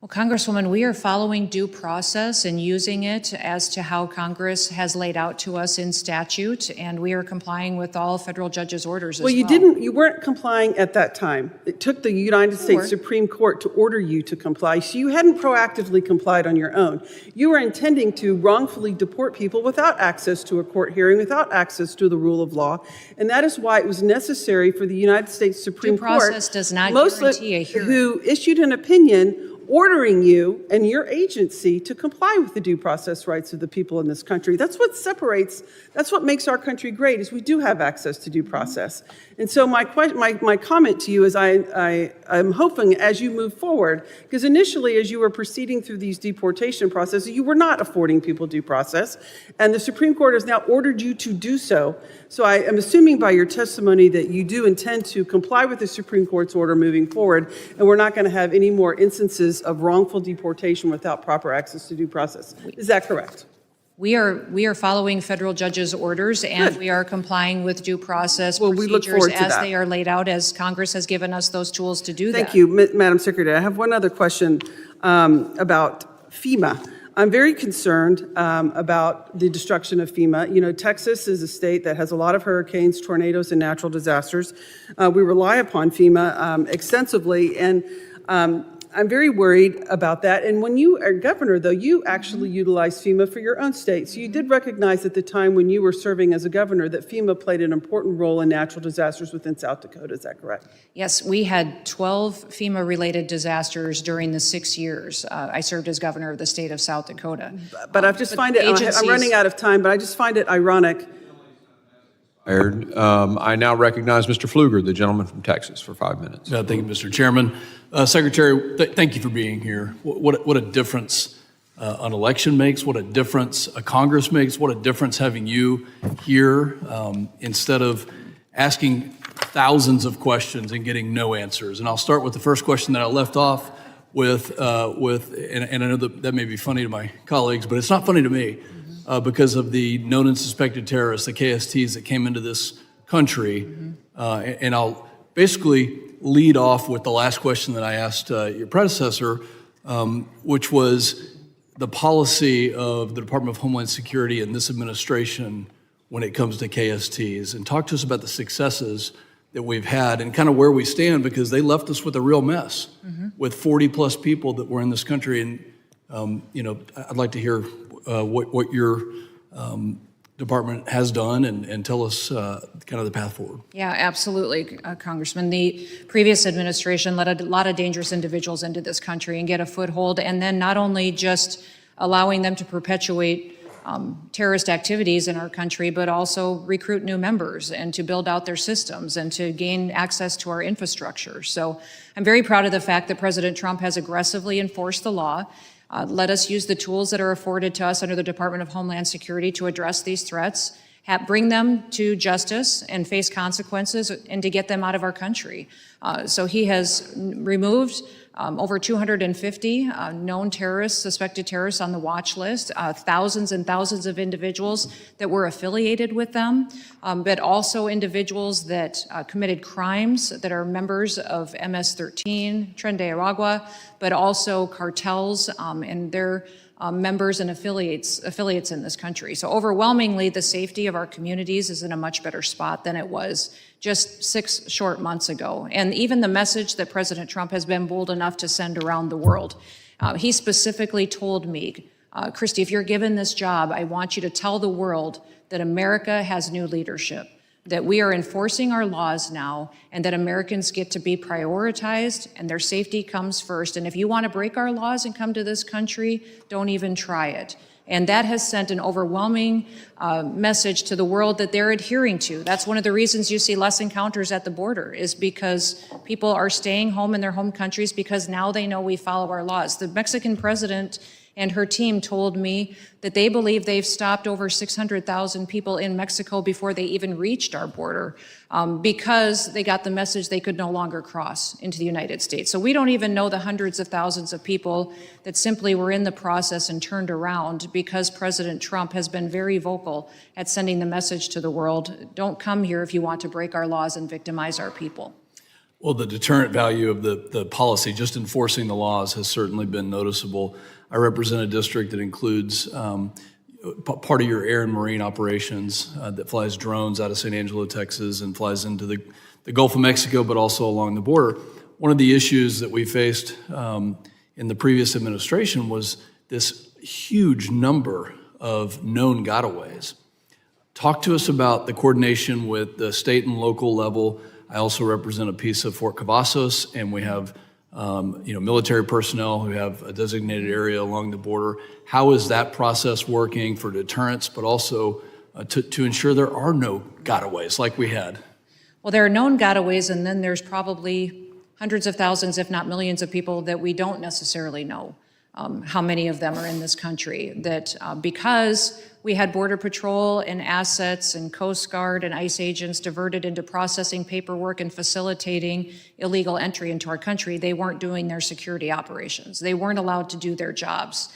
Well, Congresswoman, we are following due process and using it as to how Congress has laid out to us in statute, and we are complying with all federal judges' orders as well. Well, you weren't complying at that time. It took the United States Supreme Court to order you to comply, so you hadn't proactively complied on your own. You were intending to wrongfully deport people without access to a court hearing, without access to the rule of law, and that is why it was necessary for the United States Supreme Court, due process does not guarantee a hearing, who issued an opinion ordering you and your agency to comply with the due process rights of the people in this country. That's what separates, that's what makes our country great, is we do have access to due process. And so my comment to you is I'm hoping as you move forward, because initially as you were proceeding through these deportation processes, you were not affording people due process, and the Supreme Court has now ordered you to do so. So I am assuming by your testimony that you do intend to comply with the Supreme Court's order moving forward, and we're not going to have any more instances of wrongful deportation without proper access to due process. Is that correct? We are following federal judges' orders, and we are complying with due process procedures as they are laid out, as Congress has given us those tools to do that. Thank you, Madam Secretary. I have one other question about FEMA. I'm very concerned about the destruction of FEMA. You know, Texas is a state that has a lot of hurricanes, tornadoes, and natural disasters. We rely upon FEMA extensively, and I'm very worried about that. And when you are governor, though, you actually utilized FEMA for your own state. So you did recognize at the time when you were serving as a governor that FEMA played an important role in natural disasters within South Dakota. Is that correct? Yes, we had 12 FEMA-related disasters during the 6 years I served as governor of the state of South Dakota. But I just find it, I'm running out of time, but I just find it ironic. I now recognize Mr. Pfluger, the gentleman from Texas, for 5 minutes. Thank you, Mr. Chairman. Secretary, thank you for being here. What a difference an election makes, what a difference a Congress makes, what a difference having you here instead of asking thousands of questions and getting no answers. And I'll start with the first question that I left off with and I know that may be funny to my colleagues, but it's not funny to me. Because of the known and suspected terrorists, the KSTs that came into this country. And I'll basically lead off with the last question that I asked your predecessor, which was the policy of the Department of Homeland Security and this administration when it comes to KSTs. And talk to us about the successes that we've had and kind of where we stand, because they left us with a real mess with 40 plus people that were in this country. And, you know, I'd like to hear what your department has done and tell us kind of the path forward. Yeah, absolutely, Congressman. The previous administration let a lot of dangerous individuals into this country and get a foothold, and then not only just allowing them to perpetuate terrorist activities in our country, but also recruit new members and to build out their systems and to gain access to our infrastructure. So I'm very proud of the fact that President Trump has aggressively enforced the law. Let us use the tools that are afforded to us under the Department of Homeland Security to address these threats, bring them to justice and face consequences, and to get them out of our country. So he has removed over 250 known terrorists, suspected terrorists on the watch list, thousands and thousands of individuals that were affiliated with them, but also individuals that committed crimes that are members of MS-13, Tren de Aragua, but also cartels and their members and affiliates in this country. So overwhelmingly, the safety of our communities is in a much better spot than it was just 6 short months ago. And even the message that President Trump has been bold enough to send around the world. He specifically told me, Kristi, if you're given this job, I want you to tell the world that America has new leadership. that we are enforcing our laws now and that Americans get to be prioritized and their safety comes first. And if you want to break our laws and come to this country, don't even try it. And that has sent an overwhelming message to the world that they're adhering to. That's one of the reasons you see less encounters at the border, is because people are staying home in their home countries because now they know we follow our laws. The Mexican president and her team told me that they believe they've stopped over 600,000 people in Mexico before they even reached our border because they got the message they could no longer cross into the United States. So we don't even know the hundreds of thousands of people that simply were in the process and turned around because President Trump has been very vocal at sending the message to the world, don't come here if you want to break our laws and victimize our people. Well, the deterrent value of the policy, just enforcing the laws, has certainly been noticeable. I represent a district that includes part of your air and marine operations that flies drones out of San Angelo, Texas, and flies into the Gulf of Mexico, but also along the border. One of the issues that we faced in the previous administration was this huge number of known gotaways. Talk to us about the coordination with the state and local level. I also represent a piece of Fort Cavazos, and we have military personnel who have a designated area along the border. How is that process working for deterrence, but also to ensure there are no gotaways like we had? Well, there are known gotaways, and then there's probably hundreds of thousands, if not millions of people that we don't necessarily know how many of them are in this country. That because we had Border Patrol and assets and Coast Guard and ICE agents diverted into processing paperwork and facilitating illegal entry into our country, they weren't doing their security operations. They weren't allowed to do their jobs.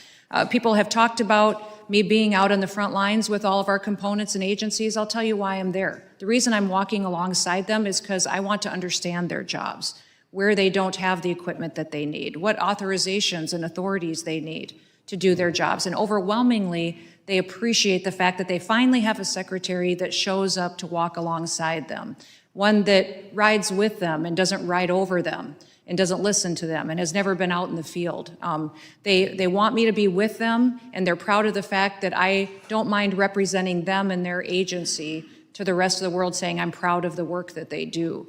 People have talked about me being out on the front lines with all of our components and agencies. I'll tell you why I'm there. The reason I'm walking alongside them is because I want to understand their jobs, where they don't have the equipment that they need, what authorizations and authorities they need to do their jobs. And overwhelmingly, they appreciate the fact that they finally have a secretary that shows up to walk alongside them, one that rides with them and doesn't ride over them and doesn't listen to them and has never been out in the field. They want me to be with them, and they're proud of the fact that I don't mind representing them and their agency to the rest of the world, saying I'm proud of the work that they do.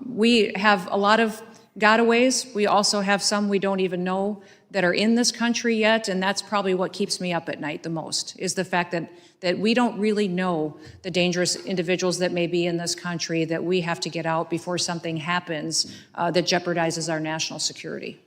We have a lot of gotaways. We also have some we don't even know that are in this country yet, and that's probably what keeps me up at night the most, is the fact that we don't really know the dangerous individuals that may be in this country that we have to get out before something happens that jeopardizes our national security.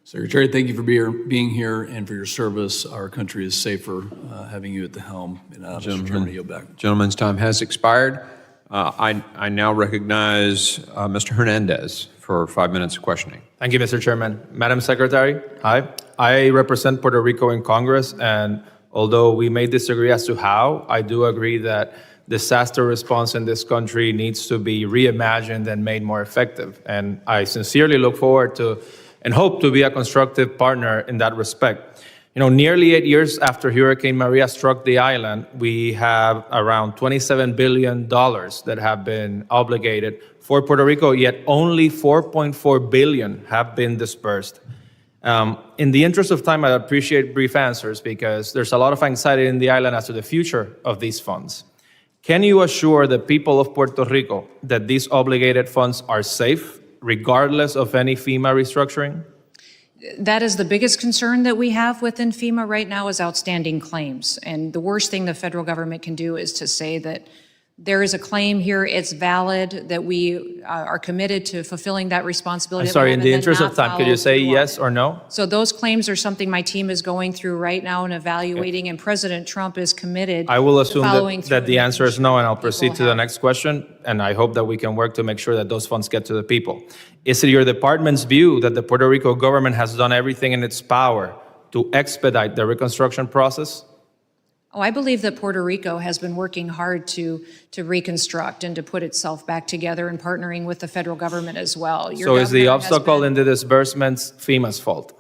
Secretary, thank you for being here and for your service. Our country is safer having you at the helm. Mr. Chairman, yield back. Gentleman's time has expired. I now recognize Mr. Hernandez for 5 minutes of questioning. Thank you, Mr. Chairman. Madam Secretary, hi. I represent Puerto Rico in Congress, and although we may disagree as to how, I do agree that disaster response in this country needs to be reimagined and made more effective. And I sincerely look forward to and hope to be a constructive partner in that respect. You know, nearly 8 years after Hurricane Maria struck the island, we have around $27 billion that have been obligated for Puerto Rico, yet only $4.4 billion have been dispersed. In the interest of time, I appreciate brief answers because there's a lot of anxiety in the island as to the future of these funds. Can you assure the people of Puerto Rico that these obligated funds are safe, regardless of any FEMA restructuring? That is the biggest concern that we have within FEMA right now, is outstanding claims. And the worst thing the federal government can do is to say that there is a claim here, it's valid, that we are committed to fulfilling that responsibility. I'm sorry, in the interest of time, could you say yes or no? So those claims are something my team is going through right now and evaluating, and President Trump is committed I will to assume following through. that the answer is no, and I'll proceed to the next question, and I hope that we can work to make sure that those funds get to the people. Is it your department's view that the Puerto Rico government has done everything in its power to expedite the reconstruction process? Oh, I believe that Puerto Rico has been working hard to reconstruct and to put itself back together, and partnering with the federal government as well. So is the obstacle in the disbursements FEMA's fault?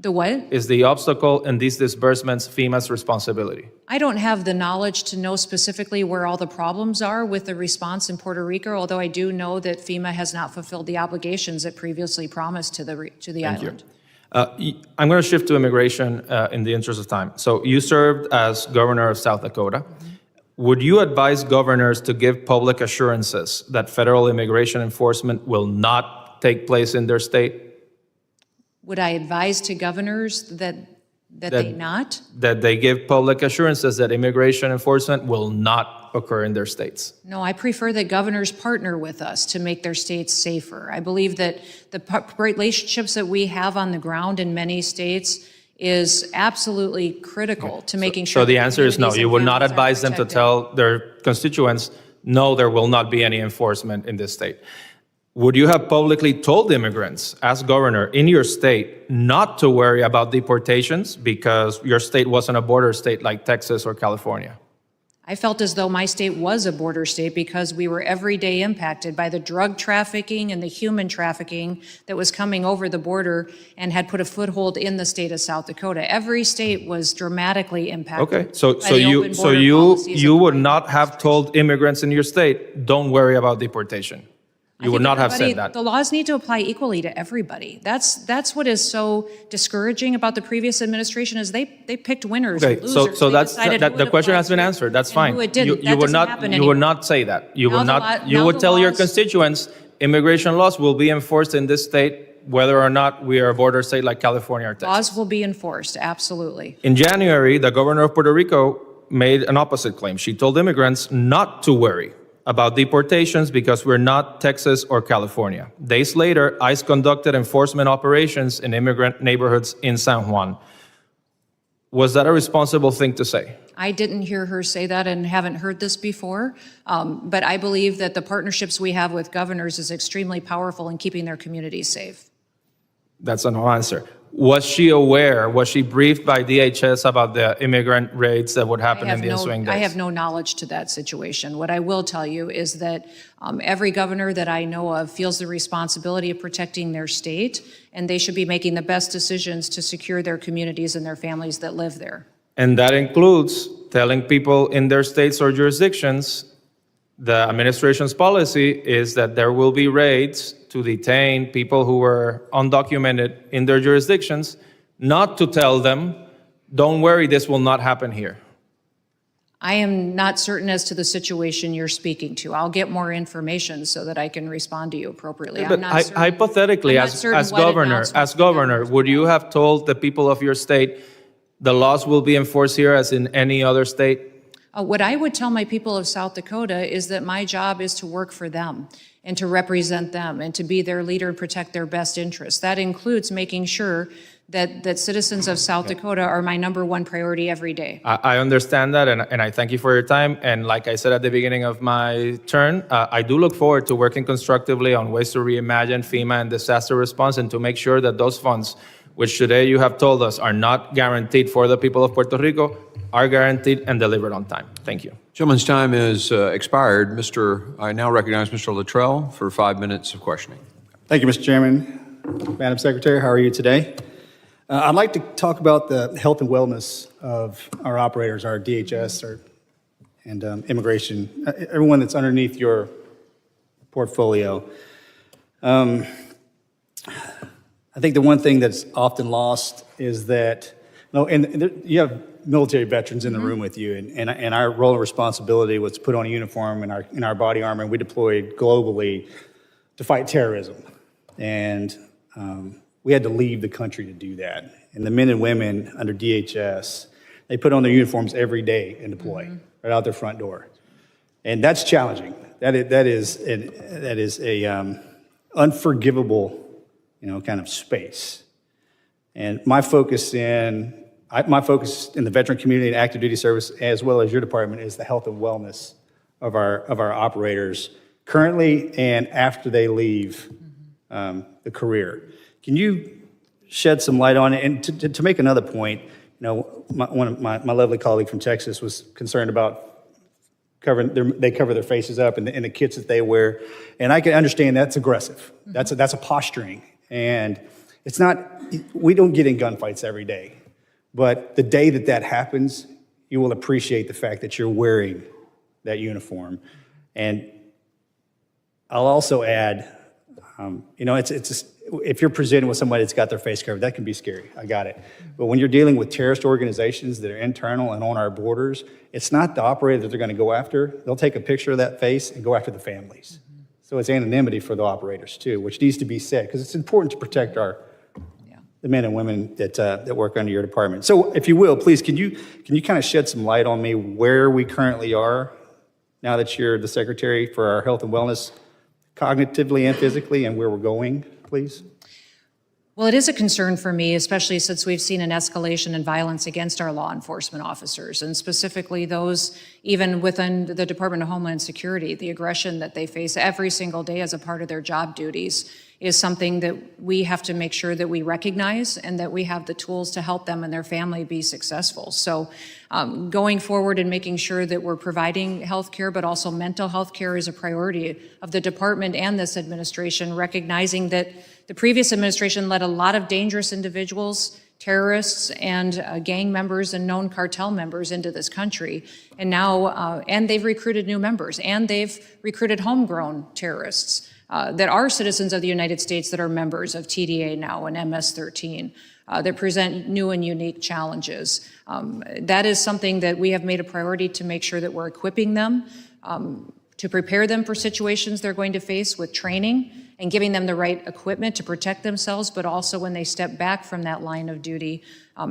The what? Is the obstacle in these disbursements FEMA's responsibility? I don't have the knowledge to know specifically where all the problems are with the response in Puerto Rico, although I do know that FEMA has not fulfilled the obligations it previously promised to the island. I'm going to shift to immigration in the interest of time. So you served as governor of South Dakota. would you advise governors to give public assurances that federal immigration enforcement will not take place in their state? Would I advise to governors that they not? That they give public assurances that immigration enforcement will not occur in their states? No, I prefer that governors partner with us to make their states safer. I believe that the relationships that we have on the ground in many states is absolutely critical to making sure. So the that answer is no. communities You and would not families are advise them to protected. tell their constituents, no, there will not be any enforcement in this state. Would you have publicly told immigrants, as governor in your state, not to worry about deportations because your state wasn't a border state like Texas or California? I felt as though my state was a border state because we were every day impacted by the drug trafficking and the human trafficking that was coming over the border and had put a foothold in the state of South Dakota. Every state was dramatically impacted. Okay, so by the open border you policies you of the would not have told immigrants in your state, don't worry about deportation. You would not have said that. The laws need to apply equally to everybody. That's what is so discouraging about the previous administration is they picked winners Okay, and losers. so They that's decided that who the it question applied has been to answered. That's and fine. who it didn't. That would doesn't not happen you anymore. would not say that. You Now would the not law- you now would the tell your laws- constituents immigration laws will be enforced in this state whether or not we are a border state like California or Texas. Laws will be enforced, absolutely. In January, the governor of Puerto Rico made an opposite claim. She told immigrants not to worry about deportations because we're not Texas or California. Days later, ICE conducted enforcement operations in immigrant neighborhoods in San Juan. Was that a responsible thing to say? I didn't hear her say that and haven't heard this before, but I believe that the partnerships we have with governors is extremely powerful in keeping their communities safe. That's a no answer. Was she aware, was she briefed by DHS about the immigrant raids that would happen in the ensuing days? I have no knowledge to that situation. What I will tell you is that every governor that I know of feels the responsibility of protecting their state, and they should be making the best decisions to secure their communities and their families that live there. And that includes telling people in their states or jurisdictions, the administration's policy is that there will be raids to detain people who were undocumented in their jurisdictions, not to tell them, don't worry, this will not happen here. I am not certain as to the situation you're speaking to. I'll get more information so that I can respond to you appropriately. But I'm not certain. hypothetically, I'm not certain as what governor, announcement would you have told the people of your state, the laws will be enforced here as in any other state? What I would tell my people of South Dakota is that my job is to work for them and to represent them and to be their leader and protect their best interests. That includes making sure that citizens of South Dakota are my number one priority every day. I understand that, and I thank you for your time. And like I said at the beginning of my turn, I do look forward to working constructively on ways to reimagine FEMA and disaster response and to make sure that those funds, which today you have told us are not guaranteed for the people of Puerto Rico, are guaranteed and delivered on time. Thank you. Gentleman's time is expired. I now recognize Mr. Luttrell for 5 minutes of questioning. Thank you, Mr. Chairman. Madam Secretary, how are you today? I'd like to talk about the health and wellness of our operators, our DHS and immigration, everyone that's underneath your portfolio. I think the one thing that's often lost is that, you have military veterans in the room with you, and our role and responsibility was to put on a uniform in our body armor, and we deployed globally to fight terrorism. And we had to leave the country to do that. And the men and women under DHS, they put on their uniforms every day and deploy right out their front door. And that's challenging. That is a unforgivable, kind of space. And my focus in the veteran community and active duty service, as well as your department, is the health and wellness of our operators currently and after they leave the career. Can you shed some light on it? And to make another point, one of my lovely colleague from Texas was concerned about they cover their faces up and the kits that they wear, and I can understand that's aggressive. That's a posturing, and it's not. We don't get in gunfights every day, but the day that happens, you will appreciate the fact that you're wearing that uniform. And I'll also add, It's just, if you're presented with somebody that's got their face covered, that can be scary. I got it. But when you're dealing with terrorist organizations that are internal and on our borders, it's not the operator that they're going to go after. They'll take a picture of that face and go after the families. So it's anonymity for the operators too, which needs to be said because it's important to protect the men and women that work under your department. So if you will, please, can you kind of shed some light on me where we currently are now that you're the secretary for our health and wellness, cognitively and physically, and where we're going, please? Well, it is a concern for me, especially since we've seen an escalation in violence against our law enforcement officers, and specifically those even within the Department of Homeland Security. The aggression that they face every single day as a part of their job duties is something that we have to make sure that we recognize and that we have the tools to help them and their family be successful. So going forward and making sure that we're providing health care, but also mental health care is a priority of the department and this administration, recognizing that the previous administration let a lot of dangerous individuals, terrorists, and gang members and known cartel members into this country. And now, and they've recruited new members, and they've recruited homegrown terrorists that are citizens of the United States that are members of TDA now and MS-13 that present new and unique challenges. That is something that we have made a priority to make sure that we're equipping them, to prepare them for situations they're going to face with training and giving them the right equipment to protect themselves, but also when they step back from that line of duty,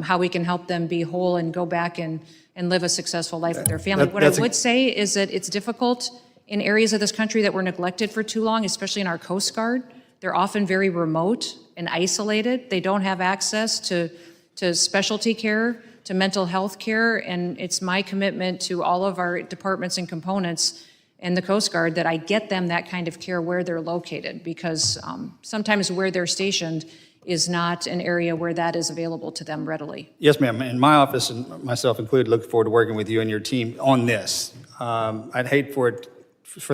how we can help them be whole and go back and live a successful life with their family. What I would say is that it's difficult in areas of this country that were neglected for too long, especially in our Coast Guard. They're often very remote and isolated. They don't have access to specialty care, to mental health care, and it's my commitment to all of our departments and components and the Coast Guard that I get them that kind of care where they're located, because sometimes where they're stationed is not an area where that is available to them readily. Yes, ma'am. And my office, and myself included, look forward to working with you and your team on this. I'd hate for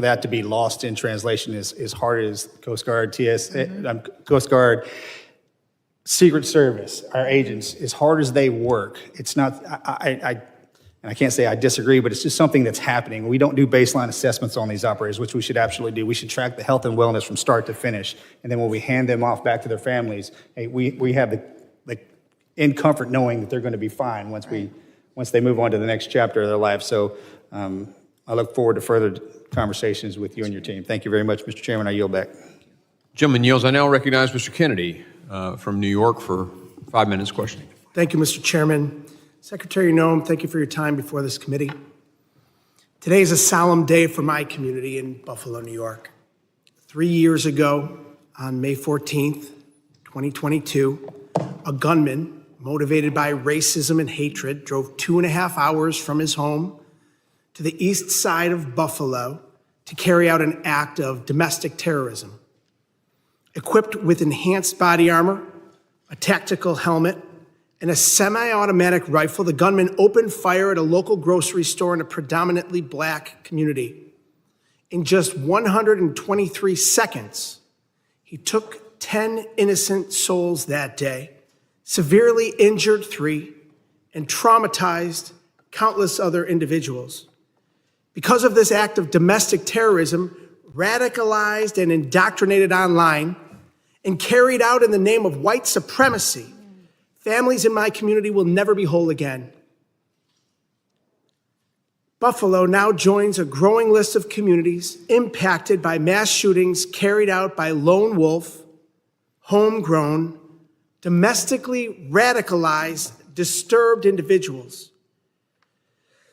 that to be lost in translation as hard as Coast Guard, Coast Guard, Secret Service, our agents, as hard as they work, it's not, and I can't say I disagree, but it's just something that's happening. We don't do baseline assessments on these operators, which we should absolutely do. We should track the health and wellness from start to finish. And then when we hand them off back to their families, hey, we have the in comfort knowing that they're going to be fine once they move on to the next chapter of their life. So I look forward to further conversations with you and your team. Thank you very much, Mr. Chairman. I yield back. Gentleman yields. I now recognize Mr. Kennedy from New York for 5 minutes questioning. Thank you, Mr. Chairman. Secretary Noem, thank you for your time before this committee. Today is a solemn day for my community in Buffalo, New York. 3 years ago, on May 14th, 2022, a gunman, motivated by racism and hatred, drove 2.5 hours from his home to the east side of Buffalo to carry out an act of domestic terrorism. Equipped with enhanced body armor, a tactical helmet, and a semi-automatic rifle, the gunman opened fire at a local grocery store in a predominantly black community. In just 123 seconds, he took 10 innocent souls that day, severely injured 3, and traumatized countless other individuals. Because of this act of domestic terrorism, radicalized and indoctrinated online, and carried out in the name of white supremacy, families in my community will never be whole again. Buffalo now joins a growing list of communities impacted by mass shootings carried out by lone wolf, homegrown, domestically radicalized, disturbed individuals.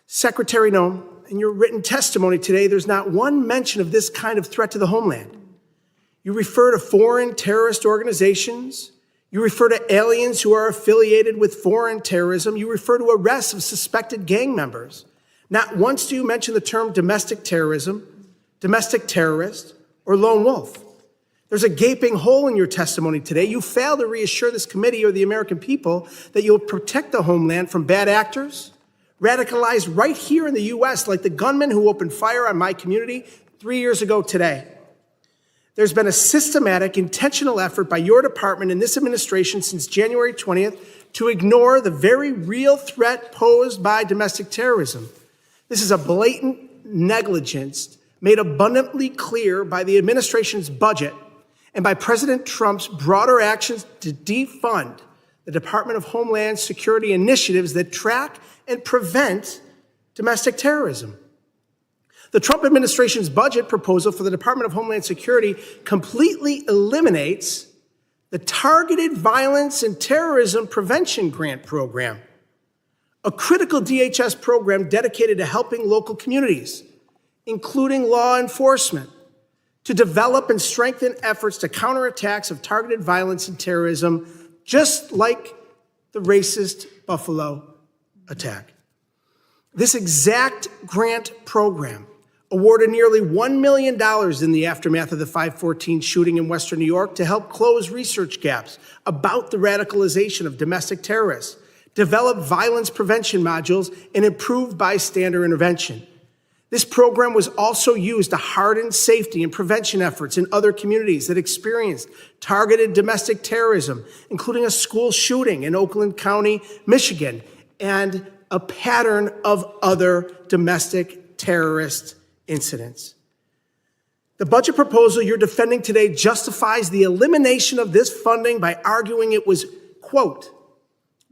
Secretary Noem, in your written testimony today, there's not one mention of this kind of threat to the homeland. You refer to foreign terrorist organizations. You refer to aliens who are affiliated with foreign terrorism. You refer to arrests of suspected gang members. Not once do you mention the term domestic terrorism, domestic terrorist, or lone wolf. There's a gaping hole in your testimony today. You fail to reassure this committee or the American people that you'll protect the homeland from bad actors, radicalized right here in the U.S., like the gunman who opened fire on my community 3 years ago today. There's been a systematic, intentional effort by your department and this administration since January 20th to ignore the very real threat posed by domestic terrorism. This is a blatant negligence made abundantly clear by the administration's budget and by President Trump's broader actions to defund the Department of Homeland Security initiatives that track and prevent domestic terrorism. The Trump administration's budget proposal for the Department of Homeland Security completely eliminates the Targeted Violence and Terrorism Prevention Grant Program, a critical DHS program dedicated to helping local communities, including law enforcement, to develop and strengthen efforts to counter attacks of targeted violence and terrorism, just like the racist Buffalo attack. This exact grant program awarded nearly $1 million in the aftermath of the 514 shooting in Western New York to help close research gaps about the radicalization of domestic terrorists, develop violence prevention modules, and improve bystander intervention. This program was also used to harden safety and prevention efforts in other communities that experienced targeted domestic terrorism, including a school shooting in Oakland County, Michigan, and a pattern of other domestic terrorist incidents. The budget proposal you're defending today justifies the elimination of this funding by arguing it was, quote,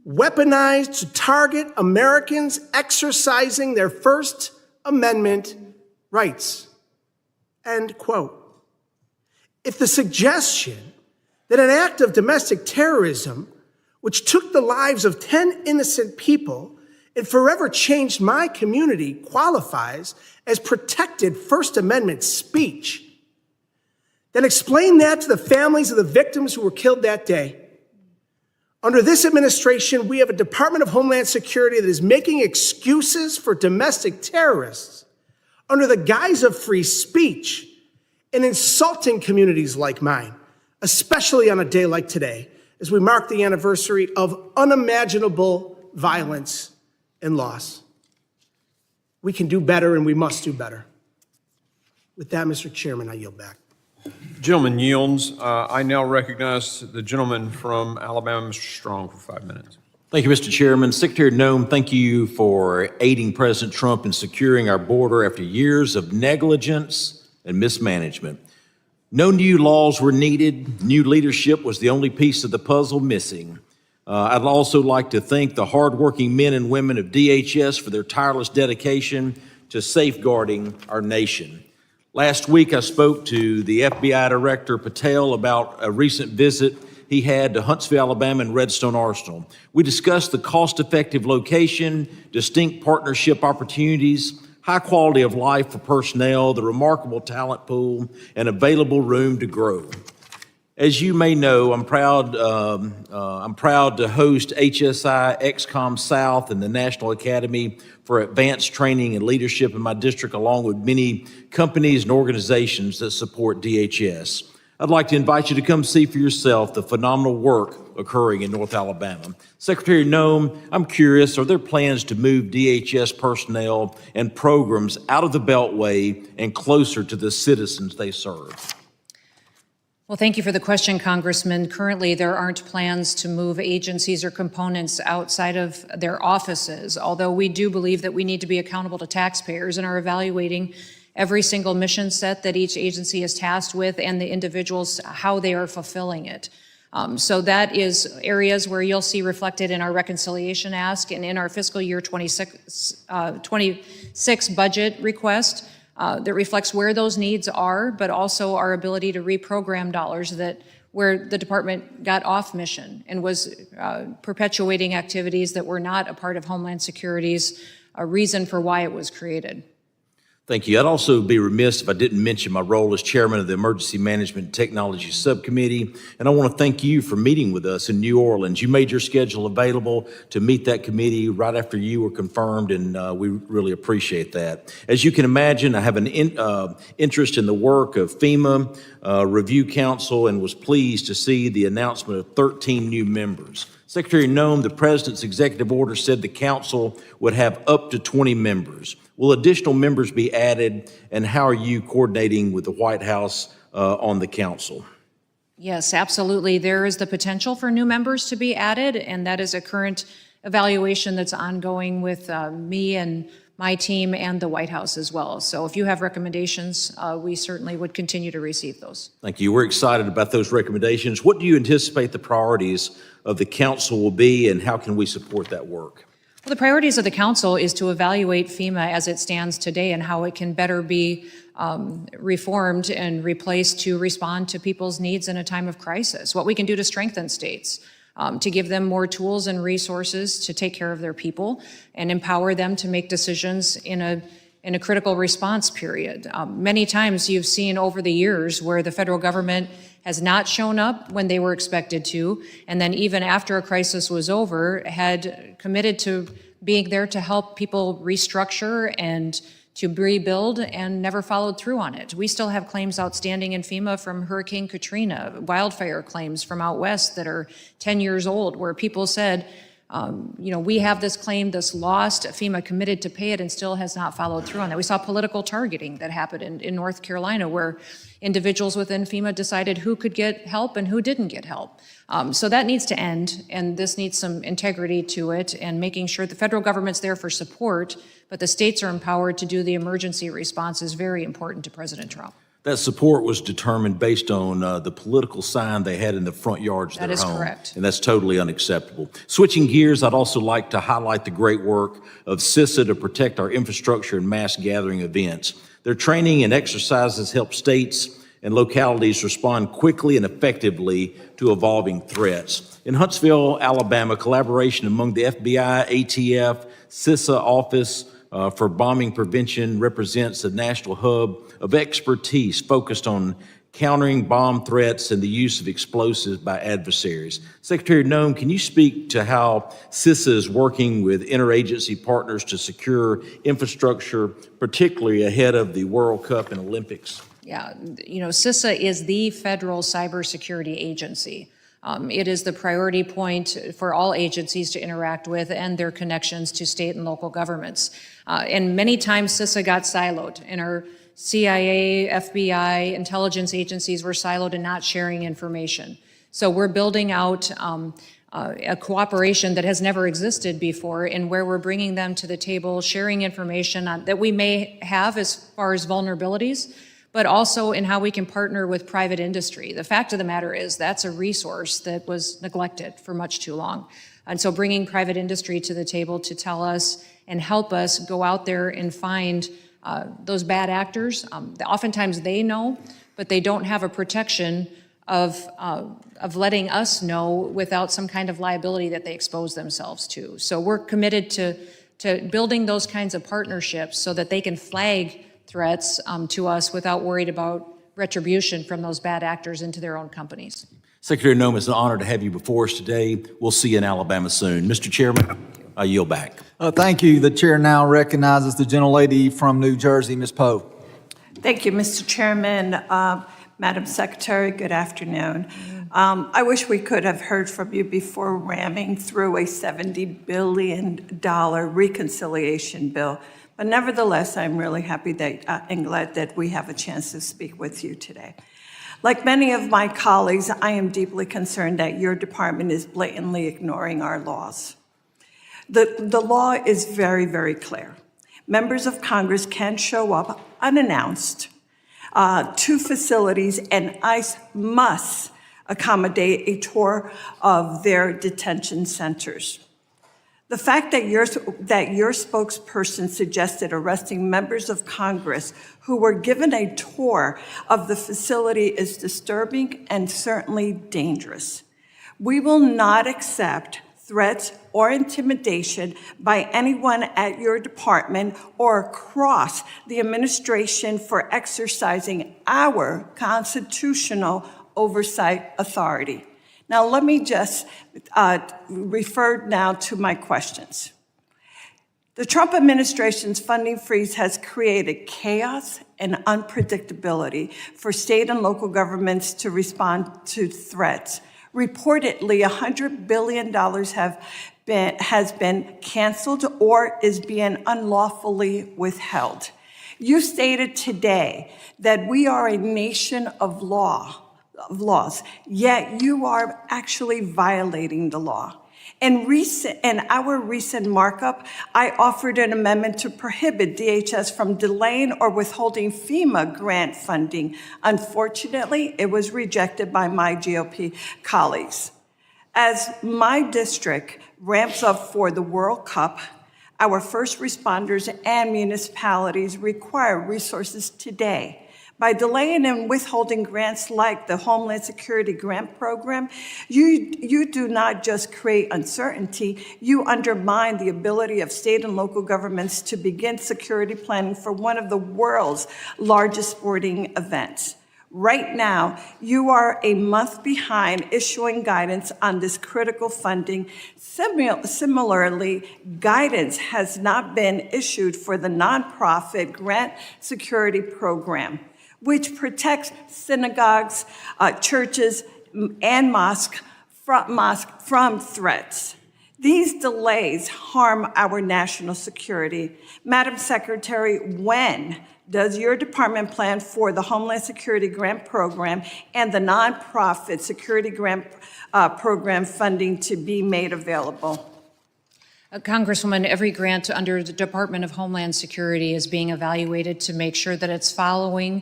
weaponized to target Americans exercising their First Amendment rights, end quote. If the suggestion that an act of domestic terrorism, which took the lives of 10 innocent people and forever changed my community, qualifies as protected First Amendment speech, then explain that to the families of the victims who were killed that day. Under this administration, we have a Department of Homeland Security that is making excuses for domestic terrorists under the guise of free speech and insulting communities like mine, especially on a day like today, as we mark the anniversary of unimaginable violence and loss. We can do better, and we must do better. With that, Mr. Chairman, I yield back. Gentleman yields. I now recognize the gentleman from Alabama, Mr. Strong, for 5 minutes. Thank you, Mr. Chairman. Secretary Noem, thank you for aiding President Trump in securing our border after years of negligence and mismanagement. No new laws were needed. New leadership was the only piece of the puzzle missing. I'd also like to thank the hardworking men and women of DHS for their tireless dedication to safeguarding our nation. Last week, I spoke to the FBI Director Patel about a recent visit he had to Huntsville, Alabama and Redstone Arsenal. We discussed the cost-effective location, distinct partnership opportunities, high quality of life for personnel, the remarkable talent pool, and available room to grow. As you may know, I'm proud to host HSI XCOM South and the National Academy for Advanced Training and Leadership in my district, along with many companies and organizations that support DHS. I'd like to invite you to come see for yourself the phenomenal work occurring in North Alabama. Secretary Noem, I'm curious, are there plans to move DHS personnel and programs out of the Beltway and closer to the citizens they serve? Well, thank you for the question, Congressman. Currently, there aren't plans to move agencies or components outside of their offices, although we do believe that we need to be accountable to taxpayers and are evaluating every single mission set that each agency is tasked with and the individuals, how they are fulfilling it. So that is areas where you'll see reflected in our reconciliation ask and in our fiscal year 26 budget request. That reflects where those needs are, but also our ability to reprogram dollars that where the department got off mission and was perpetuating activities that were not a part of Homeland Security's reason for why it was created. Thank you. I'd also be remiss if I didn't mention my role as chairman of the Emergency Management and Technology Subcommittee, and I want to thank you for meeting with us in New Orleans. You made your schedule available to meet that committee right after you were confirmed, and we really appreciate that. As you can imagine, I have an interest in the work of FEMA Review Council and was pleased to see the announcement of 13 new members. Secretary Noem, the President's executive order said the council would have up to 20 members. Will additional members be added, and how are you coordinating with the White House on the council? Yes, absolutely. There is the potential for new members to be added, and that is a current evaluation that's ongoing with me and my team and the White House as well. So if you have recommendations, we certainly would continue to receive those. Thank you. We're excited about those recommendations. What do you anticipate the priorities of the council will be, and how can we support that work? Well, the priorities of the council is to evaluate FEMA as it stands today and how it can better be reformed and replaced to respond to people's needs in a time of crisis. What we can do to strengthen states, to give them more tools and resources to take care of their people and empower them to make decisions in a critical response period. Many times you've seen over the years where the federal government has not shown up when they were expected to, and then even after a crisis was over, had committed to being there to help people restructure and to rebuild and never followed through on it. We still have claims outstanding in FEMA from Hurricane Katrina, wildfire claims from out west that are 10 years old, where people said, we have this claim, this lost, FEMA committed to pay it and still has not followed through on that. We saw political targeting that happened in North Carolina, where individuals within FEMA decided who could get help and who didn't get help. So that needs to end, and this needs some integrity to it, and making sure the federal government's there for support, but the states are empowered to do the emergency response is very important to President Trump. That support was determined based on the political sign they had in the front yards of their home. That is correct. And that's totally unacceptable. Switching gears, I'd also like to highlight the great work of CISA to protect our infrastructure and mass gathering events. Their training and exercises help states and localities respond quickly and effectively to evolving threats. In Huntsville, Alabama, collaboration among the FBI, ATF, CISA Office for Bombing Prevention represents a national hub of expertise focused on countering bomb threats and the use of explosives by adversaries. Secretary Noem, can you speak to how CISA is working with interagency partners to secure infrastructure, particularly ahead of the World Cup and Olympics? Yeah, CISA is the federal cybersecurity agency. It is the priority point for all agencies to interact with and their connections to state and local governments. And many times CISA got siloed, and our CIA, FBI, intelligence agencies were siloed and not sharing information. So we're building out a cooperation that has never existed before, and where we're bringing them to the table, sharing information that we may have as far as vulnerabilities, but also in how we can partner with private industry. The fact of the matter is that's a resource that was neglected for much too long. And so bringing private industry to the table to tell us and help us go out there and find those bad actors. Oftentimes they know, but they don't have a protection of letting us know without some kind of liability that they expose themselves to. So we're committed to building those kinds of partnerships so that they can flag threats to us without worried about retribution from those bad actors into their own companies. Secretary Noem, it's an honor to have you before us today. We'll see you in Alabama soon. Mr. Chairman, I yield back. Thank you. The chair now recognizes the gentlelady from New Jersey, Ms. Poe. Thank you, Mr. Chairman. Madam Secretary, good afternoon. I wish we could have heard from you before ramming through a $70 billion reconciliation bill. But nevertheless, I'm really happy that and glad that we have a chance to speak with you today. Like many of my colleagues, I am deeply concerned that your department is blatantly ignoring our laws. The law is very, very clear. Members of Congress can show up unannounced to facilities, and ICE must accommodate a tour of their detention centers. The fact that your spokesperson suggested arresting members of Congress who were given a tour of the facility is disturbing and certainly dangerous. We will not accept threats or intimidation by anyone at your department or across the administration for exercising our constitutional oversight authority. Now, let me just refer now to my questions. The Trump administration's funding freeze has created chaos and unpredictability for state and local governments to respond to threats. Reportedly, $100 billion has been canceled or is being unlawfully withheld. You stated today that we are a nation of laws, yet you are actually violating the law. In our recent markup, I offered an amendment to prohibit DHS from delaying or withholding FEMA grant funding. Unfortunately, it was rejected by my GOP colleagues. As my district ramps up for the World Cup, our first responders and municipalities require resources today. By delaying and withholding grants like the Homeland Security Grant Program, you do not just create uncertainty, you undermine the ability of state and local governments to begin security planning for one of the world's largest sporting events. Right now, you are a month behind issuing guidance on this critical funding. Similarly, guidance has not been issued for the nonprofit Grant Security Program, which protects synagogues, churches, and mosques from threats. These delays harm our national security. Madam Secretary, when does your department plan for the Homeland Security Grant Program and the nonprofit Security Grant Program funding to be made available? Congresswoman, every grant under the Department of Homeland Security is being evaluated to make sure that it's following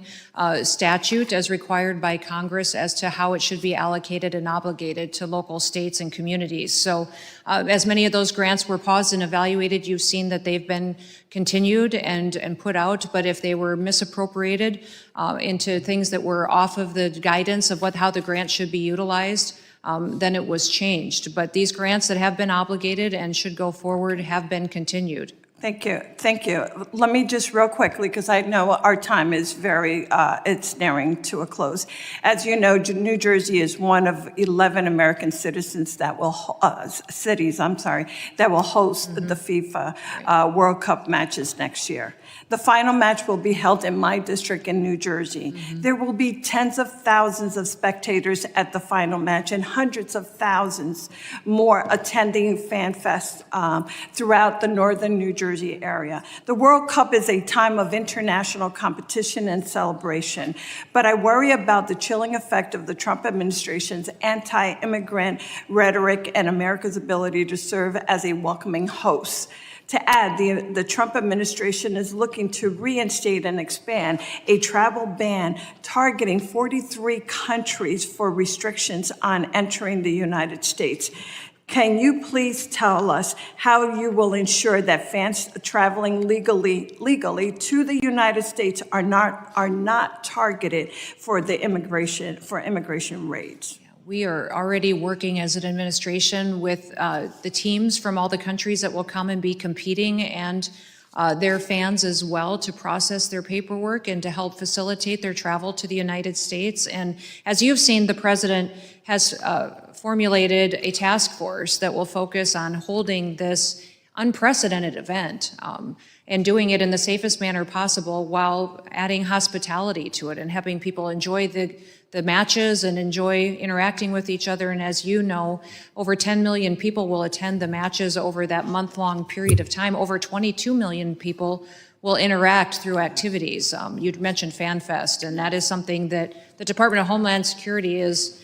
statute as required by Congress as to how it should be allocated and obligated to local states and communities. So as many of those grants were paused and evaluated, you've seen that they've been continued and put out, but if they were misappropriated into things that were off of the guidance of how the grant should be utilized, then it was changed. But these grants that have been obligated and should go forward have been continued. Thank you. Thank you. Let me just real quickly, because I know our time is it's nearing to a close. As you know, New Jersey is one of 11 American citizens that will, cities, that will host the FIFA World Cup matches next year. The final match will be held in my district in New Jersey. There will be tens of thousands of spectators at the final match and hundreds of thousands more attending Fan Fest throughout the northern New Jersey area. The World Cup is a time of international competition and celebration, but I worry about the chilling effect of the Trump administration's anti-immigrant rhetoric and America's ability to serve as a welcoming host. To add, the Trump administration is looking to reinstate and expand a travel ban targeting 43 countries for restrictions on entering the United States. Can you please tell us how you will ensure that fans traveling legally to the United States are not targeted for immigration raids? We are already working as an administration with the teams from all the countries that will come and be competing and their fans as well to process their paperwork and to help facilitate their travel to the United States. And as you've seen, the president has formulated a task force that will focus on holding this unprecedented event and doing it in the safest manner possible while adding hospitality to it and helping people enjoy the matches and enjoy interacting with each other. And as you know, over 10 million people will attend the matches over that month-long period of time. Over 22 million people will interact through activities. You'd mentioned Fan Fest, and that is something that the Department of Homeland Security is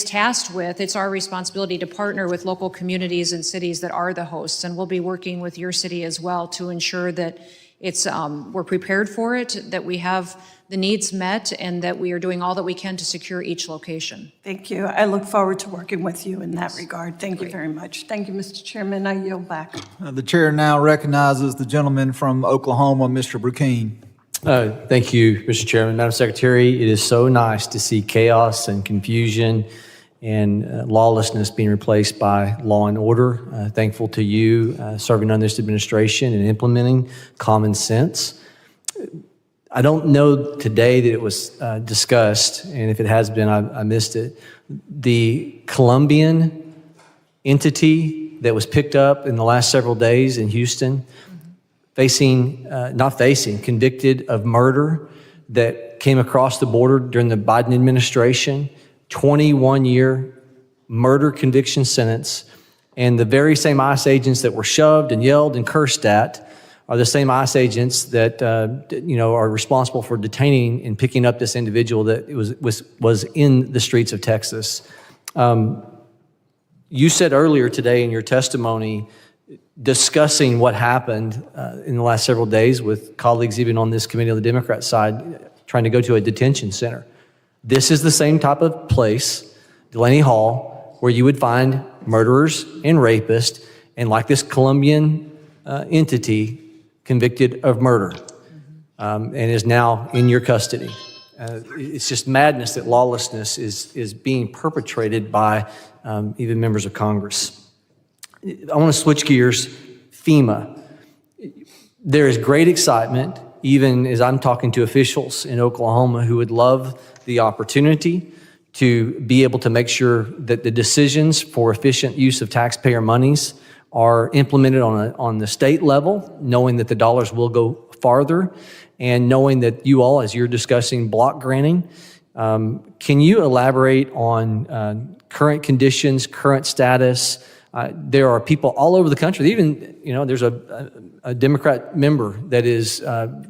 tasked with. It's our responsibility to partner with local communities and cities that are the hosts, and we'll be working with your city as well to ensure that we're prepared for it, that we have the needs met, and that we are doing all that we can to secure each location. Thank you. I look forward to working with you in that regard. Thank you very much. Thank you, Mr. Chairman. I yield back. The chair now recognizes the gentleman from Oklahoma, Mr. Brukeen. Thank you, Mr. Chairman. Madam Secretary, it is so nice to see chaos and confusion and lawlessness being replaced by law and order. Thankful to you serving on this administration and implementing common sense. I don't know today that it was discussed, and if it has been, I missed it. The Colombian entity that was picked up in the last several days in Houston, convicted of murder that came across the border during the Biden administration, 21-year murder conviction sentence, and the very same ICE agents that were shoved and yelled and cursed at are the same ICE agents that are responsible for detaining and picking up this individual that was in the streets of Texas. You said earlier today in your testimony, discussing what happened in the last several days with colleagues even on this committee on the Democrat side, trying to go to a detention center. This is the same type of place, Delaney Hall, where you would find murderers and rapists, and like this Colombian entity convicted of murder and is now in your custody. It's just madness that lawlessness is being perpetrated by even members of Congress. I want to switch gears. FEMA. There is great excitement, even as I'm talking to officials in Oklahoma who would love the opportunity to be able to make sure that the decisions for efficient use of taxpayer monies are implemented on the state level, knowing that the dollars will go farther, and knowing that you all, as you're discussing block granting, can you elaborate on current conditions, current status? There are people all over the country. Even, there's a Democrat member that is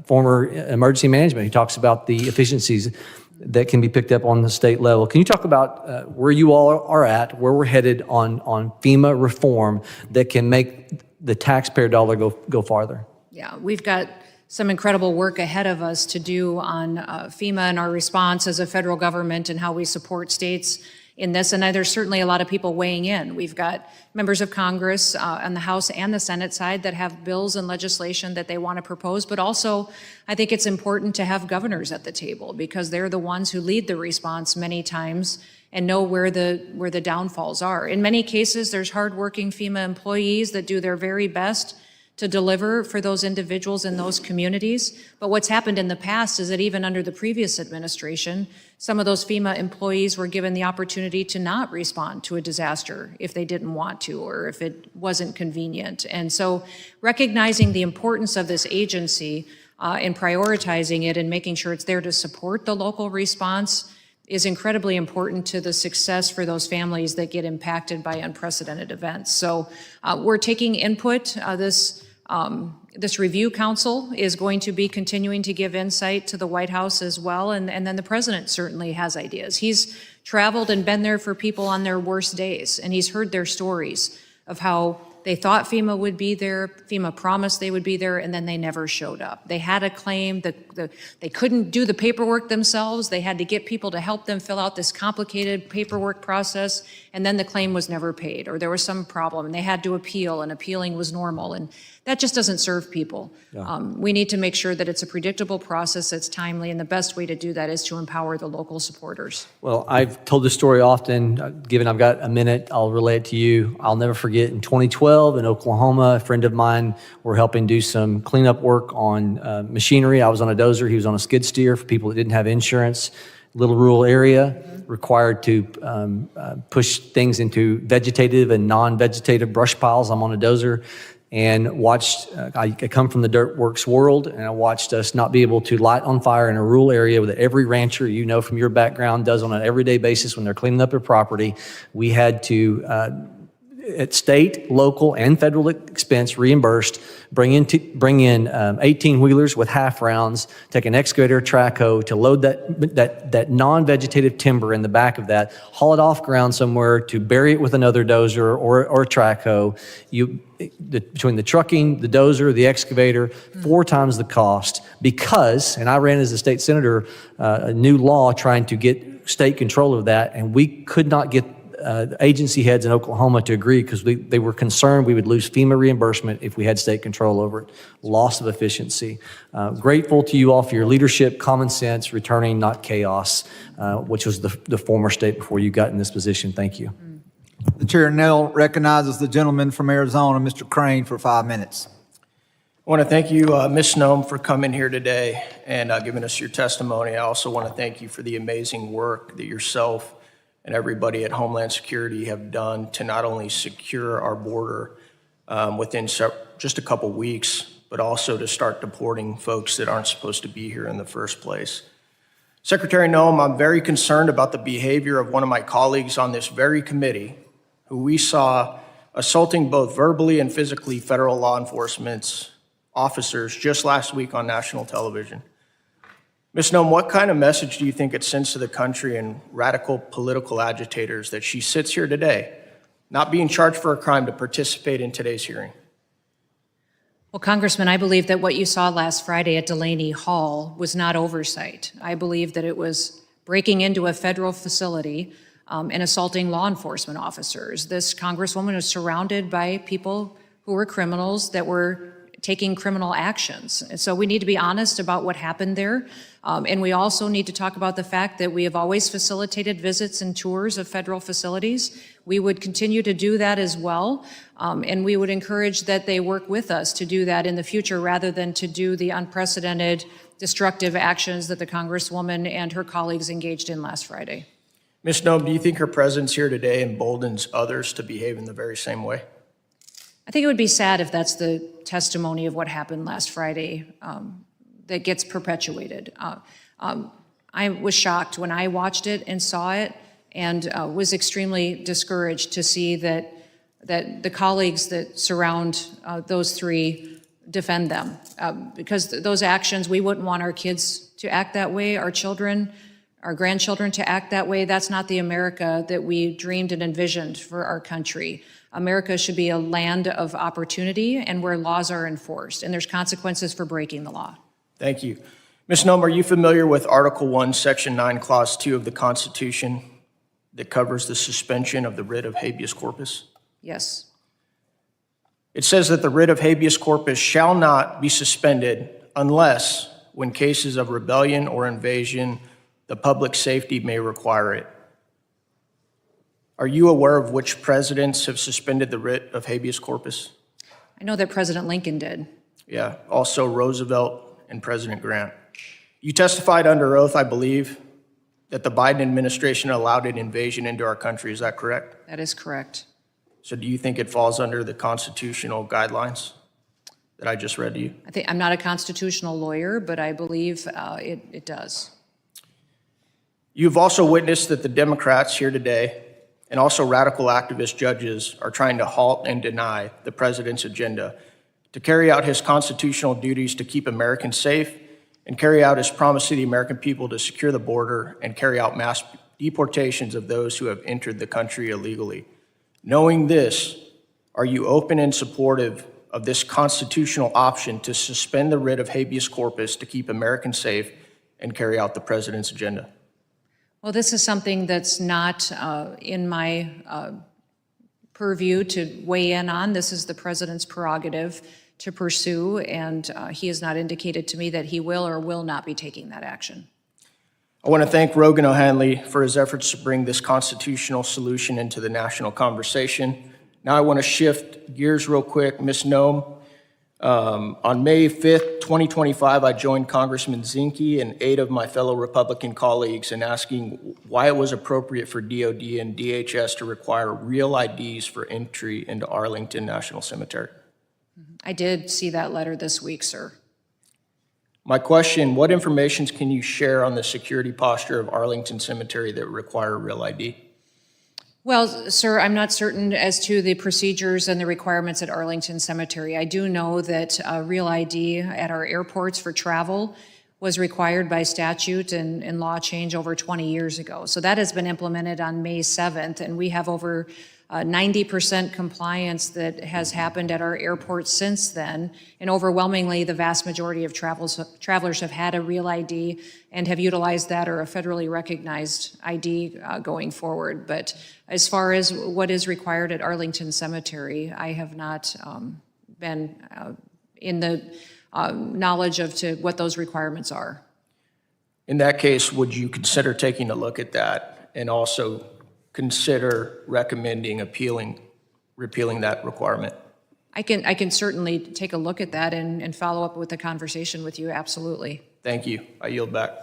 former emergency management who talks about the efficiencies that can be picked up on the state level. Can you talk about where you all are at, where we're headed on FEMA reform that can make the taxpayer dollar go farther? Yeah, we've got some incredible work ahead of us to do on FEMA and our response as a federal government and how we support states in this. And there's certainly a lot of people weighing in. We've got members of Congress on the House and the Senate side that have bills and legislation that they want to propose, but also I think it's important to have governors at the table because they're the ones who lead the response many times and know where the downfalls are. In many cases, there's hardworking FEMA employees that do their very best to deliver for those individuals in those communities. But what's happened in the past is that even under the previous administration, some of those FEMA employees were given the opportunity to not respond to a disaster if they didn't want to or if it wasn't convenient. And so recognizing the importance of this agency and prioritizing it and making sure it's there to support the local response is incredibly important to the success for those families that get impacted by unprecedented events. So we're taking input. This review council is going to be continuing to give insight to the White House as well, and then the president certainly has ideas. He's traveled and been there for people on their worst days, and he's heard their stories of how they thought FEMA would be there, FEMA promised they would be there, and then they never showed up. They had a claim that they couldn't do the paperwork themselves. They had to get people to help them fill out this complicated paperwork process, and then the claim was never paid, or there was some problem, and they had to appeal, and appealing was normal, and that just doesn't serve people. Yeah. We need to make sure that it's a predictable process that's timely, and the best way to do that is to empower the local supporters. Well, I've told this story often. Given I've got a minute, I'll relay it to you. I'll never forget in 2012 in Oklahoma, a friend of mine were helping do some cleanup work on machinery. I was on a dozer, he was on a skid steer for people that didn't have insurance. Little rural area, required to push things into vegetative and non-vegetative brush piles. I'm on a dozer and watched, I come from the dirt works world, and I watched us not be able to light on fire in a rural area that every rancher, from your background, does on an everyday basis when they're cleaning up their property. We had to, at state, local, and federal expense, reimbursed, bring in 18-wheelers with half rounds, take an excavator, track hoe to load that non-vegetative timber in the back of that, haul it off ground somewhere to bury it with another dozer or a track hoe. Between the trucking, the dozer, the excavator, 4 times the cost because, and I ran as a state senator, a new law trying to get state control of that, and we could not get agency heads in Oklahoma to agree because they were concerned we would lose FEMA reimbursement if we had state control over it. Loss of efficiency. Grateful to you all for your leadership, common sense, returning, not chaos, which was the former state before you got in this position. Thank you. The chair now recognizes the gentleman from Arizona, Mr. Crane, for 5 minutes. I want to thank you, Ms. Noem, for coming here today and giving us your testimony. I also want to thank you for the amazing work that yourself and everybody at Homeland Security have done to not only secure our border within just a couple weeks, but also to start deporting folks that aren't supposed to be here in the first place. Secretary Noem, I'm very concerned about the behavior of one of my colleagues on this very committee, who we saw assaulting both verbally and physically federal law enforcement officers just last week on national television. Ms. Noem, what kind of message do you think it sends to the country and radical political agitators that she sits here today, not being charged for a crime to participate in today's hearing? Well, Congressman, I believe that what you saw last Friday at Delaney Hall was not oversight. I believe that it was breaking into a federal facility and assaulting law enforcement officers. This Congresswoman was surrounded by people who were criminals that were taking criminal actions. And so we need to be honest about what happened there. And we also need to talk about the fact that we have always facilitated visits and tours of federal facilities. We would continue to do that as well. And we would encourage that they work with us to do that in the future rather than to do the unprecedented destructive actions that the Congresswoman and her colleagues engaged in last Friday. Ms. Noem, do you think her presence here today emboldens others to behave in the very same way? I think it would be sad if that's the testimony of what happened last Friday that gets perpetuated. I was shocked when I watched it and saw it and was extremely discouraged to see that the colleagues that surround those three defend them. Because those actions, we wouldn't want our kids to act that way, our children, our grandchildren to act that way. That's not the America that we dreamed and envisioned for our country. America should be a land of opportunity and where laws are enforced, and there's consequences for breaking the law. Thank you. Ms. Noem, are you familiar with Article 1, Section 9, Clause 2 of the Constitution that covers the suspension of the writ of habeas corpus? Yes. It says that the writ of habeas corpus shall not be suspended unless, when cases of rebellion or invasion, the public safety may require it. Are you aware of which presidents have suspended the writ of habeas corpus? I know that President Lincoln did. Yeah, also Roosevelt and President Grant. You testified under oath, I believe, that the Biden administration allowed an invasion into our country. Is that correct? That is correct. So do you think it falls under the constitutional guidelines that I just read to you? I'm not a constitutional lawyer, but I believe it does. You've also witnessed that the Democrats here today and also radical activist judges are trying to halt and deny the president's agenda to carry out his constitutional duties to keep Americans safe and carry out his promise to the American people to secure the border and carry out mass deportations of those who have entered the country illegally. Knowing this, are you open and supportive of this constitutional option to suspend the writ of habeas corpus to keep Americans safe and carry out the president's agenda? Well, this is something that's not in my purview to weigh in on. This is the president's prerogative to pursue, and he has not indicated to me that he will or will not be taking that action. I want to thank Rogan O'Hanley for his efforts to bring this constitutional solution into the national conversation. Now I want to shift gears real quick. Ms. Noem, on May 5th, 2025, I joined Congressman Zinke and 8 of my fellow Republican colleagues in asking why it was appropriate for DOD and DHS to require real IDs for entry into Arlington National Cemetery. I did see that letter this week, sir. My question, what information can you share on the security posture of Arlington Cemetery that require real ID? Well, sir, I'm not certain as to the procedures and the requirements at Arlington Cemetery. I do know that real ID at our airports for travel was required by statute and law change over 20 years ago. So that has been implemented on May 7th, and we have over 90% compliance that has happened at our airports since then. And overwhelmingly, the vast majority of travelers have had a real ID and have utilized that or a federally recognized ID going forward. But as far as what is required at Arlington Cemetery, I have not been in the knowledge of what those requirements are. In that case, would you consider taking a look at that and also consider recommending repealing that requirement? I can certainly take a look at that and follow up with a conversation with you, absolutely. Thank you. I yield back.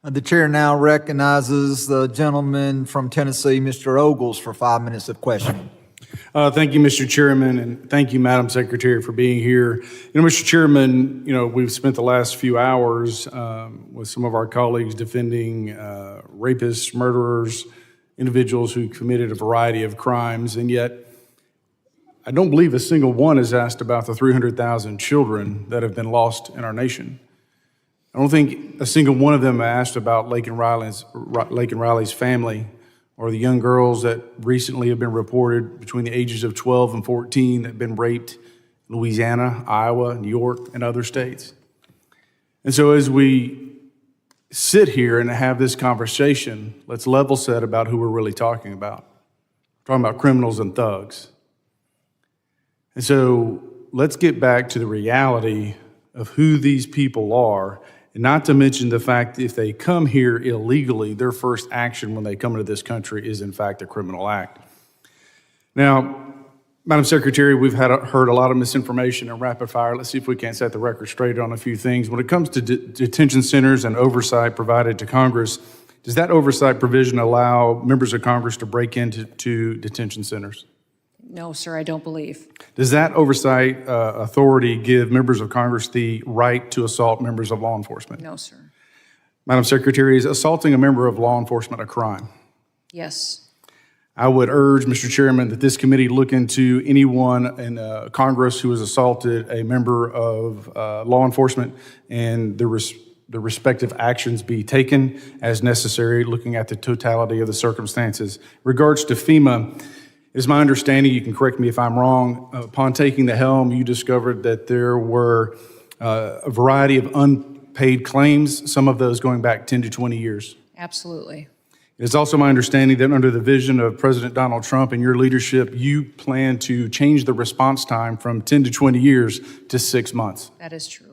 The chair now recognizes the gentleman from Tennessee, Mr. Ogles, for 5 minutes of questioning. Thank you, Mr. Chairman, and thank you, Madam Secretary, for being here. Mr. Chairman, we've spent the last few hours with some of our colleagues defending rapists, murderers, individuals who committed a variety of crimes, and yet I don't believe a single one has asked about the 300,000 children that have been lost in our nation. I don't think a single one of them asked about Laken Riley's family or the young girls that recently have been reported between the ages of 12 and 14 that have been raped in Louisiana, Iowa, New York, and other states. And so as we sit here and have this conversation, let's level set about who we're really talking about. We're talking about criminals and thugs. And so let's get back to the reality of who these people are, and not to mention the fact that if they come here illegally, their first action when they come into this country is in fact a criminal act. Now, Madam Secretary, we've heard a lot of misinformation and rapid fire. Let's see if we can't set the record straight on a few things. When it comes to detention centers and oversight provided to Congress, does that oversight provision allow members of Congress to break into detention centers? No, sir, I don't believe. Does that oversight authority give members of Congress the right to assault members of law enforcement? No, sir. Madam Secretary, is assaulting a member of law enforcement a crime? Yes. I would urge, Mr. Chairman, that this committee look into anyone in Congress who has assaulted a member of law enforcement and the respective actions be taken as necessary, looking at the totality of the circumstances. In regards to FEMA, it is my understanding, you can correct me if I'm wrong, upon taking the helm, you discovered that there were a variety of unpaid claims, some of those going back 10 to 20 years. Absolutely. It's also my understanding that under the vision of President Donald Trump and your leadership, you plan to change the response time from 10 to 20 years to 6 months. That is true.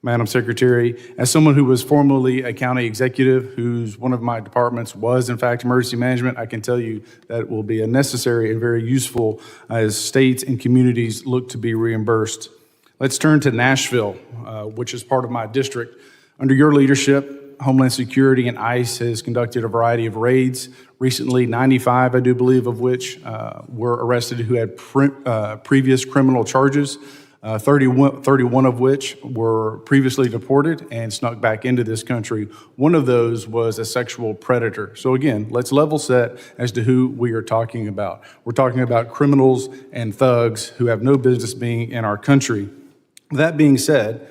Madam Secretary, as someone who was formerly a county executive, whose one of my departments was in fact emergency management, I can tell you that it will be a necessary and very useful as states and communities look to be reimbursed. Let's turn to Nashville, which is part of my district. Under your leadership, Homeland Security and ICE has conducted a variety of raids. Recently, 95, I do believe, of which were arrested who had previous criminal charges. 31 of which were previously deported and snuck back into this country. One of those was a sexual predator. So again, let's level set as to who we are talking about. We're talking about criminals and thugs who have no business being in our country. That being said,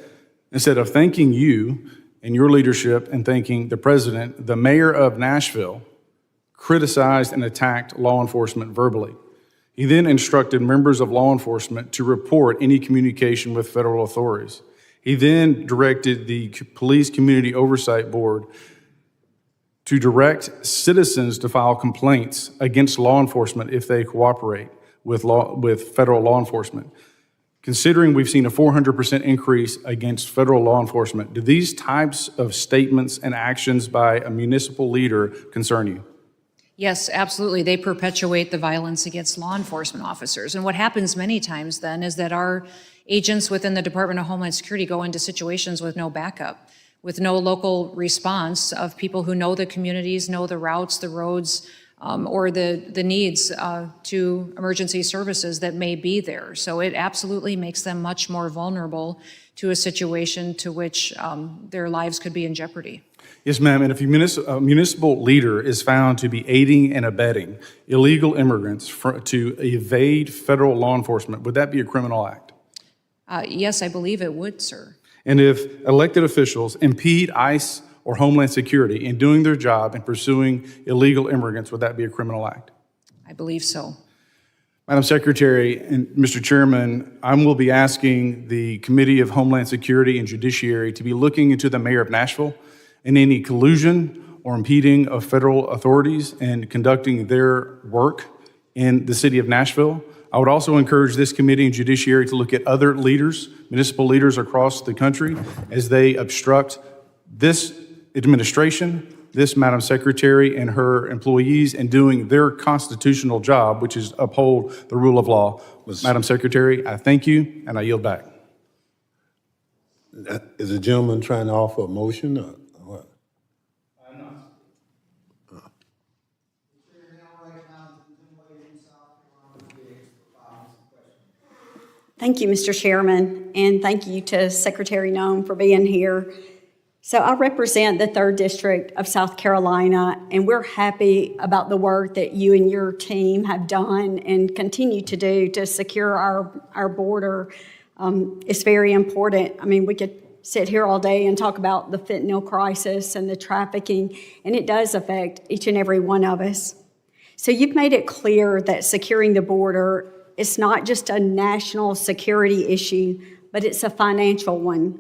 instead of thanking you and your leadership and thanking the president, the mayor of Nashville criticized and attacked law enforcement verbally. He then instructed members of law enforcement to report any communication with federal authorities. He then directed the Police Community Oversight Board to direct citizens to file complaints against law enforcement if they cooperate with federal law enforcement. Considering we've seen a 400% increase against federal law enforcement, do these types of statements and actions by a municipal leader concern you? Yes, absolutely. They perpetuate the violence against law enforcement officers. And what happens many times then is that our agents within the Department of Homeland Security go into situations with no backup, with no local response of people who know the communities, know the routes, the roads, or the needs to emergency services that may be there. So it absolutely makes them much more vulnerable to a situation to which their lives could be in jeopardy. Yes, ma'am. And if a municipal leader is found to be aiding and abetting illegal immigrants to evade federal law enforcement, would that be a criminal act? Yes, I believe it would, sir. And if elected officials impede ICE or Homeland Security in doing their job and pursuing illegal immigrants, would that be a criminal act? I believe so. Madam Secretary and Mr. Chairman, I will be asking the Committee of Homeland Security and Judiciary to be looking into the mayor of Nashville and any collusion or impeding of federal authorities in conducting their work in the city of Nashville. I would also encourage this committee and judiciary to look at other leaders, municipal leaders across the country, as they obstruct this administration, this Madam Secretary and her employees in doing their constitutional job, which is uphold the rule of law. Madam Secretary, I thank you and I yield back. Is the gentleman trying to offer a motion or what? I'm not. Thank you, Mr. Chairman, and thank you to Secretary Noem for being here. So I represent the 3rd District of South Carolina, and we're happy about the work that you and your team have done and continue to do to secure our border. It's very important. I mean, we could sit here all day and talk about the fentanyl crisis and the trafficking, and it does affect each and every one of us. So you've made it clear that securing the border is not just a national security issue, but it's a financial one.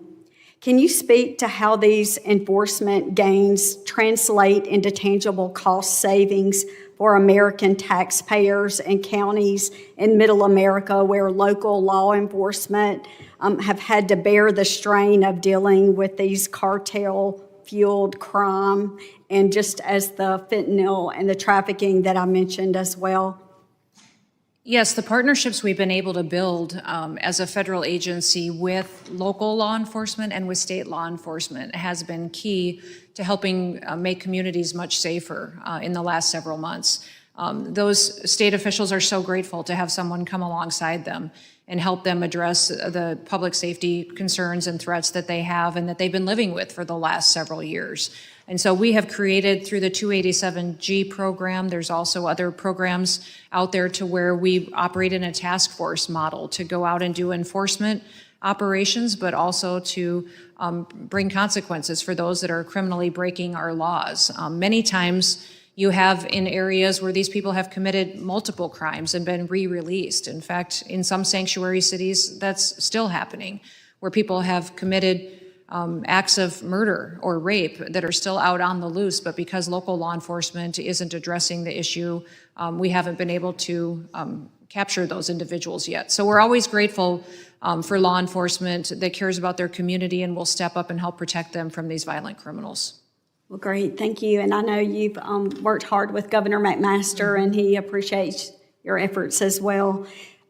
Can you speak to how these enforcement gains translate into tangible cost savings for American taxpayers and counties in Middle America where local law enforcement have had to bear the strain of dealing with these cartel-fueled crime and just as the fentanyl and the trafficking that I mentioned as well? Yes, the partnerships we've been able to build as a federal agency with local law enforcement and with state law enforcement has been key to helping make communities much safer in the last several months. Those state officials are so grateful to have someone come alongside them and help them address the public safety concerns and threats that they have and that they've been living with for the last several years. And so we have created through the 287G program, there's also other programs out there to where we operate in a task force model to go out and do enforcement operations, but also to bring consequences for those that are criminally breaking our laws. Many times you have in areas where these people have committed multiple crimes and been re-released. In fact, in some sanctuary cities, that's still happening, where people have committed acts of murder or rape that are still out on the loose, but because local law enforcement isn't addressing the issue, we haven't been able to capture those individuals yet. So we're always grateful for law enforcement that cares about their community and will step up and help protect them from these violent criminals. Well, great, thank you. And I know you've worked hard with Governor McMaster, and he appreciates your efforts as well.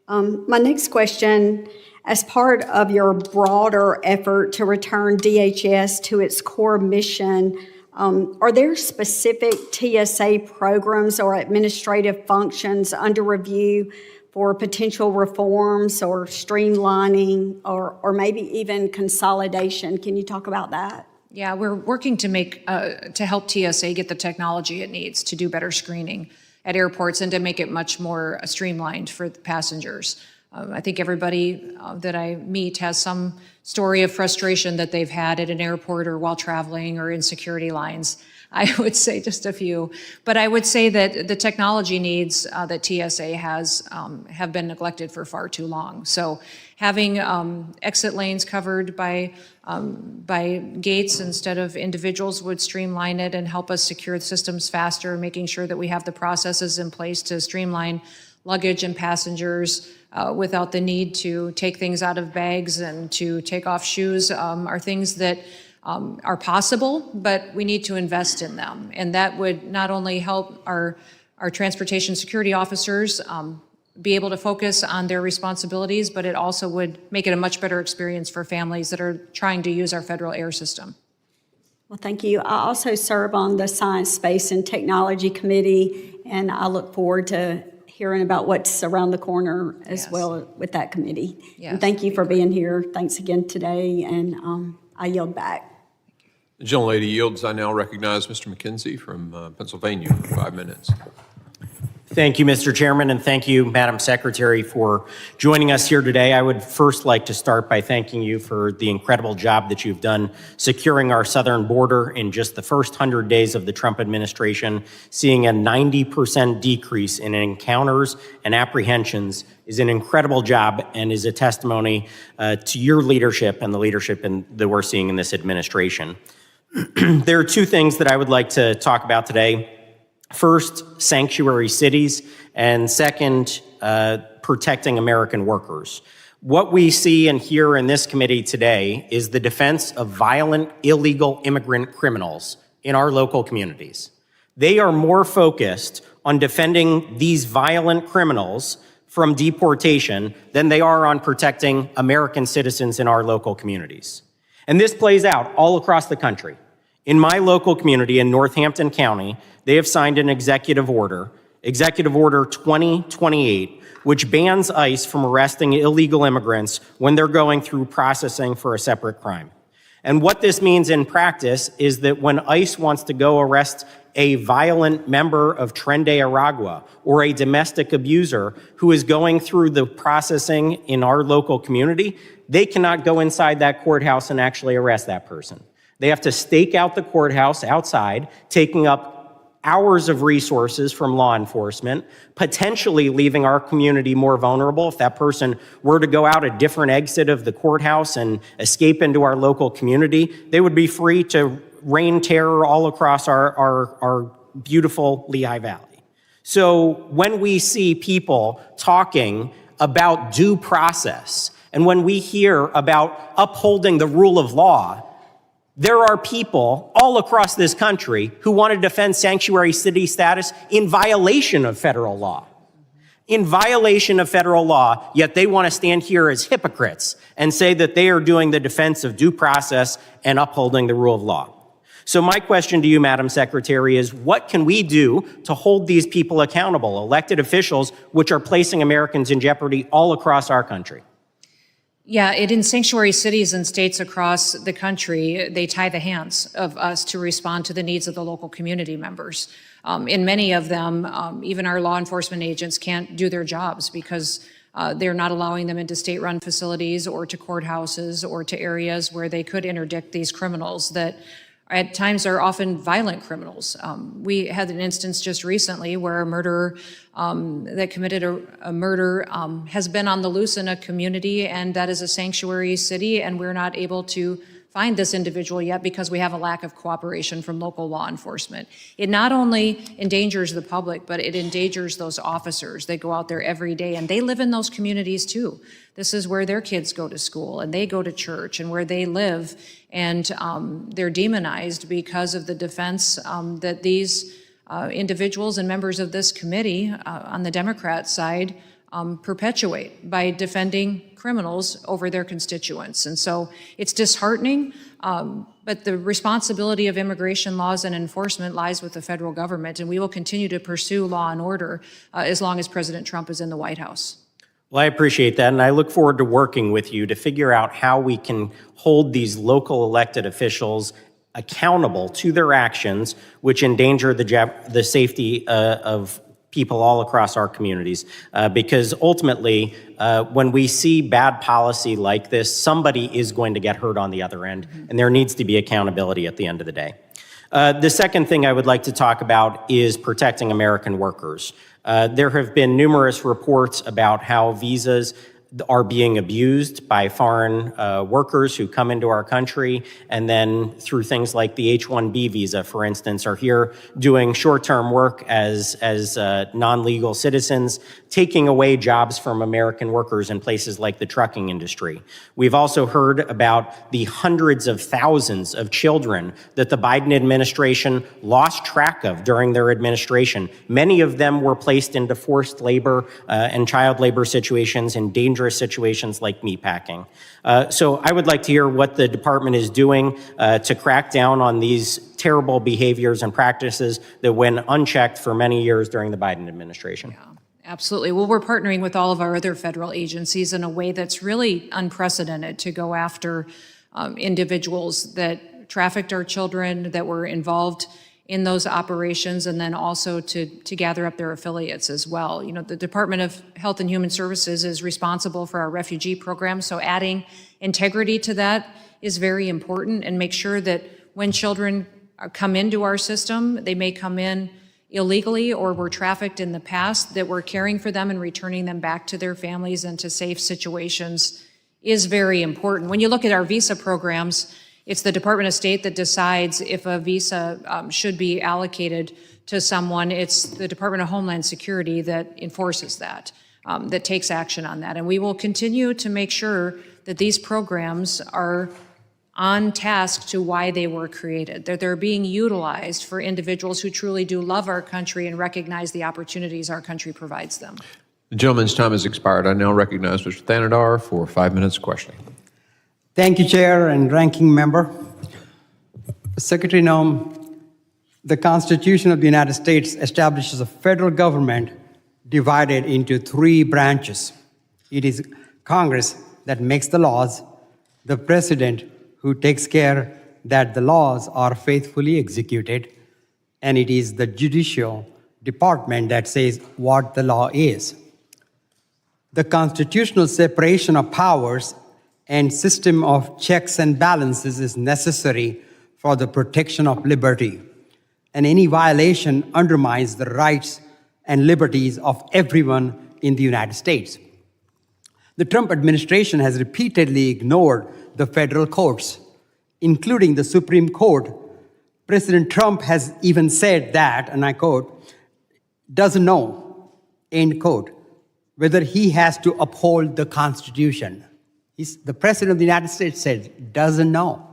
My next question, as part of your broader effort to return DHS to its core mission, are there specific TSA programs or administrative functions under review for potential reforms or streamlining or maybe even consolidation? Can you talk about that? Yeah, we're working to make to help TSA get the technology it needs to do better screening at airports and to make it much more streamlined for the passengers. I think everybody that I meet has some story of frustration that they've had at an airport or while traveling or in security lines. I would say just a few. But I would say that the technology needs that TSA has have been neglected for far too long. So having exit lanes covered by gates instead of individuals would streamline it and help us secure the systems faster, making sure that we have the processes in place to streamline luggage and passengers without the need to take things out of bags and to take off shoes are things that are possible, but we need to invest in them. And that would not only help our transportation security officers be able to focus on their responsibilities, but it also would make it a much better experience for families that are trying to use our federal air system. Well, thank you. I also serve on the Science, Space, and Technology Committee, and I look forward to hearing about what's around the corner as well with that committee. Yes, and thank you for being here. Thanks again today, and I yield back. The gentlelady yields. I now recognize Mr. McKenzie from Pennsylvania for 5 minutes. Thank you, Mr. Chairman, and thank you, Madam Secretary, for joining us here today. I would first like to start by thanking you for the incredible job that you've done securing our southern border in just the first 100 days of the Trump administration. Seeing a 90% decrease in encounters and apprehensions is an incredible job and is a testimony to your leadership and the leadership that we're seeing in this administration. There are two things that I would like to talk about today. First, sanctuary cities, and second, protecting American workers. What we see and hear in this committee today is the defense of violent, illegal immigrant criminals in our local communities. They are more focused on defending these violent criminals from deportation than they are on protecting American citizens in our local communities. And this plays out all across the country. In my local community in Northampton County, they have signed an Executive Order 2028, which bans ICE from arresting illegal immigrants when they're going through processing for a separate crime. And what this means in practice is that when ICE wants to go arrest a violent member of Tren de Aragua or a domestic abuser who is going through the processing in our local community, they cannot go inside that courthouse and actually arrest that person. They have to stake out the courthouse outside, taking up hours of resources from law enforcement, potentially leaving our community more vulnerable if that person were to go out a different exit of the courthouse and escape into our local community. They would be free to rain terror all across our beautiful Lehigh Valley. So when we see people talking about due process, and when we hear about upholding the rule of law, there are people all across this country who want to defend sanctuary city status in violation of federal law. In violation of federal law, yet they want to stand here as hypocrites and say that they are doing the defense of due process and upholding the rule of law. So my question to you, Madam Secretary, is what can we do to hold these people accountable, elected officials which are placing Americans in jeopardy all across our country? Yeah, in sanctuary cities and states across the country, they tie the hands of us to respond to the needs of the local community members. In many of them, even our law enforcement agents can't do their jobs because they're not allowing them into state-run facilities or to courthouses or to areas where they could interdict these criminals that at times are often violent criminals. We had an instance just recently where a murderer that committed a murder has been on the loose in a community, and that is a sanctuary city, and we're not able to find this individual yet because we have a lack of cooperation from local law enforcement. It not only endangers the public, but it endangers those officers. They go out there every day, and they live in those communities too. This is where their kids go to school, and they go to church, and where they live, and they're demonized because of the defense that these individuals and members of this committee on the Democrat side perpetuate by defending criminals over their constituents. And so it's disheartening, but the responsibility of immigration laws and enforcement lies with the federal government, and we will continue to pursue law and order as long as President Trump is in the White House. Well, I appreciate that, and I look forward to working with you to figure out how we can hold these local elected officials accountable to their actions, which endanger the safety of people all across our communities. Because ultimately, when we see bad policy like this, somebody is going to get hurt on the other end, and there needs to be accountability at the end of the day. The second thing I would like to talk about is protecting American workers. There have been numerous reports about how visas are being abused by foreign workers who come into our country, and then through things like the H-1B visa, for instance, are here doing short-term work as non-legal citizens, taking away jobs from American workers in places like the trucking industry. We've also heard about the hundreds of thousands of children that the Biden administration lost track of during their administration. Many of them were placed into forced labor and child labor situations in dangerous situations like meatpacking. So I would like to hear what the department is doing to crack down on these terrible behaviors and practices that went unchecked for many years during the Biden administration. Yeah, absolutely. Well, we're partnering with all of our other federal agencies in a way that's really unprecedented to go after individuals that trafficked our children, that were involved in those operations, and then also to gather up their affiliates as well. You know, the Department of Health and Human Services is responsible for our refugee program, so adding integrity to that is very important, and make sure that when children come into our system, they may come in illegally or were trafficked in the past, that we're caring for them and returning them back to their families and to safe situations is very important. When you look at our visa programs, it's the Department of State that decides if a visa should be allocated to someone. It's the Department of Homeland Security that enforces that, that takes action on that. And we will continue to make sure that these programs are on task to why they were created, that they're being utilized for individuals who truly do love our country and recognize the opportunities our country provides them. The gentleman's time has expired. I now recognize Mr. Thanadar for 5 minutes of questioning. Thank you, Chair and Ranking Member. Secretary Noem, the Constitution of the United States establishes a federal government divided into 3 branches. It is Congress that makes the laws, the President who takes care that the laws are faithfully executed, and it is the Judicial Department that says what the law is. The constitutional separation of powers and system of checks and balances is necessary for the protection of liberty. and any violation undermines the rights and liberties of everyone in the United States. The Trump administration has repeatedly ignored the federal courts, including the Supreme Court. President Trump has even said that, and I quote, doesn't know, end quote, whether he has to uphold the Constitution. The President of the United States said, doesn't know.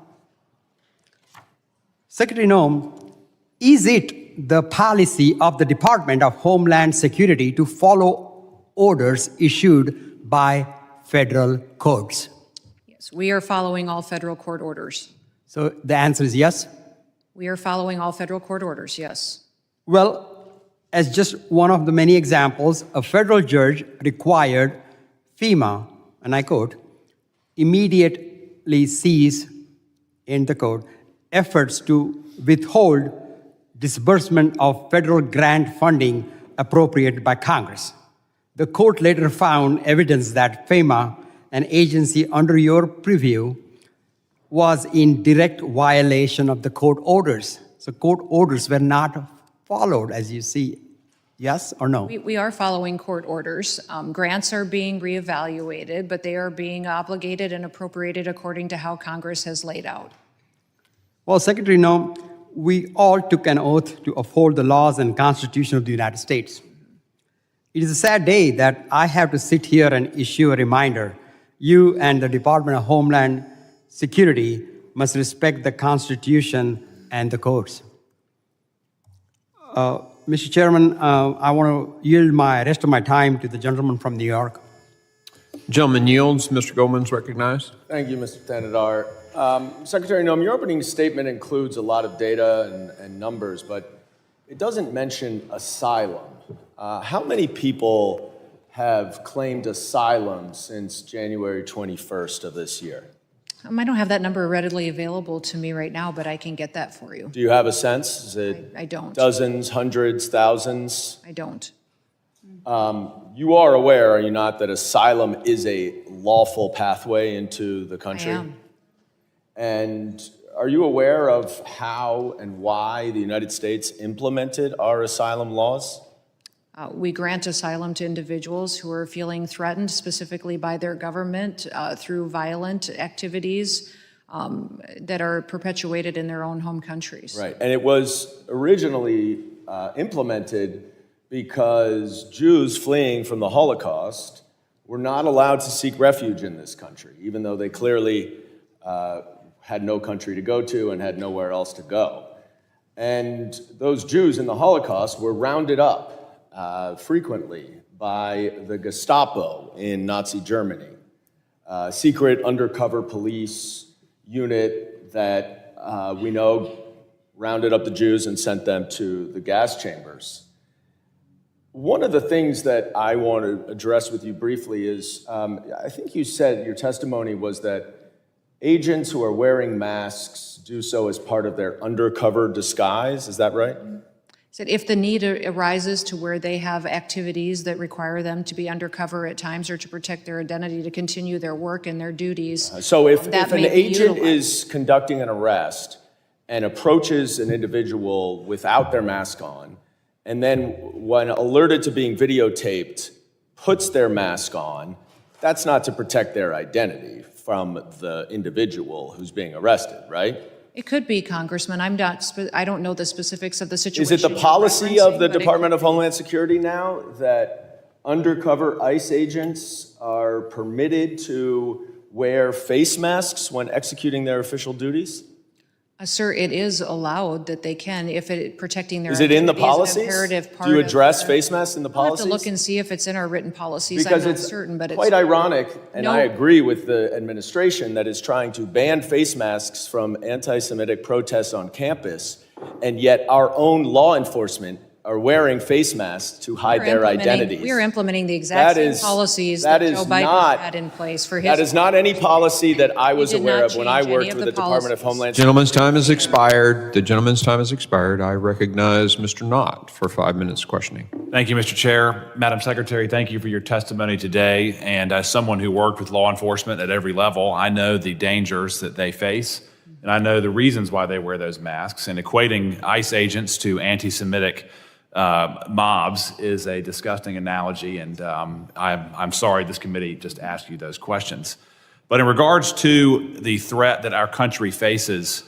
Secretary Noem, is it the policy of the Department of Homeland Security to follow orders issued by federal courts? Yes, we are following all federal court orders. So the answer is yes? We are following all federal court orders, yes. Well, as just one of the many examples, a federal judge required FEMA, and I quote, immediately cease, end the quote, efforts to withhold disbursement of federal grant funding appropriated by Congress. The court later found evidence that FEMA, an agency under your purview, was in direct violation of the court orders. So court orders were not followed, as you see. Yes or no? We are following court orders. Grants are being reevaluated, but they are being obligated and appropriated according to how Congress has laid out. Well, Secretary Noem, we all took an oath to uphold the laws and Constitution of the United States. It is a sad day that I have to sit here and issue a reminder. You and the Department of Homeland Security must respect the Constitution and the courts. Mr. Chairman, I want to yield my rest of my time to the gentleman from New York. Gentleman yields. Mr. Goldman's recognized. Thank you, Mr. Tanadar. Secretary Noem, your opening statement includes a lot of data and numbers, but it doesn't mention asylum. How many people have claimed asylum since January 21st of this year? I don't have that number readily available to me right now, but I can get that for you. Do you have a sense? Is it I don't. dozens, hundreds, thousands? I don't. You are aware, are you not, that asylum is a lawful pathway into the country? I am. And are you aware of how and why the United States implemented our asylum laws? We grant asylum to individuals who are feeling threatened specifically by their government through violent activities that are perpetuated in their own home countries. Right, and it was originally implemented because Jews fleeing from the Holocaust were not allowed to seek refuge in this country, even though they clearly had no country to go to and had nowhere else to go. And those Jews in the Holocaust were rounded up frequently by the Gestapo in Nazi Germany, a secret undercover police unit that we know rounded up the Jews and sent them to the gas chambers. One of the things that I want to address with you briefly is, I think you said your testimony was that agents who are wearing masks do so as part of their undercover disguise. Is that right? So if the need arises to where they have activities that require them to be undercover at times or to protect their identity to continue their work and their duties. So if an agent utilized. is conducting an arrest and approaches an individual without their mask on, and then when alerted to being videotaped, puts their mask on, that's not to protect their identity from the individual who's being arrested, right? It could be, Congressman. I don't know the specifics of the situation. Is it the you're policy of the referencing, but Department of Homeland Security now that undercover ICE agents are permitted to wear face masks when executing their official duties? Sir, it is allowed that they can if protecting their Is it in the identity is an policies? imperative part Do you of address their- face masks in the I'll have policies? to look and see if it's in our written policies. Because I'm not it's certain, but quite it's ironic, and No. I agree with the administration that is trying to ban face masks from anti-Semitic protests on campus, and yet our own law enforcement are wearing face masks to hide their identities. We are implementing the exact That same is- policies that that is Joe Biden not- had in place for his. That is not any policy that I was did aware not of when I change any worked of with the the Department of policies. Homeland Gentleman's time has expired. The gentleman's time has expired. I recognize Mr. Knott for 5 minutes questioning. Thank you, Mr. Chair. Madam Secretary, thank you for your testimony today. And as someone who worked with law enforcement at every level, I know the dangers that they face and I know the reasons why they wear those masks, and equating ICE agents to anti-Semitic mobs is a disgusting analogy, and I'm sorry this committee just asked you those questions. But in regards to the threat that our country faces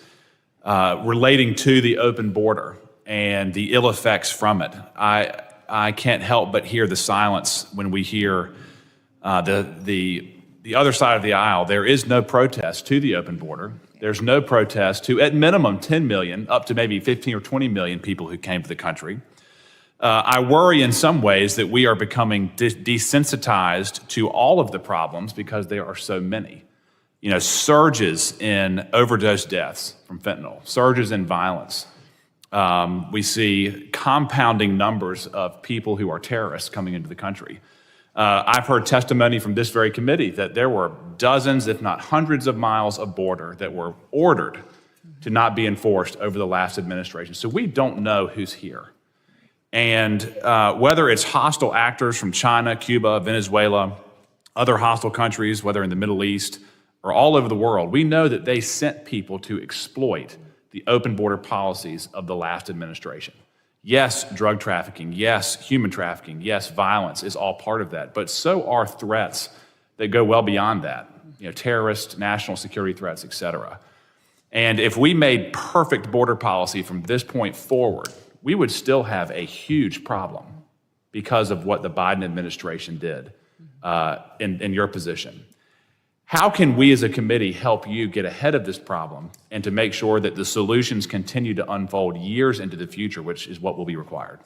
relating to the open border and the ill effects from it, I can't help but hear the silence when we hear the other side of the aisle. There is no protest to the open border. There's no protest to, at minimum, 10 million, up to maybe 15 or 20 million people who came to the country. I worry in some ways that we are becoming desensitized to all of the problems because there are so many. You know, surges in overdose deaths from fentanyl, surges in violence. We see compounding numbers of people who are terrorists coming into the country. I've heard testimony from this very committee that there were dozens, if not hundreds of miles of border that were ordered to not be enforced over the last administration. So we don't know who's here. And whether it's hostile actors from China, Cuba, Venezuela, other hostile countries, whether in the Middle East or all over the world, we know that they sent people to exploit the open border policies of the last administration. Yes, drug trafficking, yes, human trafficking, yes, violence is all part of that, but so are threats that go well beyond that, you know, terrorist, national security threats, et cetera. And if we made perfect border policy from this point forward, we would still have a huge problem because of what the Biden administration did in your position. How can we as a committee help you get ahead of this problem and to make sure that the solutions continue to unfold years into the future, which is what will be required?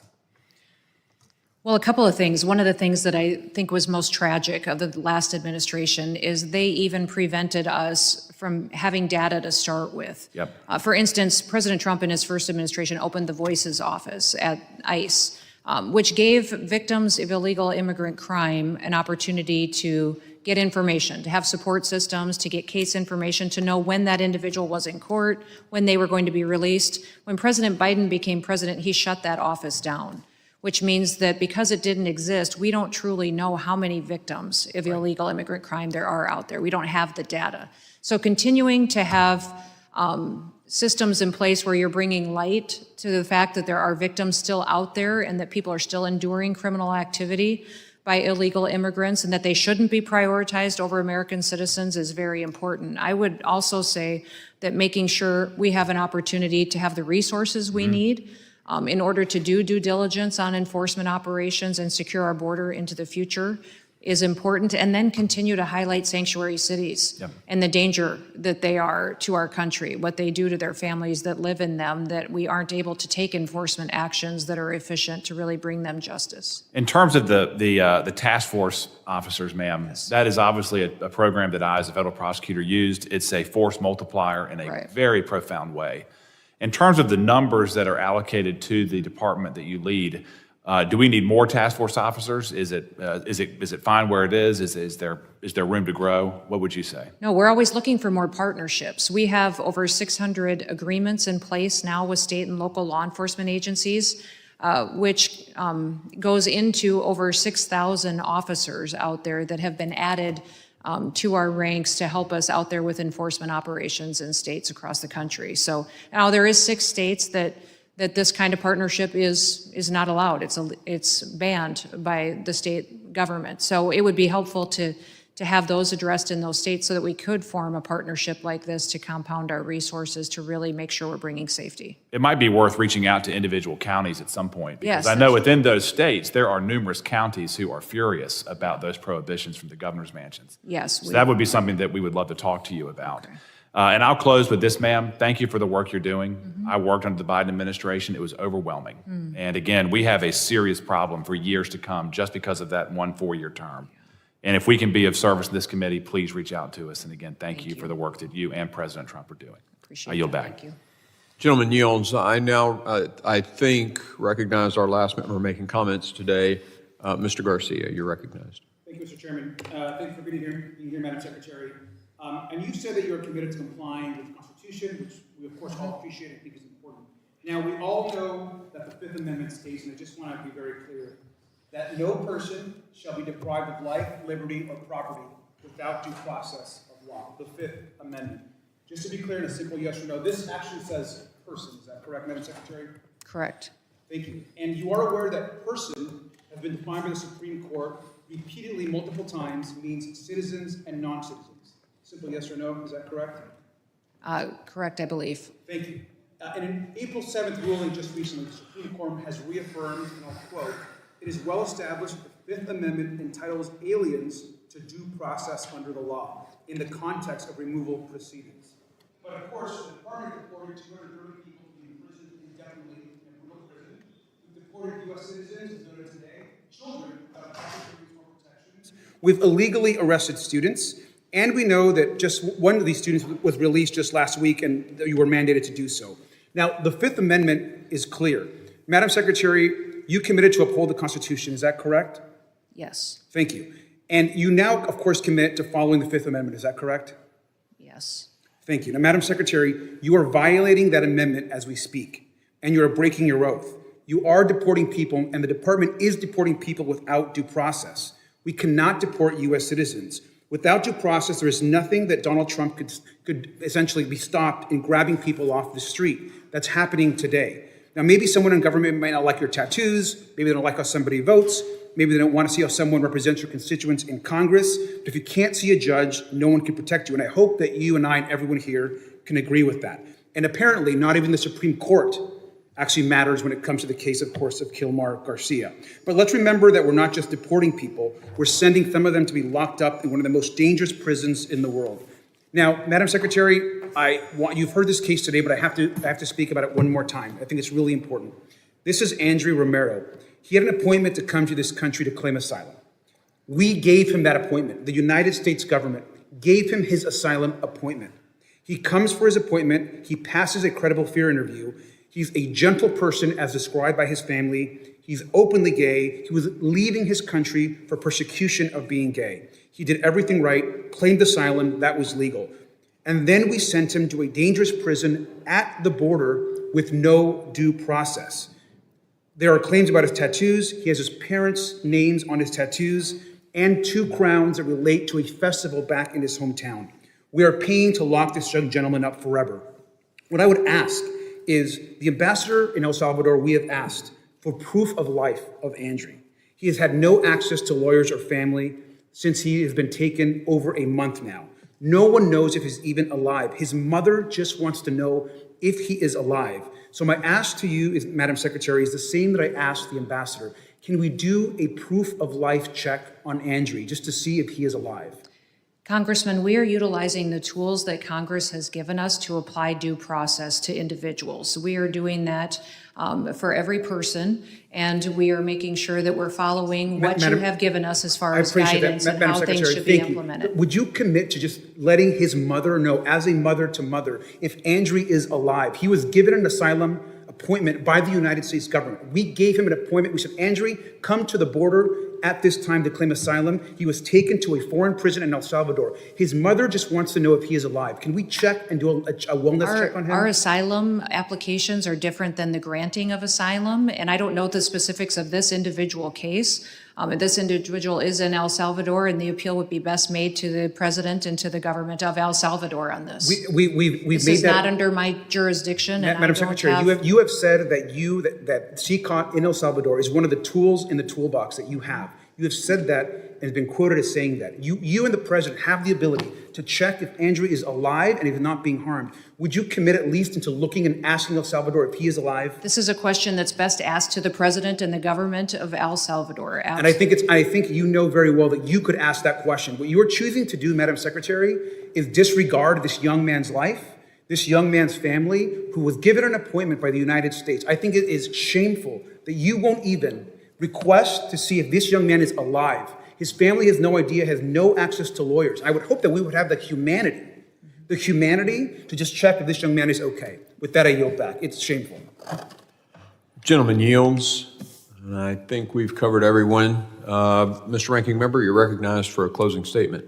Well, a couple of things. One of the things that I think was most tragic of the last administration is they even prevented us from having data to start with. Yep. For instance, President Trump in his first administration opened the Voices office at ICE, which gave victims of illegal immigrant crime an opportunity to get information, to have support systems, to get case information, to know when that individual was in court, when they were going to be released. When President Biden became president, he shut that office down, which means that because it didn't exist, we don't truly know how many victims of illegal immigrant crime there are out there. We don't have the data. So continuing to have systems in place where you're bringing light to the fact that there are victims still out there and that people are still enduring criminal activity by illegal immigrants and that they shouldn't be prioritized over American citizens is very important. I would also say that making sure we have an opportunity to have the resources we need in order to do due diligence on enforcement operations and secure our border into the future is important, and then continue to highlight sanctuary cities and the danger that they are to our country, what they do to their families that live in them, that we aren't able to take enforcement actions that are efficient to really bring them justice. In terms of the task force officers, ma'am, that is obviously a program that I, as a federal prosecutor, used. It's a force multiplier in a very profound way. In terms of the numbers that are allocated to the department that you lead, do we need more task force officers? Is it fine where it is? Is there room to grow? What would you say? No, we're always looking for more partnerships. We have over 600 agreements in place now with state and local law enforcement agencies, which goes into over 6,000 officers out there that have been added to our ranks to help us out there with enforcement operations in states across the country. So now there is 6 states that this kind of partnership is not allowed. It's banned by the state government. So it would be helpful to have those addressed in those states so that we could form a partnership like this to compound our resources to really make sure we're bringing safety. It might be worth reaching out to individual counties at some point, because Yes, I know within those states, there are numerous counties who are furious about those prohibitions from the governor's mansions. Yes. So that would be something that we would love to talk to you about. Okay. And I'll close with this, ma'am. Thank you for the work you're doing. I worked under the Biden administration. It was overwhelming. And again, we have a serious problem for years to come just because of that 1 4-year term. And if we can be of service to this committee, please reach out to us. And again, thank you for the work that you and President Trump are doing. Appreciate I yield that. back. Thank you. Gentleman yields. I now, I think, recognize our last member making comments today. Mr. Garcia, you're recognized. Thank you, Mr. Chairman. Thank you for being here, Madam Secretary. And you said that you're committed to complying with the Constitution, which we, of course, all appreciate and think is important. Now, we all know that the Fifth Amendment states, and I just want to be very clear, that no person shall be deprived of life, liberty, or property without due process of law, the Fifth Amendment. Just to be clear, in a simple yes or no, this actually says person. Is that correct, Madam Secretary? Correct. Thank you. And you are aware that person has been defined by the Supreme Court repeatedly multiple times means citizens and non-citizens. Simple yes or no, is that correct? Correct, I believe. Thank you. In an April 7th ruling just recently, the Supreme Court has reaffirmed, and I'll quote, "It is well established that the Fifth Amendment entitles aliens to due process under the law in the context of removal proceedings." But of course, the Department reported 230 people to be imprisoned indefinitely in brutal prison. We've deported U.S. citizens, as noted today, children without constitutional protections. We've illegally arrested students. And we know that just one of these students was released just last week, and you were mandated to do so. Now, the Fifth Amendment is clear. Madam Secretary, you committed to uphold the Constitution. Is that correct? Yes. Thank you. And you now, of course, commit to following the Fifth Amendment. Is that correct? Yes. Thank you. Now, Madam Secretary, you are violating that amendment as we speak, and you are breaking your oath. You are deporting people, and the department is deporting people without due process. We cannot deport U.S. citizens. Without due process, there is nothing that Donald Trump could essentially be stopped in grabbing people off the street. That's happening today. Now, maybe someone in government might not like your tattoos. Maybe they don't like how somebody votes. Maybe they don't want to see how someone represents your constituents in Congress. But if you can't see a judge, no one can protect you. And I hope that you and I and everyone here can agree with that. And apparently, not even the Supreme Court actually matters when it comes to the case, of course, of Kilmar Garcia. But let's remember that we're not just deporting people, we're sending some of them to be locked up in one of the most dangerous prisons in the world. Now, Madam Secretary, you've heard this case today, but I have to speak about it one more time. I think it's really important. This is Andrew Romero. He had an appointment to come to this country to claim asylum. We gave him that appointment. The United States government gave him his asylum appointment. He comes for his appointment, he passes a credible fear interview. He's a gentle person as described by his family. He's openly gay. He was leaving his country for persecution of being gay. He did everything right, claimed asylum, that was legal. And then we sent him to a dangerous prison at the border with no due process. There are claims about his tattoos. He has his parents' names on his tattoos and 2 crowns that relate to a festival back in his hometown. We are paying to lock this young gentleman up forever. What I would ask is the ambassador in El Salvador, we have asked for proof of life of Andrew. He has had no access to lawyers or family since he has been taken over a month now. No one knows if he's even alive. His mother just wants to know if he is alive. So my ask to you, Madam Secretary, is the same that I asked the ambassador. Can we do a proof of life check on Andrew just to see if he is alive? Congressman, we are utilizing the tools that Congress has given us to apply due process to individuals. We are doing that for every person, and we are making sure that we're following what you have given us as far as guidance and how things should be implemented. Would you commit to just letting his mother know, as a mother to mother, if Andrew is alive? He was given an asylum appointment by the United States government. We gave him an appointment. We said, Andrew, come to the border at this time to claim asylum. He was taken to a foreign prison in El Salvador. His mother just wants to know if he is alive. Can we check and do a wellness check on him? Our asylum applications are different than the granting of asylum, and I don't know the specifics of this individual case. This individual is in El Salvador, and the appeal would be best made to the president and to the government of El Salvador on this. We've This made is that. not under my jurisdiction, and Madam I don't Secretary, have... you have said that CCOT in El Salvador is one of the tools in the toolbox that you have. You have said that and have been quoted as saying that. You and the president have the ability to check if Andrew is alive and if not being harmed. Would you commit at least into looking and asking El Salvador if he is alive? This is a question that's best asked to the president and the government of El Salvador. And I think you know very well that you could ask that question. What you are choosing to do, Madam Secretary, is disregard this young man's life, this young man's family, who was given an appointment by the United States. I think it is shameful that you won't even request to see if this young man is alive. His family has no idea, has no access to lawyers. I would hope that we would have the humanity to just check if this young man is okay. With that, I yield back. It's shameful. Gentleman yields. And I think we've covered everyone. Mr. Ranking Member, you're recognized for a closing statement.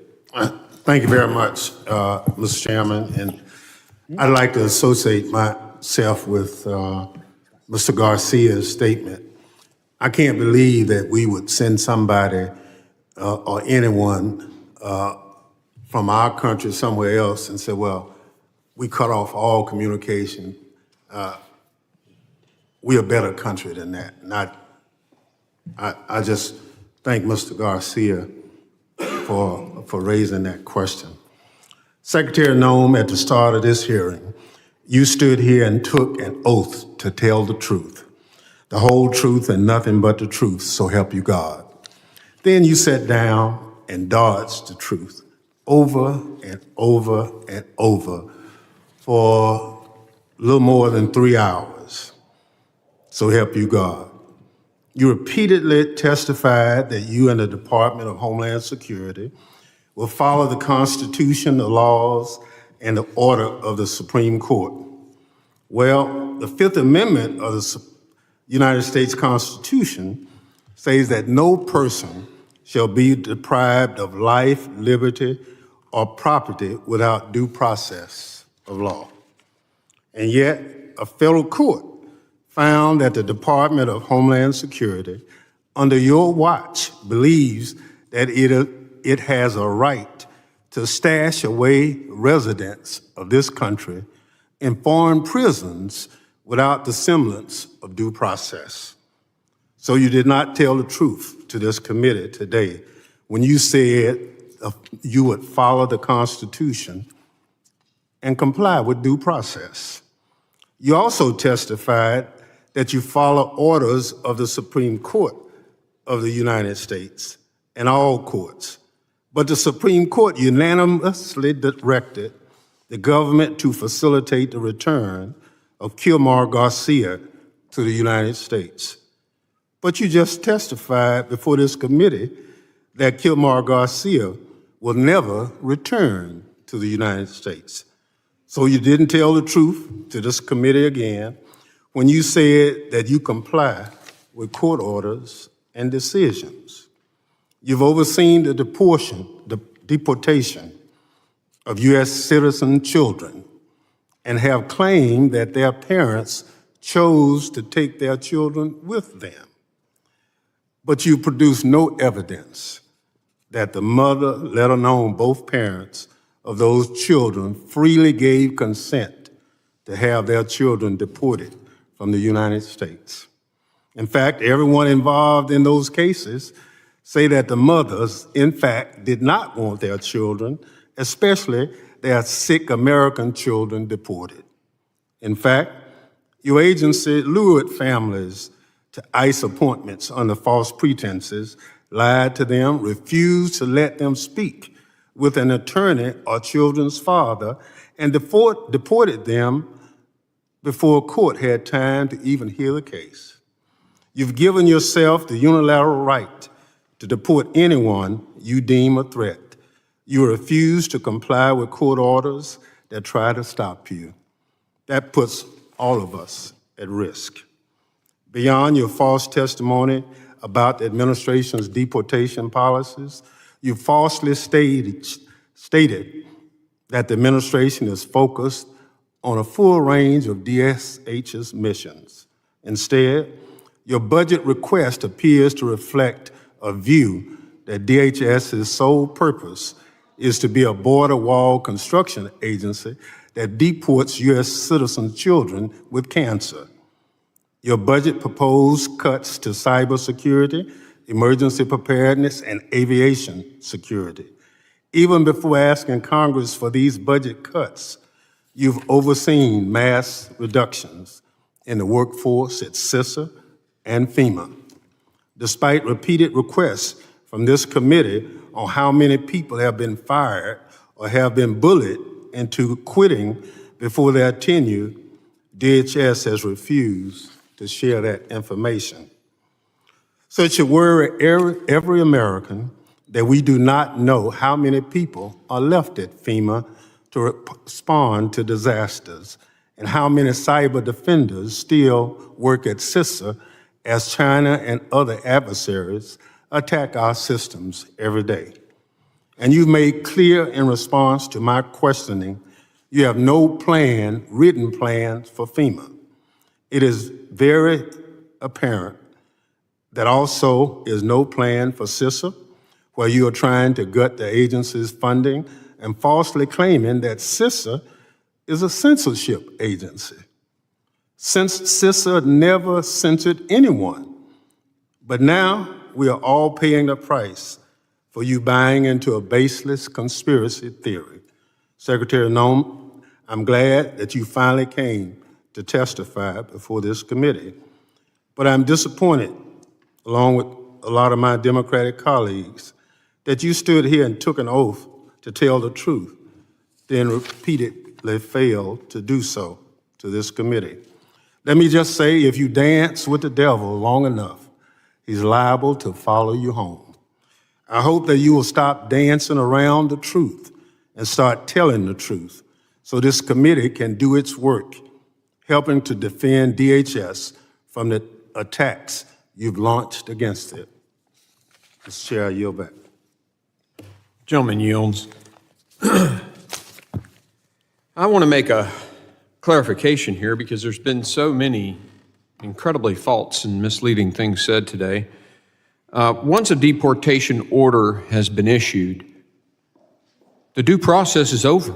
Thank you very much, Mr. Chairman. And I'd like to associate myself with Mr. Garcia's statement. I can't believe that we would send somebody or anyone from our country somewhere else and say, well, we cut off all communication. We're a better country than that. And I just thank Mr. Garcia for raising that question. Secretary Noem, at the start of this hearing, you stood here and took an oath to tell the truth, the whole truth and nothing but the truth, so help you God. Then you sat down and dodged the truth over and over and over for a little more than 3 hours, so help you God. You repeatedly testified that you and the Department of Homeland Security will follow the Constitution, the laws, and the order of the Supreme Court. Well, the Fifth Amendment of the United States Constitution says that no person shall be deprived of life, liberty, or property without due process of law. And yet, a federal court found that the Department of Homeland Security, under your watch, believes that it has a right to stash away residents of this country in foreign prisons without the semblance of due process. So you did not tell the truth to this committee today when you said you would follow the Constitution and comply with due process. You also testified that you follow orders of the Supreme Court of the United States and all courts. But the Supreme Court unanimously directed the government to facilitate the return of Kilmar Garcia to the United States. But you just testified before this committee that Kilmar Garcia will never return to the United States. So you didn't tell the truth to this committee again when you said that you comply with court orders and decisions. You've overseen the deportation of U.S. citizen children and have claimed that their parents chose to take their children with them. But you produced no evidence that the mother, let alone both parents, of those children freely gave consent to have their children deported from the United States. In fact, everyone involved in those cases say that the mothers, in fact, did not want their children, especially their sick American children, deported. In fact, your agency lured families to ICE appointments under false pretenses, lied to them, refused to let them speak with an attorney or children's father, and deported them before a court had time to even hear the case. You've given yourself the unilateral right to deport anyone you deem a threat. You refuse to comply with court orders that try to stop you. That puts all of us at risk. Beyond your false testimony about the administration's deportation policies, you falsely stated that the administration is focused on a full range of DSH's missions. Instead, your budget request appears to reflect a view that DHS's sole purpose is to be a border wall construction agency that deports U.S. citizen children with cancer. Your budget proposed cuts to cybersecurity, emergency preparedness, and aviation security. Even before asking Congress for these budget cuts, you've overseen mass reductions in the workforce at CISA and FEMA. Despite repeated requests from this committee on how many people have been fired or have been bullied into quitting before their tenure, DHS has refused to share that information. So it should worry every American that we do not know how many people are left at FEMA to respond to disasters and how many cyber defenders still work at CISA as China and other adversaries attack our systems every day. And you've made clear in response to my questioning, you have no plan, written plans for FEMA. It is very apparent that also is no plan for CISA, where you are trying to gut the agency's funding and falsely claiming that CISA is a censorship agency. Since CISA never censored anyone, but now we are all paying the price for you buying into a baseless conspiracy theory. Secretary Noem, I'm glad that you finally came to testify before this committee, but I'm disappointed, along with a lot of my Democratic colleagues, that you stood here and took an oath to tell the truth, then repeatedly failed to do so to this committee. Let me just say, if you dance with the devil long enough, he's liable to follow you home. I hope that you will stop dancing around the truth and start telling the truth so this committee can do its work, helping to defend DHS from the attacks you've launched against it. Mr. Chair, I yield back. Gentleman yields. I want to make a clarification here because there's been so many incredibly false and misleading things said today. Once a deportation order has been issued, the due process is over.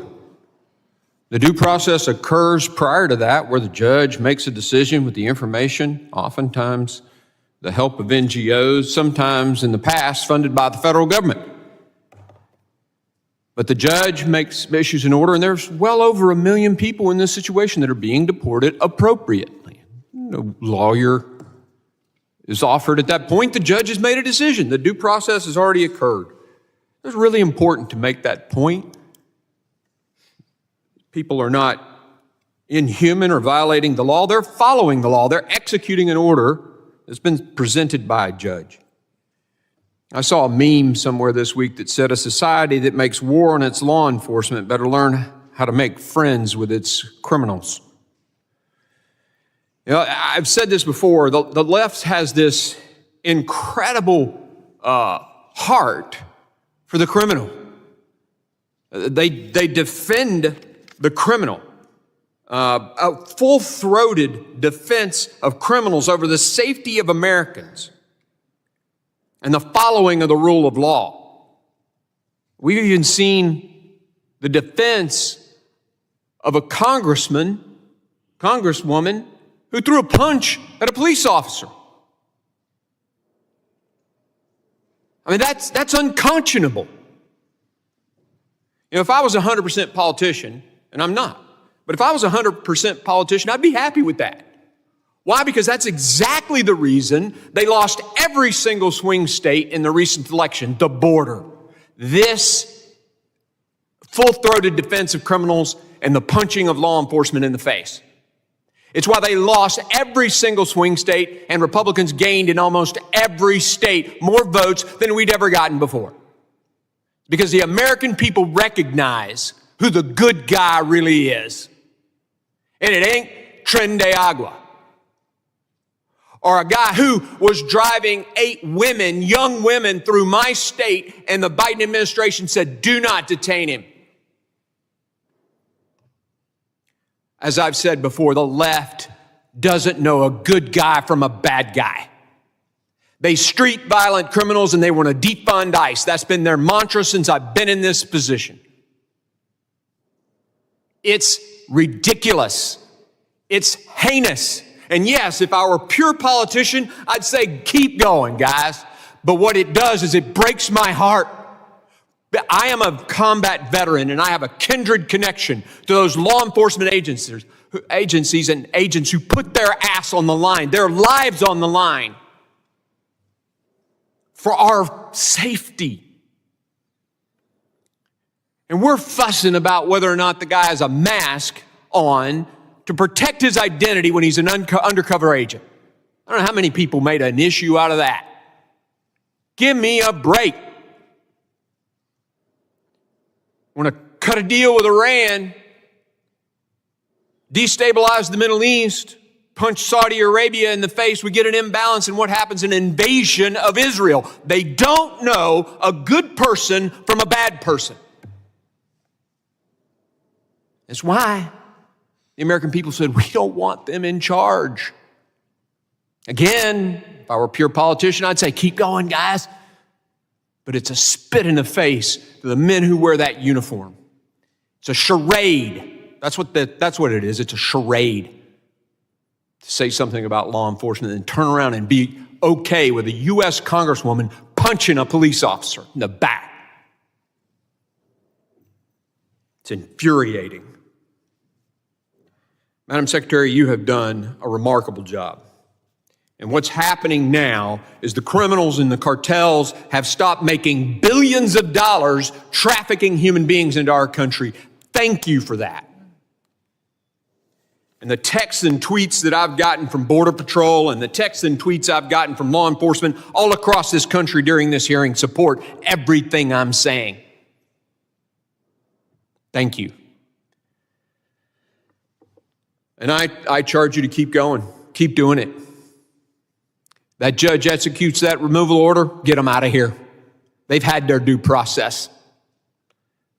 The due process occurs prior to that, where the judge makes a decision with the information, oftentimes the help of NGOs, sometimes in the past funded by the federal government. But the judge issues an order, and there's well over 1 million people in this situation that are being deported appropriately. No lawyer is offered at that point. The judge has made a decision. The due process has already occurred. It's really important to make that point. People are not inhuman or violating the law. They're following the law. They're executing an order that's been presented by a judge. I saw a meme somewhere this week that said a society that makes war on its law enforcement better learn how to make friends with its criminals. You know, I've said this before, the left has this incredible heart for the criminal. They defend the criminal. A full-throated defense of criminals over the safety of Americans and the following of the rule of law. We've even seen the defense of a congresswoman, who threw a punch at a police officer. I mean, that's unconscionable. You know, if I was a 100% politician, and I'm not, but if I was a 100% politician, I'd be happy with that. Why? Because that's exactly the reason they lost every single swing state in the recent election, the border. This full-throated defense of criminals and the punching of law enforcement in the face. It's why they lost every single swing state and Republicans gained in almost every state more votes than we'd ever gotten before. Because the American people recognize who the good guy really is. And it ain't Tren de Agua. Or a guy who was driving 8 women, young women, through my state, and the Biden administration said, do not detain him. As I've said before, the left doesn't know a good guy from a bad guy. They street violent criminals and they want to defund ICE. That's been their mantra since I've been in this position. It's ridiculous. It's heinous. And yes, if I were a pure politician, I'd say, keep going, guys. But what it does is it breaks my heart. I am a combat veteran, and I have a kindred connection to those law enforcement agencies and agents who put their ass on the line, their lives on the line for our safety. And we're fussing about whether or not the guy has a mask on to protect his identity when he's an undercover agent. I don't know how many people made an issue out of that. Give me a break. Want to cut a deal with Iran, destabilize the Middle East, punch Saudi Arabia in the face, we get an imbalance, and what happens? An invasion of Israel. They don't know a good person from a bad person. That's why the American people said, we don't want them in charge. Again, if I were a pure politician, I'd say, keep going, guys. But it's a spit in the face to the men who wear that uniform. It's a charade That's what it is. It's a charade to say something about law enforcement and turn around and be okay with a U.S. Congresswoman punching a police officer in the back. It's infuriating. Madam Secretary, you have done a remarkable job. And what's happening now is the criminals and the cartels have stopped making billions of dollars trafficking human beings into our country. Thank you for that. And the texts and tweets that I've gotten from Border Patrol and the texts and tweets I've gotten from law enforcement all across this country during this hearing support everything I'm saying. Thank you. And I charge you to keep going, keep doing it. That judge executes that removal order, get them out of here. They've had their due process.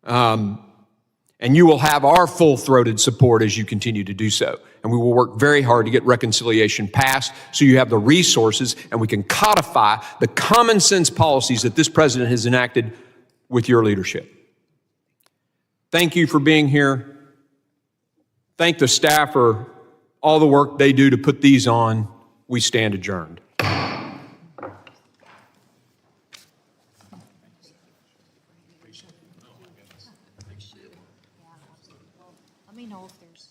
And you will have our full-throated support as you continue to do so. And we will work very hard to get reconciliation passed so you have the resources and we can codify the common sense policies that this president has enacted with your leadership. Thank you for being here. Thank the staff for all the work they do to put these on. We stand adjourned. Let me know if there's